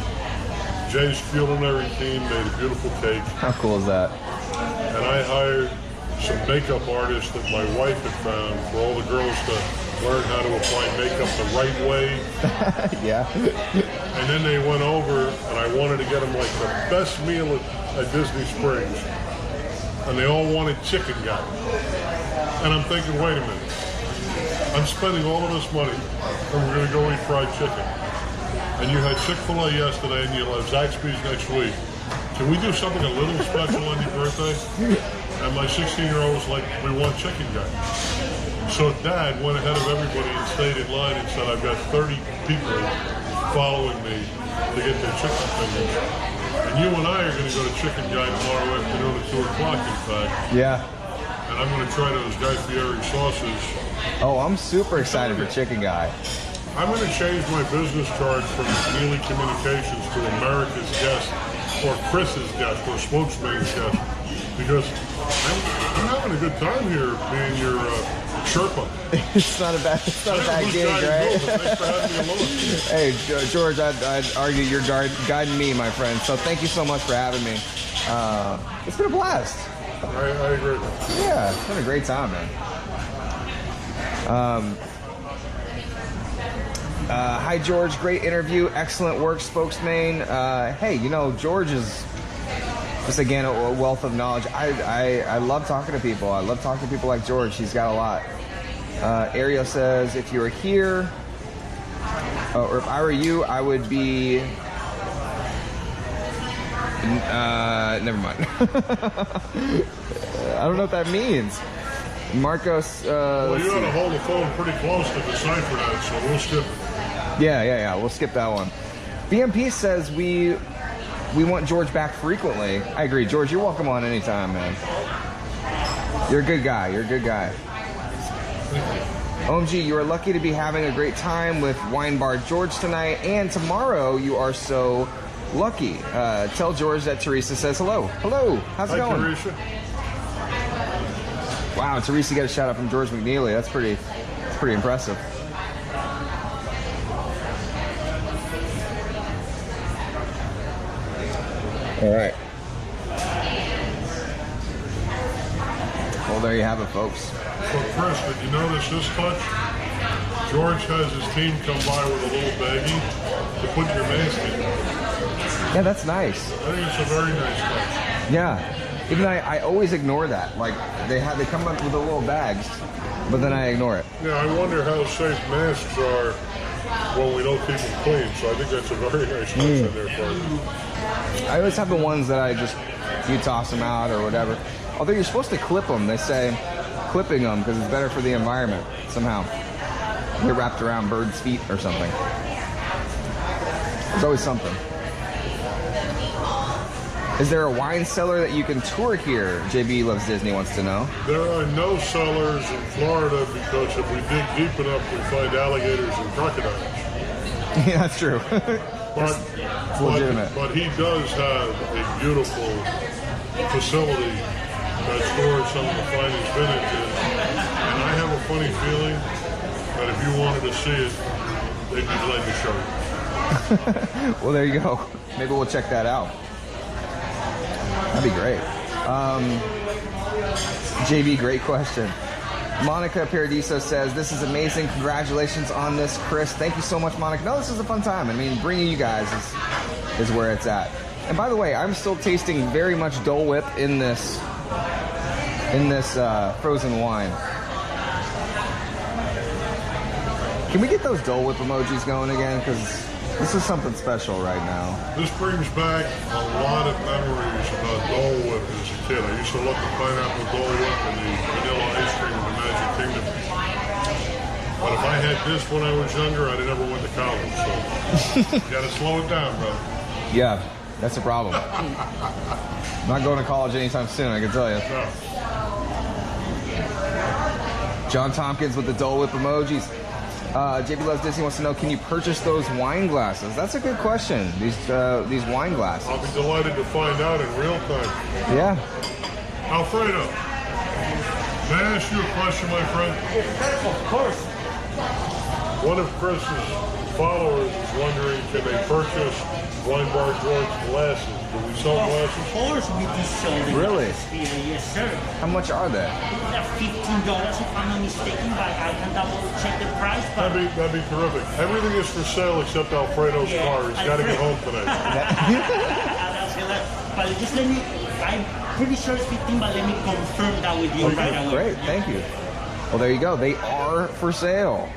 Jay's culinary team made a beautiful cake. How cool is that? And I hired some makeup artists that my wife had found for all the girls to learn how to apply makeup the right way. Yeah. And then they went over, and I wanted to get them like the best meal at Disney Springs. And they all wanted chicken guy. And I'm thinking, wait a minute. I'm spending all of this money, and we're going to go eat fried chicken. And you had Chick-fil-A yesterday, and you'll have Zaxby's next week. Can we do something a little special on your birthday? And my 16-year-old was like, we want chicken guy. So Dad went ahead of everybody and stayed in line and said, I've got 30 people following me to get their chicken fingers. And you and I are going to go to Chicken Guy tomorrow afternoon at 2 o'clock, in fact. Yeah. And I'm going to try those Guy Fieri sauces. Oh, I'm super excited for Chicken Guy. I'm going to change my business card from Neely Communications to America's Guest, or Chris's Guest, or Spokesman's Guest, because I'm having a good time here being your Sherpa. It's not a bad gig, right? Thanks for having me along. Hey, George, I'd argue you're guiding me, my friend. So thank you so much for having me. It's been a blast. I agree. Yeah, it's been a great time, man. Hi, George. Great interview. Excellent work, spokesman. Hey, you know, George is just, again, a wealth of knowledge. I love talking to people. I love talking to people like George. He's got a lot. Ariel says, if you were here, or if I were you, I would be... never mind. I don't know what that means. Marcos... well, you got to hold the phone pretty close to decipher that, so we'll skip it. Yeah. We'll skip that one. BMP says we want George back frequently. I agree. George, you're welcome on anytime, man. You're a good guy. OMG, you are lucky to be having a great time with Wine Bar George tonight, and tomorrow you are so lucky. Tell George that Teresa says hello. Hello. How's it going? Teresa. Wow, Teresa got a shout out from George McNeely. That's pretty impressive. All right. Well, there you have it, folks. So, Chris, did you notice this touch? George has his team come by with a little baggie to put your mask in. Yeah, that's nice. I think it's a very nice touch. Yeah. Even I always ignore that. Like, they come up with the little bags, but then I ignore it. Yeah, I wonder how safe masks are when we don't keep them clean. So I think that's a very nice touch in there for you. I always have the ones that you toss them out or whatever. Although you're supposed to clip them. They say clipping them because it's better for the environment somehow. Get wrapped around birds' feet or something. There's always something. Is there a wine cellar that you can tour here? JB Loves Disney wants to know. There are no cellars in Florida because if we dig deep enough, we find alligators and crocodiles. Yeah, that's true. But, legitimate. but he does have a beautiful facility that stores some of the finest vintages. And I have a funny feeling that if you wanted to see it, they'd be glad to show you. Well, there you go. Maybe we'll check that out. That'd be great. JB, great question. Monica Paradiso says, this is amazing. Congratulations on this, Chris. Thank you so much, Monica. No, this is a fun time. I mean, bringing you guys is where it's at. And by the way, I'm still tasting very much Dole Whip in this frozen wine. Can we get those Dole Whip emojis going again? Because this is something special right now. This brings back a lot of memories about Dole Whip as a kid. I used to love the pineapple Dole Whip and the vanilla ice cream in the Magic Kingdom. But if I had this when I was younger, I'd have never went to college. So you gotta slow it down, bro. Yeah, that's a problem. I'm not going to college anytime soon, I can tell you. No. John Tompkins with the Dole Whip emojis. JB Loves Disney wants to know, can you purchase those wine glasses? That's a good question. These wine glasses. I'll be delighted to find out in real time. Yeah. Alfredo, may I ask you a question, my friend? Of course. One of Chris's followers is wondering, can they purchase Wine Bar George glasses? Do we sell Of glasses? course we do sell the Really? glasses here, yes sir. How much are they? They're $15 if I'm not mistaken, but I can double check the price. But That'd be terrific. Everything is for sale except Alfredo's Yeah, car. He's got to get home today. but just let me, I'm pretty sure it's 15, but let me confirm that with you right away. Great, thank you. Well, there you go. They are for sale.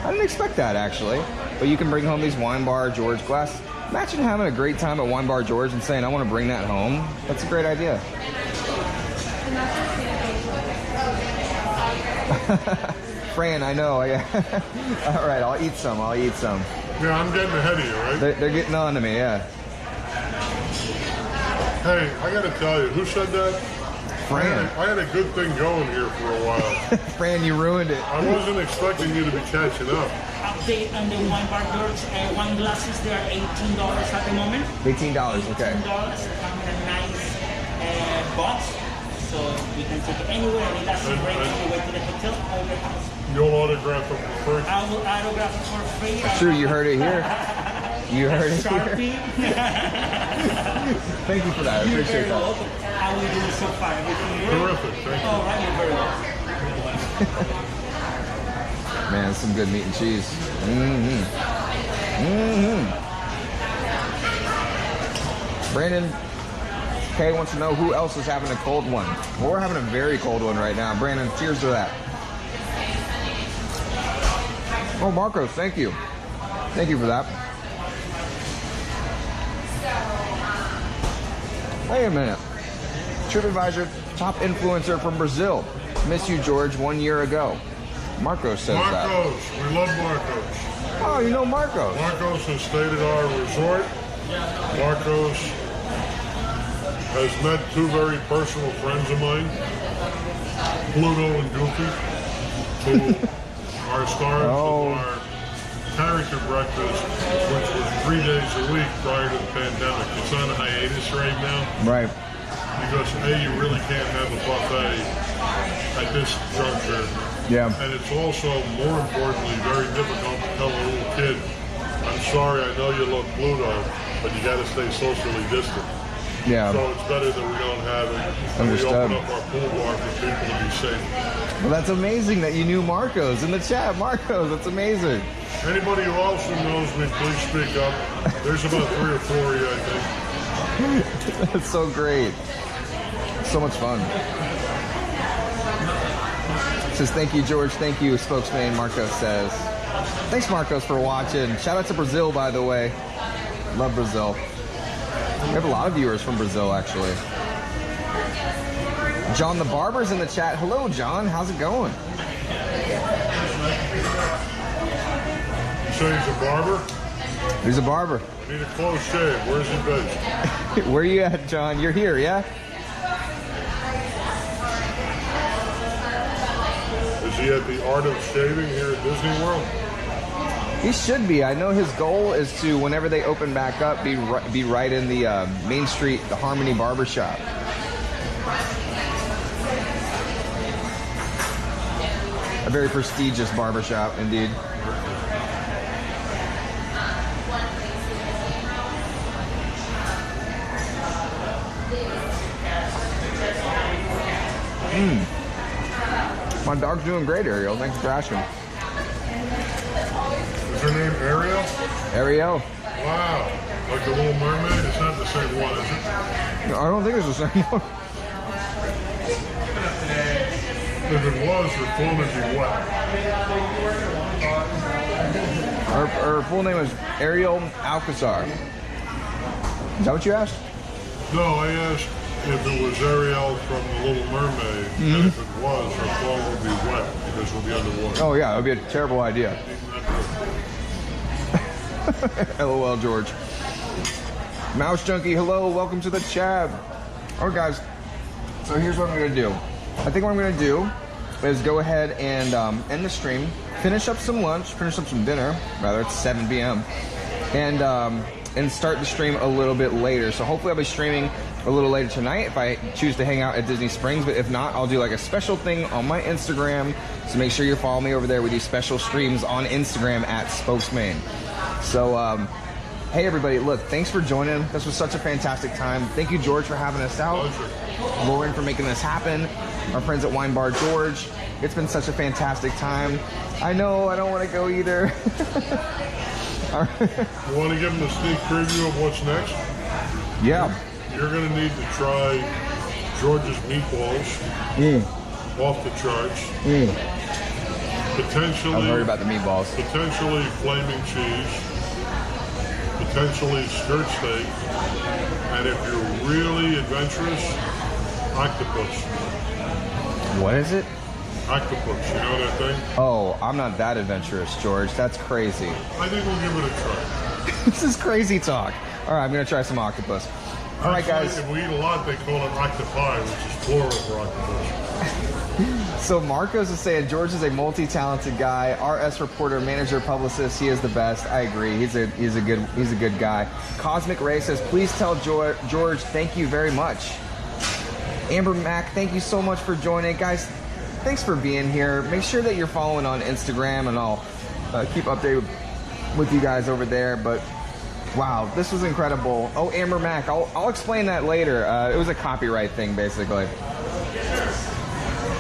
I didn't expect that, actually. But you can bring home these Wine Bar George glasses. Imagine having a great time at Wine Bar George and saying, I want to bring that home. That's a great idea. Fran, I know. All right, I'll eat some. Yeah, I'm getting ahead of you, right? They're getting on to me, yeah. Hey, I got to tell you, who said that? Fran. I had a good thing going here for a while. Fran, you ruined it. I wasn't expecting you to be catching up. Update on the Wine Bar George wine glasses, they are $18 at the moment. $18, okay. $18 come in a nice box, so you can take it anywhere, and it doesn't break on the way to the hotel or your house. You'll autograph them for free. I will autograph it for free. Sure, you heard it here. You heard it Sharpie. here. Thank you for that. I You're appreciate very that. welcome. How are we doing so far? Everything good? Terrific, thank you. All right, you're very welcome. Man, some good meat and cheese. Brandon K wants to know who else is having a cold one. Well, we're having a very cold one right now. Brandon, cheers to that. Oh, Marcos, thank you. Thank you for that. Wait a minute. TripAdvisor top influencer from Brazil. Miss you, George, 1 year ago. Marcos says that. Marcos, we love Marcos. Oh, you know Marcos. Marcos has stayed at our resort. Marcos has met two very personal friends of mine, Pluto and Goofy, who are stars Oh. of our character breakfast, which was 3 days a week prior to the pandemic. It's on hiatus right now Right. because A, you really can't have a buffet at this juncture. Yeah. And it's also, more importantly, very difficult to tell a little kid, I'm sorry, I know you love Pluto, but you got to stay socially distant. Yeah. So it's better that we don't have it. And we Understood. open up our pool bar for people to be safe. Well, that's amazing that you knew Marcos in the chat. Marcos, that's amazing. Anybody who also knows me, please speak up. There's about 3 or 4 of you, I think. That's so great. So much fun. Says, thank you, George. Thank you, spokesman, Marcos says. Thanks, Marcos, for watching. Shout out to Brazil, by the way. Love Brazil. We have a lot of viewers from Brazil, actually. John the Barber's in the chat. Hello, John. How's it going? You say he's a barber? He's a barber. I need a close shave. Where's he based? Where you at, John? You're here, yeah? Is he at the Art of Shaving here at Disney World? He should be. I know his goal is to, whenever they open back up, be right in the Main Street, the Harmony Barbershop. A very prestigious barbershop, indeed. My dog's doing great, Ariel. Thanks for asking. Is her name Ariel? Ariel. Wow. Like the Little Mermaid? It's not the same one, is it? No, I don't think it's the same one. If it was, her phone would be wet. Her full name is Ariel Alcazar. Is that what you asked? No, I asked if it was Ariel from the Little Mermaid, and if it was, her phone would be wet because we'll be underwater. Oh yeah, it would be a terrible idea. LOL, George. Mouse Junkie, hello, welcome to the chat. All right, guys. So here's what I'm gonna do. I think what I'm gonna do is go ahead and end the stream, finish up some lunch, finish up some dinner. Rather, it's 7 p.m. And start the stream a little bit later. So hopefully I'll be streaming a little later tonight if I choose to hang out at Disney Springs. But if not, I'll do like a special thing on my Instagram. So make sure you follow me over there. We do special streams on Instagram at Spokesman. So, hey everybody, look, thanks for joining. This was such a fantastic time. Thank you, George, for having us out. Lauren for making this happen. Our friends at Wine Bar George. It's been such a fantastic time. I know, I don't want to go either. You want to give them a sneak preview of what's next? Yeah. You're going to need to try George's meatballs. Off the charts. Potentially. I've heard about the meatballs. Potentially flaming cheese. Potentially skirt steak. And if you're really adventurous, octopus. What is it? Octopus, you know that thing? Oh, I'm not that adventurous, George. That's crazy. I think we'll give it a try. This is crazy talk. All right, I'm going to try some octopus. All right, guys. If we eat a lot, they call it octopi, which is plural for octopus. So Marcos is saying George is a multi-talented guy. RS reporter, manager, publicist. He is the best. I agree. He's a good guy. Cosmic Ray says, please tell George thank you very much. Amber Mack, thank you so much for joining, guys. Thanks for being here. Make sure that you're following on Instagram, and I'll keep updated with you guys over there. But wow, this was incredible. Oh, Amber Mack, I'll explain that later. It was a copyright thing, basically.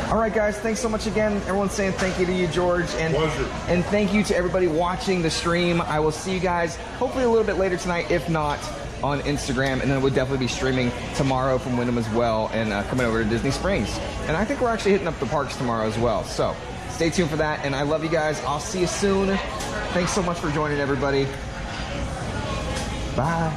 All right, guys, thanks so much again. Everyone's saying thank you to you, George. And thank you to everybody watching the stream. I will see you guys hopefully a little bit later tonight, if not on Instagram. And then we'll definitely be streaming tomorrow from Wyndham as well, and coming over to Disney Springs. And I think we're actually hitting up the parks tomorrow as well. So stay tuned for that. And I love you guys. I'll see you soon. Thanks so much for joining, everybody. Bye.